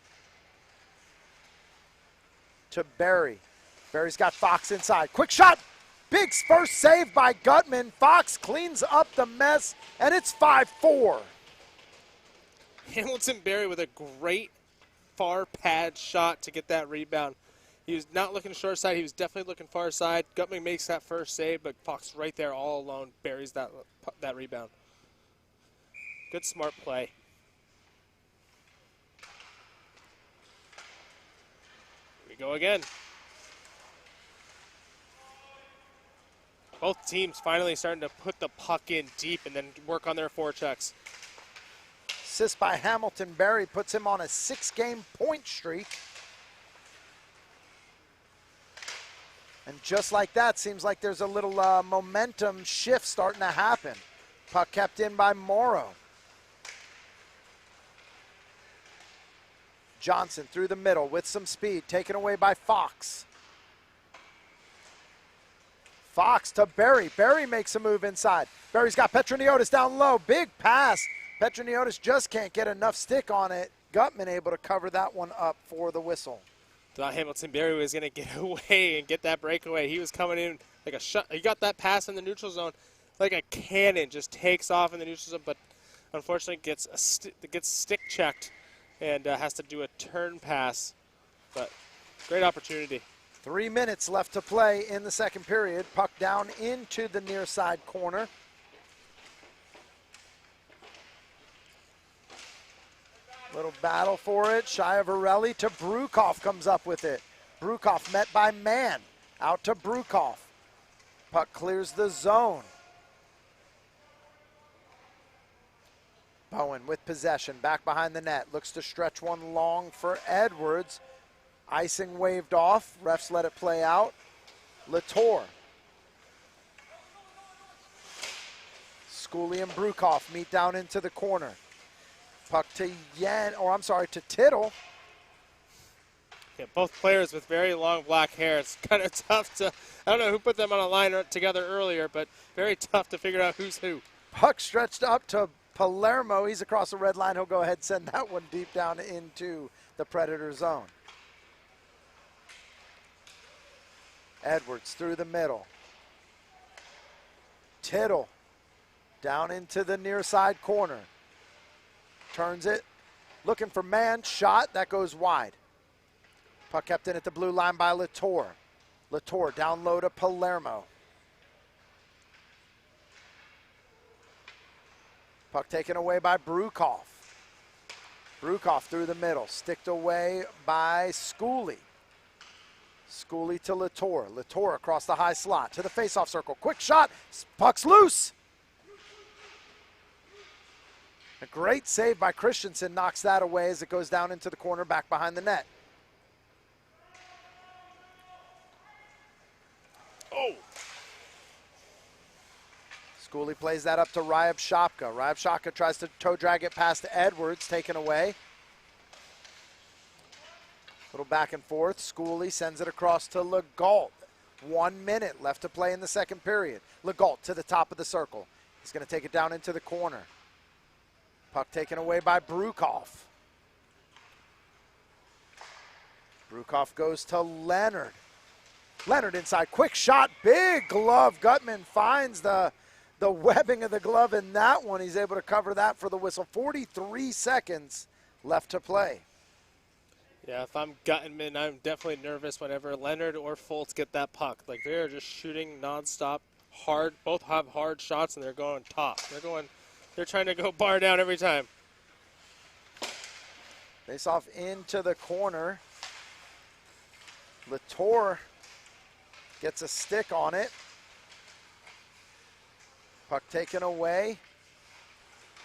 To Berry. Berry's got Fox inside. Quick shot! Big first save by Gutman. Fox cleans up the mess, and it's 5-4. Hamilton Berry with a great far pad shot to get that rebound. He was not looking short side. He was definitely looking far side. Gutman makes that first save, but Fox right there all alone buries that rebound. Good smart play. Here we go again. Both teams finally starting to put the puck in deep and then work on their forechecks. Assist by Hamilton Berry puts him on a 6-game point streak. And just like that, seems like there's a little momentum shift starting to happen. Puck kept in by Morrow. Johnson through the middle with some speed, taken away by Fox. Fox to Berry. Berry makes a move inside. Berry's got Petroniotis down low. Big pass. Petroniotis just can't get enough stick on it. Gutman able to cover that one up for the whistle. Thought Hamilton Berry was going to get away and get that breakaway. He was coming in like a shot. He got that pass in the neutral zone like a cannon, just takes off in the neutral zone, but unfortunately gets stick checked and has to do a turn pass. But great opportunity. 3 minutes left to play in the second period. Puck down into the near side corner. Little battle for it. Schiavarelli to Brukoff comes up with it. Brukoff met by Mann. Out to Brukoff. Puck clears the zone. Bowen with possession. Back behind the net. Looks to stretch one long for Edwards. Icing waved off. Refs let it play out. Latour. Schooley and Brukoff meet down into the corner. Puck to to Tittle. Yeah, both players with very long black hair. It's kind of tough to, I don't know who put them on a line together earlier, but very tough to figure out who's who. Puck stretched up to Palermo. He's across the red line. He'll go ahead and send that one deep down into the Predator zone. Edwards through the middle. Tittle down into the near side corner. Turns it, looking for Mann, shot, that goes wide. Puck kept in at the blue line by Latour. Latour down low to Palermo. Puck taken away by Brukoff. Brukoff through the middle, sticked away by Schooley. Schooley to Latour. Latour across the high slot to the faceoff circle. Quick shot, puck's loose. A great save by Christensen knocks that away as it goes down into the corner back behind the net. Oh! Schooley plays that up to Ryab Shopka. Ryab Shopka tries to toe drag it past Edwards, taken away. Little back and forth. Schooley sends it across to Legault. 1 minute left to play in the second period. Legault to the top of the circle. He's going to take it down into the corner. Puck taken away by Brukoff. Brukoff goes to Leonard. Leonard inside, quick shot, big glove. Gutman finds the webbing of the glove in that one. He's able to cover that for the whistle. 43 seconds left to play. Yeah, if I'm Gutman, I'm definitely nervous whenever Leonard or Fultz get that puck. Like, they're just shooting nonstop, both have hard shots, and they're going top. They're trying to go bar down every time. Face off into the corner. Latour gets a stick on it. Puck taken away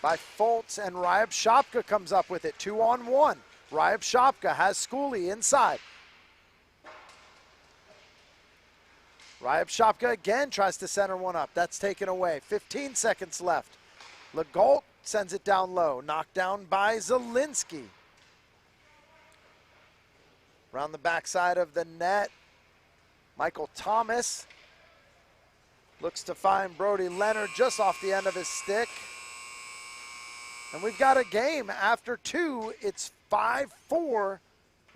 by Fultz, and Ryab Shopka comes up with it. 2-on-1. Ryab Shopka has Schooley inside. Ryab Shopka again tries to center one up. That's taken away. 15 seconds left. Legault sends it down low. Knocked down by Zielinski. Around the backside of the net, Michael Thomas looks to find Brody Leonard just off the end of his stick. And we've got a game. After 2, it's 5-4.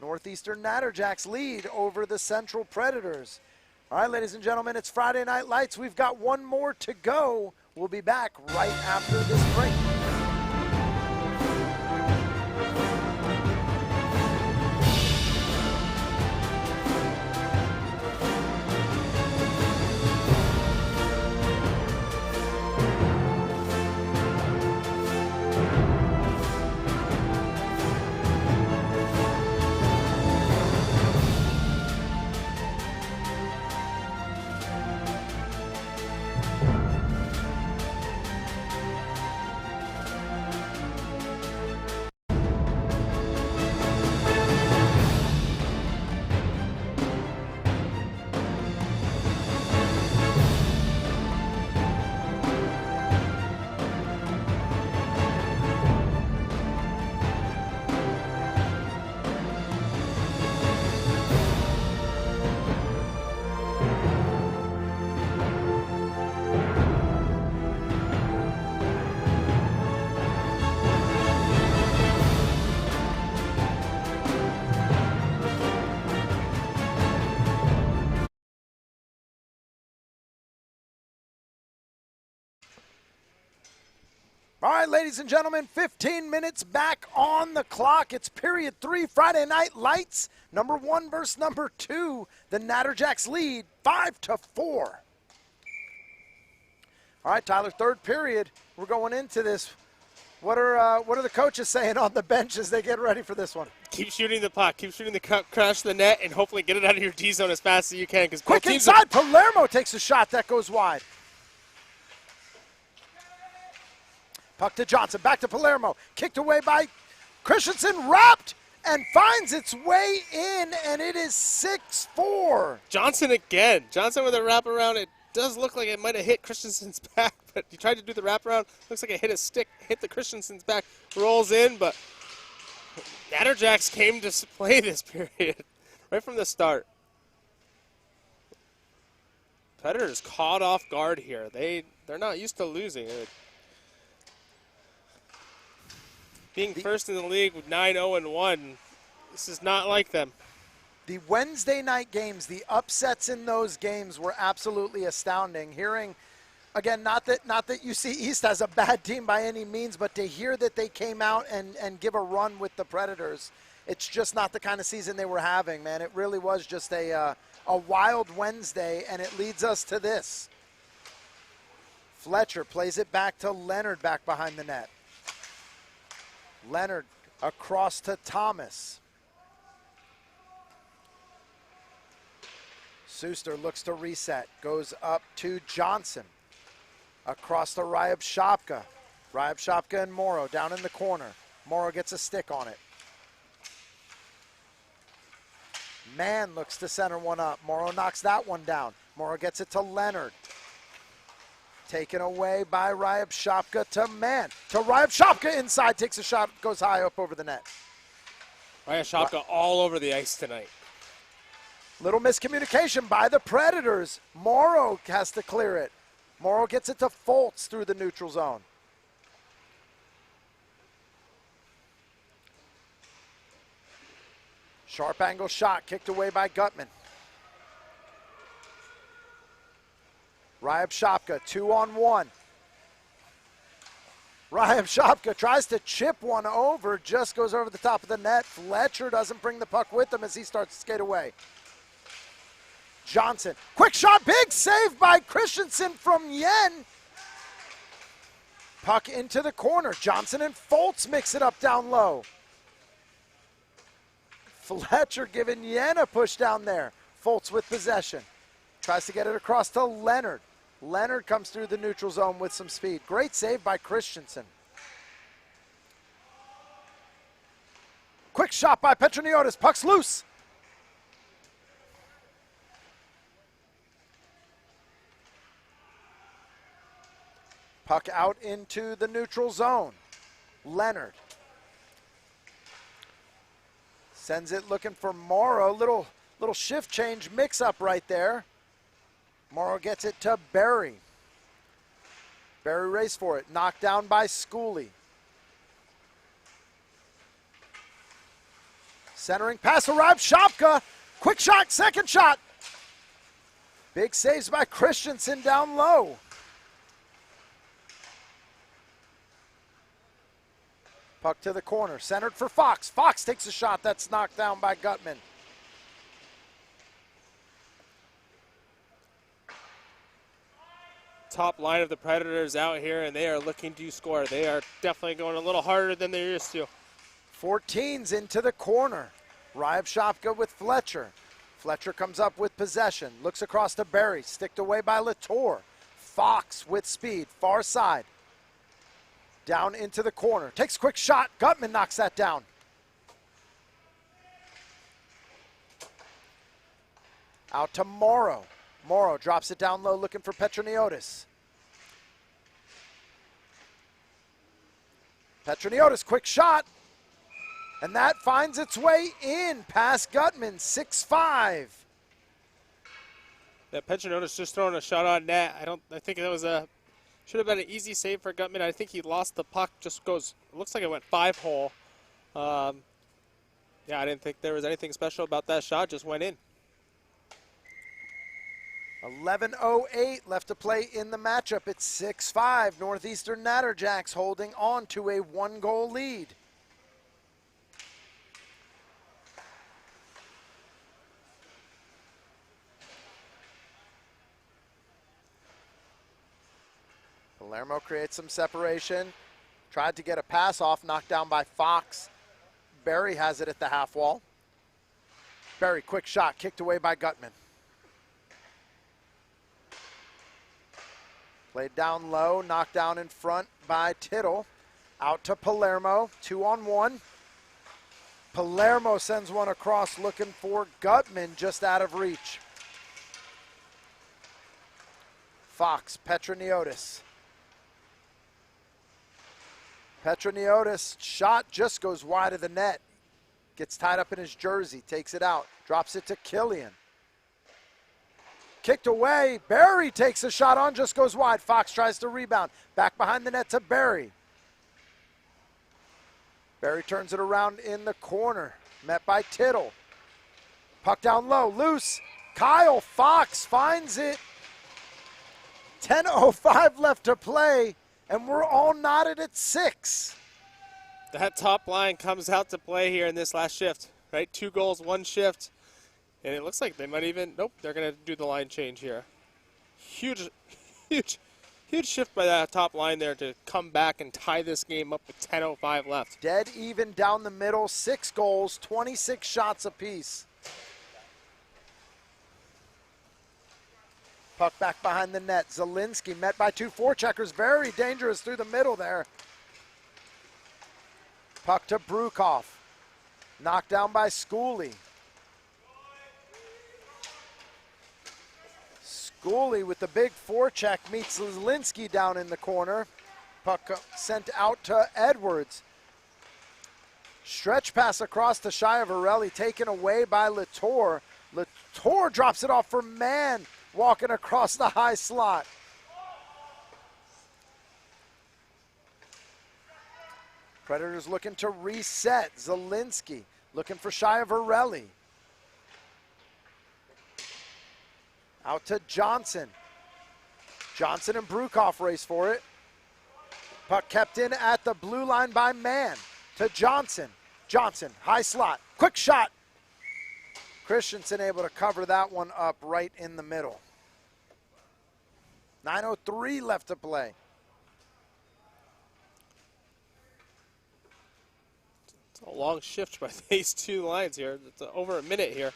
Northeastern Natterjacks lead over the Central Predators. All right, ladies and gentlemen, it's Friday Night Lights. We've got one more to go. We'll be back right after this break. All right, ladies and gentlemen, 15 minutes back on the clock. It's period 3, Friday Night Lights. Number 1 versus number 2. The Natterjacks lead 5-4. All right, Tyler, third period. We're going into this. What are the coaches saying on the bench as they get ready for this one? Keep shooting the puck. Keep shooting the cup, crash the net, and hopefully get it out of your D zone as fast as you can. Quick inside, Palermo takes a shot that goes wide. Puck to Johnson, back to Palermo. Kicked away by Christensen, wrapped and finds its way in, and it is 6-4. Johnson again. Johnson with a wraparound. It does look like it might have hit Christensen's back, but he tried to do the wraparound. Looks like it hit his stick, hit the Christensen's back, rolls in, but Natterjacks came to play this period right from the start. Predators caught off guard here. They're not used to losing. Being first in the league with 9-0-1, this is not like them. The Wednesday night games, the upsets in those games were absolutely astounding. Hearing, again, not that UC East has a bad team by any means, but to hear that they came out and give a run with the Predators, it's just not the kind of season they were having, man. It really was just a wild Wednesday, and it leads us to this. Fletcher plays it back to Leonard back behind the net. Leonard across to Thomas. Suster looks to reset, goes up to Johnson. Across to Ryab Shopka. Ryab Shopka and Morrow down in the corner. Morrow gets a stick on it. Mann looks to center one up. Morrow knocks that one down. Morrow gets it to Leonard. Taken away by Ryab Shopka to Mann. To Ryab Shopka inside, takes a shot, goes high up over the net. Ryab Shopka all over the ice tonight. Little miscommunication by the Predators. Morrow has to clear it. Morrow gets it to Fultz through the neutral zone. Sharp angle shot kicked away by Gutman. Ryab Shopka, 2-on-1. Ryab Shopka tries to chip one over, just goes over the top of the net. Fletcher doesn't bring the puck with him as he starts to skate away. Johnson, quick shot, big save by Christensen from Yen. Puck into the corner. Johnson and Foltz mix it up down low. Fletcher giving Yen a push down there. Foltz with possession. Tries to get it across to Leonard. Leonard comes through the neutral zone with some speed. Great save by Christensen. Quick shot by Petroniotis. Puck's loose. Puck out into the neutral zone. Leonard sends it looking for Morrow. Little shift change mix up right there. Morrow gets it to Berry. Berry race for it. Knocked down by Schooley. Centering pass arrives. Shopka. Quick shot. Second shot. Big saves by Christensen down low. Puck to the corner, centered for Fox. Fox takes a shot that's knocked down by Gutman. Top line of the Predators out here, and they are looking to score. They are definitely going a little harder than they're used to. 14's into the corner. Ryab Shopka with Fletcher. Fletcher comes up with possession, looks across to Berry, sticked away by Latour. Fox with speed, far side. Down into the corner. Takes a quick shot. Gutman knocks that down. Out to Morrow. Morrow drops it down low looking for Petroniotis. Petroniotis, quick shot. And that finds its way in past Gutman, 6-5. Yeah, Petroniotis just throwing a shot on net. I think that was should have been an easy save for Gutman. I think he lost the puck. Just goes, looks like it went 5-hole. Yeah, I didn't think there was anything special about that shot. Just went in. 11:08 left to play in the matchup. It's 6-5. Northeastern Natterjacks holding on to a 1-goal lead. Palermo creates some separation. Tried to get a pass off, knocked down by Fox. Berry has it at the half wall. Berry, quick shot, kicked away by Gutman. Played down low, knocked down in front by Tittle. Out to Palermo, 2-on-1. Palermo sends one across looking for Gutman, just out of reach. Fox, Petroniotis. Petroniotis' shot just goes wide of the net. Gets tied up in his jersey, takes it out, drops it to Killian. Kicked away, Berry takes a shot on, just goes wide. Fox tries to rebound, back behind the net to Berry. Berry turns it around in the corner, met by Tittle. Puck down low, loose. Kyle Fox finds it. 10:05 left to play. And we're all knotted at 6. That top line comes out to play here in this last shift, right? 2 goals, 1 shift. And it looks like they might even, nope, they're going to do the line change here. Huge shift by that top line there to come back and tie this game up with 10:05 left. Dead even down the middle, 6 goals, 26 shots apiece. Puck back behind the net. Zielinski met by 2 forecheckers. Very dangerous through the middle there. Puck to Brukoff. Knocked down by Schooley. Schooley with the big forecheck meets Zielinski down in the corner. Puck sent out to Edwards. Stretch pass across to Schiavarelli, taken away by Latour. Latour drops it off for Mann. Walking across the high slot. Predators looking to reset. Zielinski looking for Schiavarelli. Out to Johnson. Johnson and Brukoff race for it. Puck kept in at the blue line by Mann. To Johnson. Johnson, high slot. Quick shot. Christensen able to cover that one up right in the middle. 9:03 left to play. It's a long shift by these two lines here. It's over a minute here.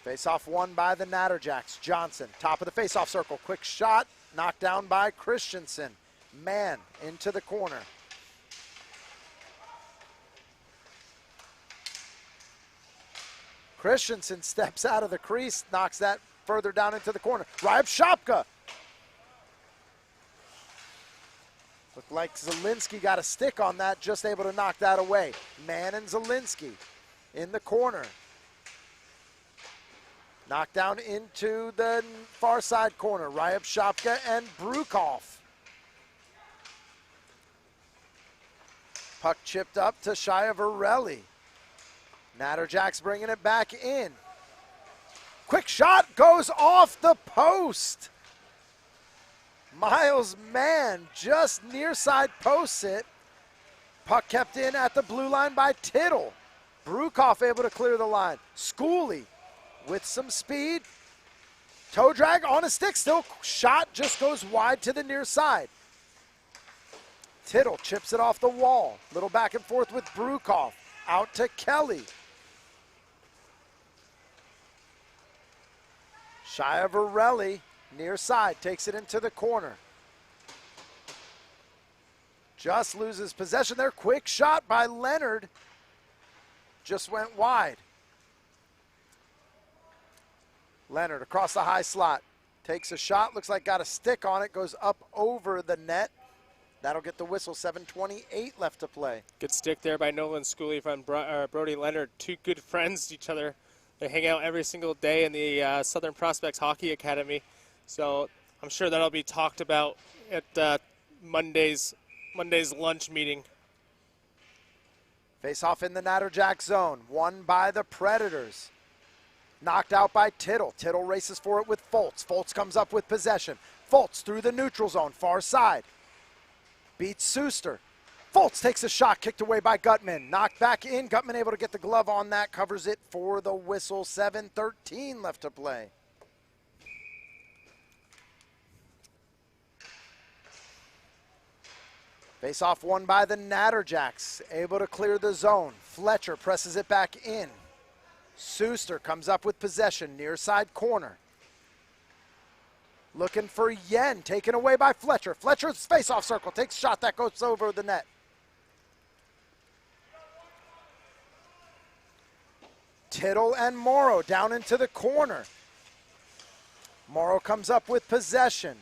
Face-off won by the Natterjacks. Johnson, top of the face-off circle. Quick shot, knocked down by Christensen. Man into the corner. Christensen steps out of the crease, knocks that further down into the corner. Ryab Shopka. Looked like Zielinski got a stick on that, just able to knock that away. Man and Zielinski in the corner. Knocked down into the far side corner. Ryab Shopka and Brukoff. Puck chipped up to Shia Varelli. Natterjacks bringing it back in. Quick shot goes off the post. Miles Mann just near side posts it. Puck kept in at the blue line by Tittle. Brukoff able to clear the line. Schooley with some speed. Toe drag on a stick, still shot just goes wide to the near side. Tittle chips it off the wall. Little back and forth with Brukoff. Out to Kelly. Shia Varelli, near side, takes it into the corner. Just loses possession there. Quick shot by Leonard. Just went wide. Leonard across the high slot. Takes a shot, looks like got a stick on it, goes up over the net. That'll get the whistle, 7:28 left to play. Good stick there by Nolan Schooley from Brody Leonard. Two good friends to each other. They hang out every single day in the Southern Prospects Hockey Academy. So I'm sure that'll be talked about at Monday's lunch meeting. Face off in the Natterjack zone, won by the Predators. Knocked out by Tittle. Tittle races for it with Foltz. Foltz comes up with possession. Foltz through the neutral zone, far side. Beats Suster. Foltz takes a shot, kicked away by Gutman. Knocked back in. Gutman able to get the glove on that, covers it for the whistle. 7:13 left to play. Face-off won by the Natterjacks, able to clear the zone. Fletcher presses it back in. Suster comes up with possession, near side corner. Looking for Yen, taken away by Fletcher. Fletcher's face-off circle, takes a shot that goes over the net. Tittle and Morrow down into the corner. Morrow comes up with possession.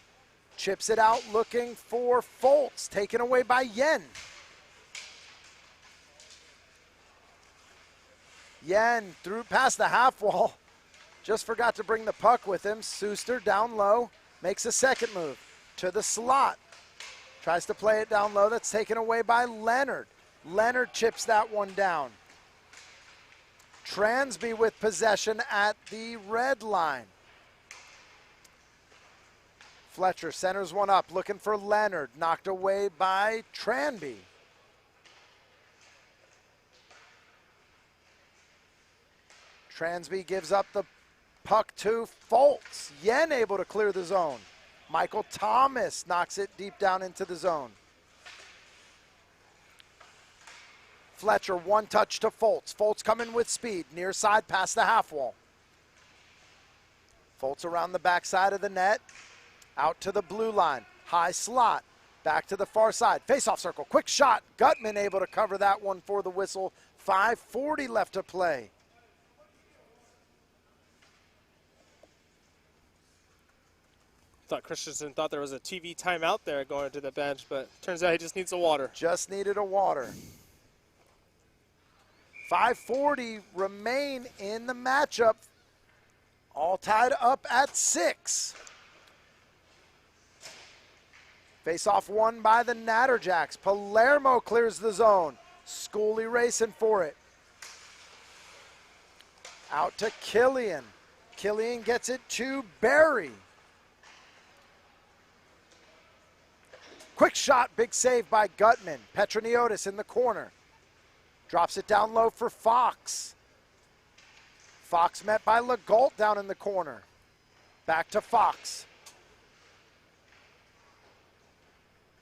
Chips it out looking for Foltz, taken away by Yen. Yen through past the half wall. Just forgot to bring the puck with him. Suster down low, makes a second move to the slot. Tries to play it down low, that's taken away by Leonard. Leonard chips that one down. Transby with possession at the red line. Fletcher centers one up, looking for Leonard. Knocked away by Tranby. Transby gives up the puck to Foltz. Yen able to clear the zone. Michael Thomas knocks it deep down into the zone. Fletcher, one touch to Foltz. Foltz coming with speed, near side past the half wall. Foltz around the backside of the net. Out to the blue line, high slot, back to the far side. Face-off circle, quick shot. Gutman able to cover that one for the whistle. 5:40 left to play. Thought Christensen thought there was a TV timeout there going to the bench, but turns out he just needs the water. Just needed a water. 5:40 remain in the matchup. All tied up at 6. Face-off won by the Natterjacks. Palermo clears the zone. Schooley racing for it. Out to Killian. Killian gets it to Barry. Quick shot, big save by Gutman. Petroniotis in the corner. Drops it down low for Fox. Fox met by Legault down in the corner. Back to Fox.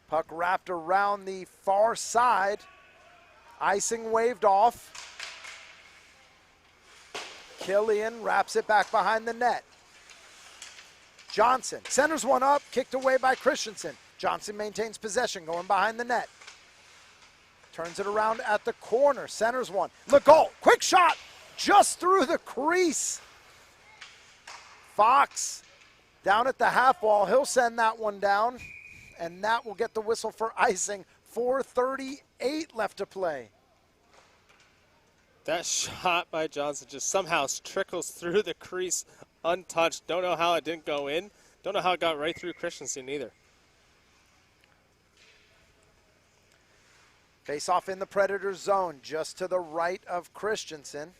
Puck wrapped around the far side. Icing waved off. Killian wraps it back behind the net. Johnson centers one up, kicked away by Christensen. Johnson maintains possession, going behind the net. Turns it around at the corner, centers one. Legault, quick shot, just through the crease. Fox down at the half wall, he'll send that one down, and that will get the whistle for icing. 4:38 left to play. That shot by Johnson just somehow trickles through the crease untouched. Don't know how it didn't go in. Don't know how it got right through Christensen either. Face off in the Predators zone, just to the right of Christensen.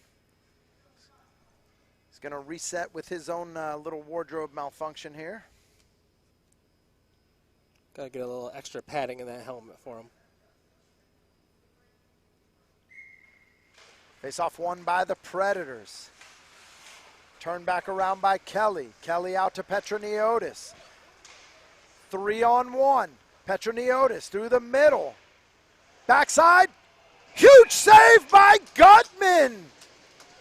He's going to reset with his own little wardrobe malfunction here. Got to get a little extra padding in that helmet for him. Face off won by the Predators. Turn back around by Kelly. Kelly out to Petroniotis. 3-on-1. Petroniotis through the middle. Backside. Huge save by Gutman.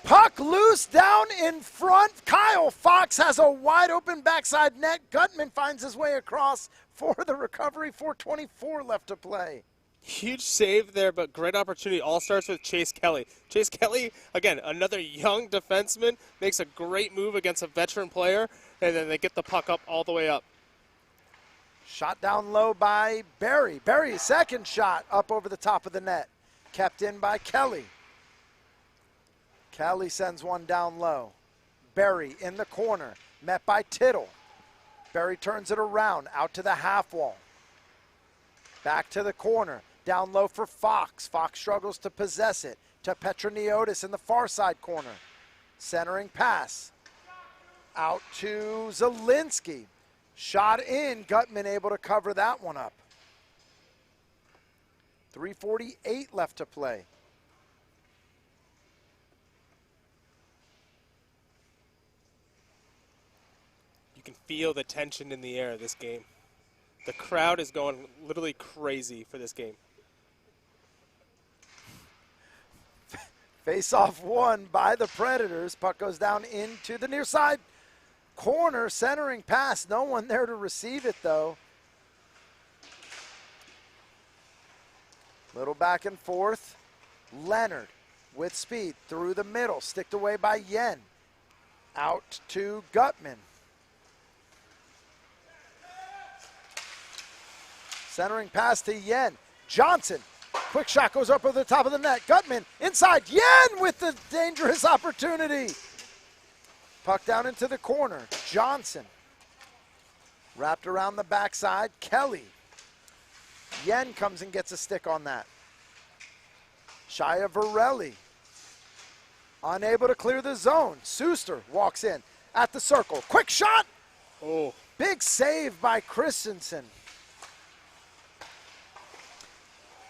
Puck loose down in front. Kyle Fox has a wide open backside net. Gutman finds his way across for the recovery. 4:24 left to play. Huge save there, but great opportunity. All starts with Chase Kelly. Chase Kelly, again, another young defenseman, makes a great move against a veteran player, and then they get the puck up all the way up. Shot down low by Barry. Barry's second shot up over the top of the net. Kept in by Kelly. Kelly sends one down low. Barry in the corner, met by Tittle. Barry turns it around, out to the half wall. Back to the corner, down low for Fox. Fox struggles to possess it to Petroniotis in the far side corner. Centering pass. Out to Zielinski. Shot in, Gutman able to cover that one up. 3:48 left to play. You can feel the tension in the air this game. The crowd is going literally crazy for this game. Face-off won by the Predators. Puck goes down into the near side corner, centering pass. No one there to receive it, though. Little back and forth. Leonard with speed through the middle. Sticked away by Yen. Out to Gutman. Centering pass to Yen. Johnson. Quick shot goes up over the top of the net. Gutman inside. Yen with the dangerous opportunity. Puck down into the corner. Johnson. Wrapped around the backside. Kelly. Yen comes and gets a stick on that. Shia Varelli. Unable to clear the zone. Suster walks in at the circle. Quick shot. Oh. Big save by Christensen.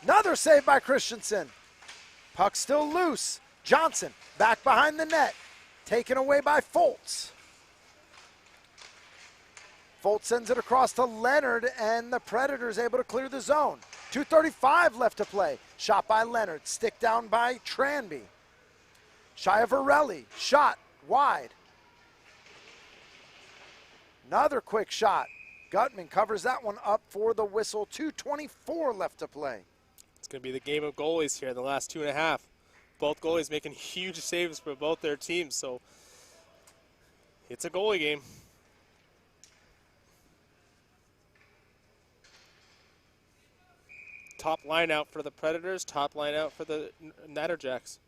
Another save by Christensen. Puck still loose. Johnson back behind the net. Taken away by Foltz. Foltz sends it across to Leonard, and the Predators able to clear the zone. 2:35 left to play. Shot by Leonard. Stick down by Tranby. Shia Varelli. Shot wide. Another quick shot. Gutman covers that one up for the whistle. 2:24 left to play. It's going to be the game of goalies here in the last 2.5. Both goalies making huge saves for both their teams, so it's a goalie game. Top line out for the Predators, top line out for the Natterjacks.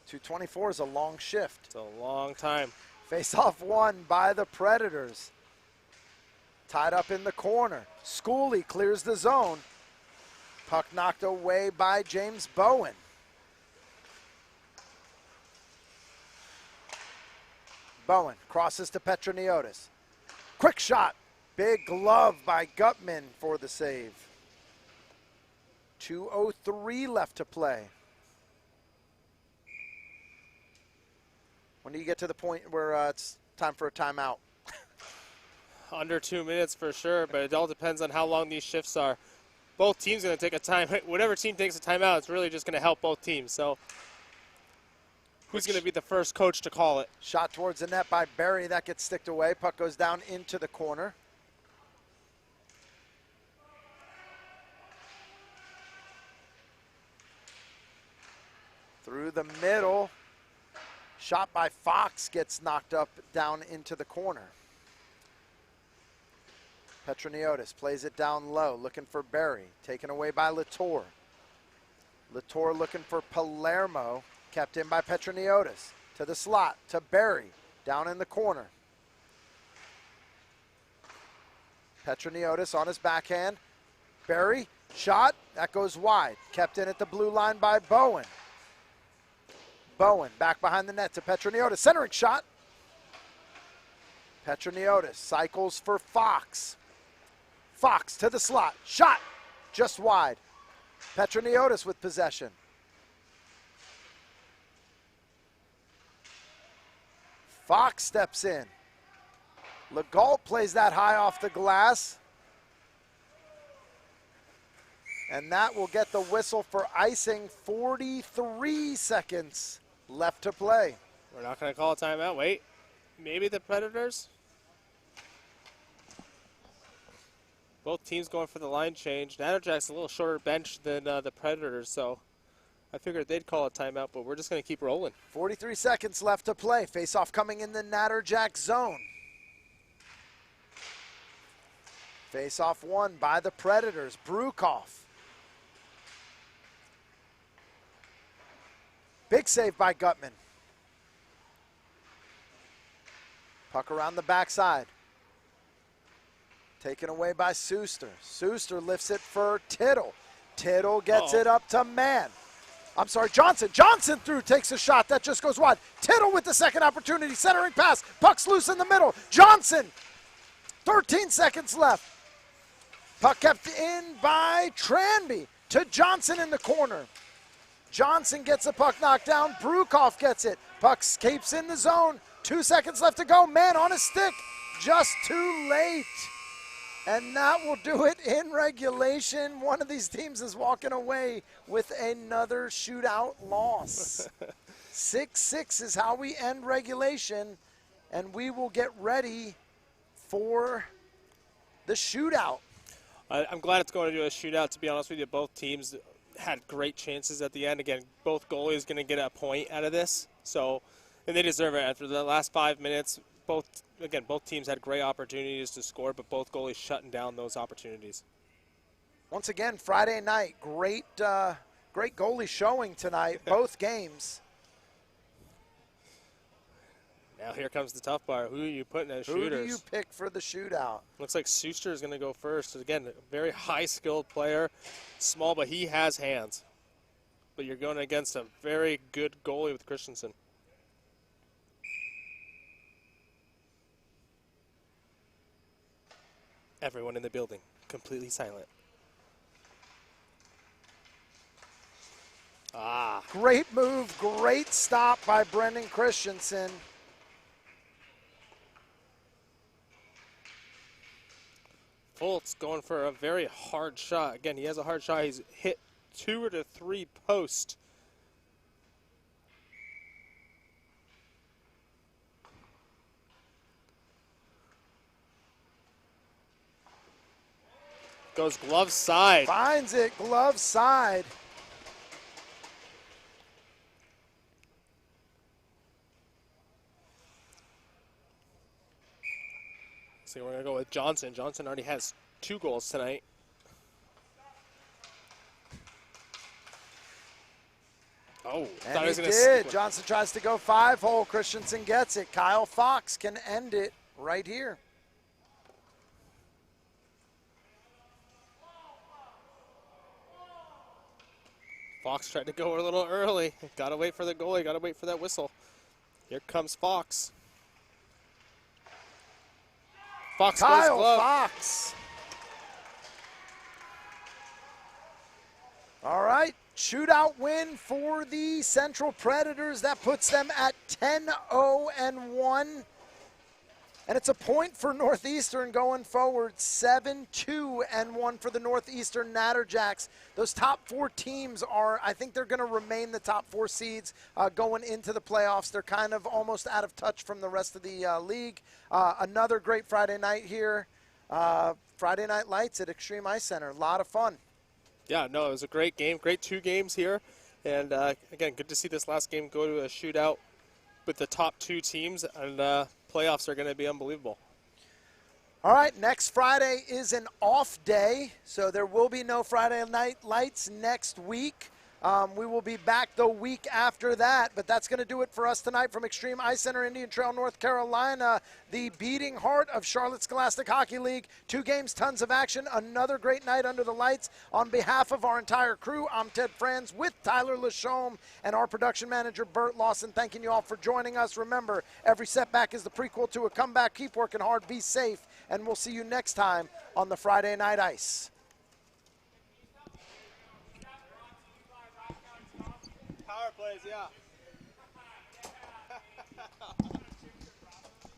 2:24 is a long shift. It's a long time. Face-off won by the Predators. Tied up in the corner. Schooley clears the zone. Puck knocked away by James Bowen. Bowen crosses to Petroniotis. Quick shot. Big glove by Gutman for the save. 2:03 left to play. When do you get to the point where it's time for a timeout? Under 2 minutes for sure, but it all depends on how long these shifts are. Both teams going to take a time. Whatever team takes a timeout, it's really just going to help both teams. So who's going to be the first coach to call it? Shot towards the net by Berry. That gets sticked away. Puck goes down into the corner. Through the middle. Shot by Fox gets knocked up down into the corner. Petroniotis plays it down low, looking for Berry. Taken away by Latour. Latour looking for Palermo. Kept in by Petroniotis. To the slot, to Berry. Down in the corner. Petroniotis on his backhand. Berry, shot. That goes wide. Kept in at the blue line by Bowen. Bowen back behind the net to Petroniotis. Centering shot. Petroniotis cycles for Fox. Fox to the slot. Shot. Just wide. Petroniotis with possession. Fox steps in. Legault plays that high off the glass. And that will get the whistle for icing. 43 seconds left to play. We're not going to call a timeout. Wait, maybe the Predators? Both teams going for the line change. Natterjack's a little shorter bench than the Predators, so I figured they'd call a timeout, but we're just going to keep rolling. 43 seconds left to play. Face-off coming in the Natterjack zone. Face-off won by the Predators. Brukoff. Big save by Gutman. Puck around the backside. Taken away by Suster. Suster lifts it for Tittle. Tittle gets it up to Mann. I'm sorry, Johnson. Johnson through, takes a shot. That just goes wide. Tittle with the second opportunity. Centering pass. Puck's loose in the middle. Johnson. 13 seconds left. Puck kept in by Tranby to Johnson in the corner. Johnson gets the puck knocked down. Brukoff gets it. Puck escapes in the zone. 2 seconds left to go. Man on his stick. Just too late. And that will do it in regulation. One of these teams is walking away with another shootout loss. 6-6 is how we end regulation. And we will get ready for the shootout. I'm glad it's going to do a shootout, to be honest with you. Both teams had great chances at the end. Again, both goalies going to get a point out of this. So, and they deserve it. After the last 5 minutes, both teams had great opportunities to score, but both goalies shutting down those opportunities. Once again, Friday night, great goalie showing tonight, both games. Now here comes the tough part. Who are you putting as shooters? Who do you pick for the shootout? Looks like Suster is going to go first. Again, a very high-skilled player. Small, but he has hands. But you're going against a very good goalie with Christensen. Everyone in the building, completely silent. Great move, great stop by Brendan Christensen. Fultz going for a very hard shot. Again, he has a hard shot. He's hit 2 to 3 posts. Goes glove side. Finds it, glove side. So we're going to go with Johnson. Johnson already has 2 goals tonight. Oh, and he did. Johnson tries to go 5-hole. Christensen gets it. Kyle Fox can end it right here. Fox tried to go a little early. Got to wait for the goalie. Got to wait for that whistle. Here comes Fox. Fox Kyle goes glove. Fox. All right, Shootout win for the Central Predators. That puts them at 10-0-1. And it's a point for Northeastern going forward, 7-2-1 for the Northeastern Natterjacks. Those top 4 teams are, I think they're going to remain the top 4 seeds going into the playoffs. They're kind of almost out of touch from the rest of the league. Another great Friday night here. Friday Night Lights at Extreme Ice Center. A lot of fun. Yeah, no, it was a great game. Great 2 games here. And, again, good to see this last game go to a shootout with the top 2 teams. And playoffs are going to be unbelievable. All right, next Friday is an off day, so there will be no Friday Night Lights next week. We will be back the week after that, but that's going to do it for us tonight from Extreme Ice Center, Indian Trail, North Carolina, the beating heart of Charlotte Scholastic Hockey League. 2 games, tons of action, another great night under the lights. On behalf of our entire crew, I'm Ted Franz with Tyler Lachaume and our production manager, Bert Lawson, thanking you all for joining us. Remember, every setback is the prequel to a comeback. Keep working hard, be safe, and we'll see you next time on the Friday Night Ice. Power plays, yeah.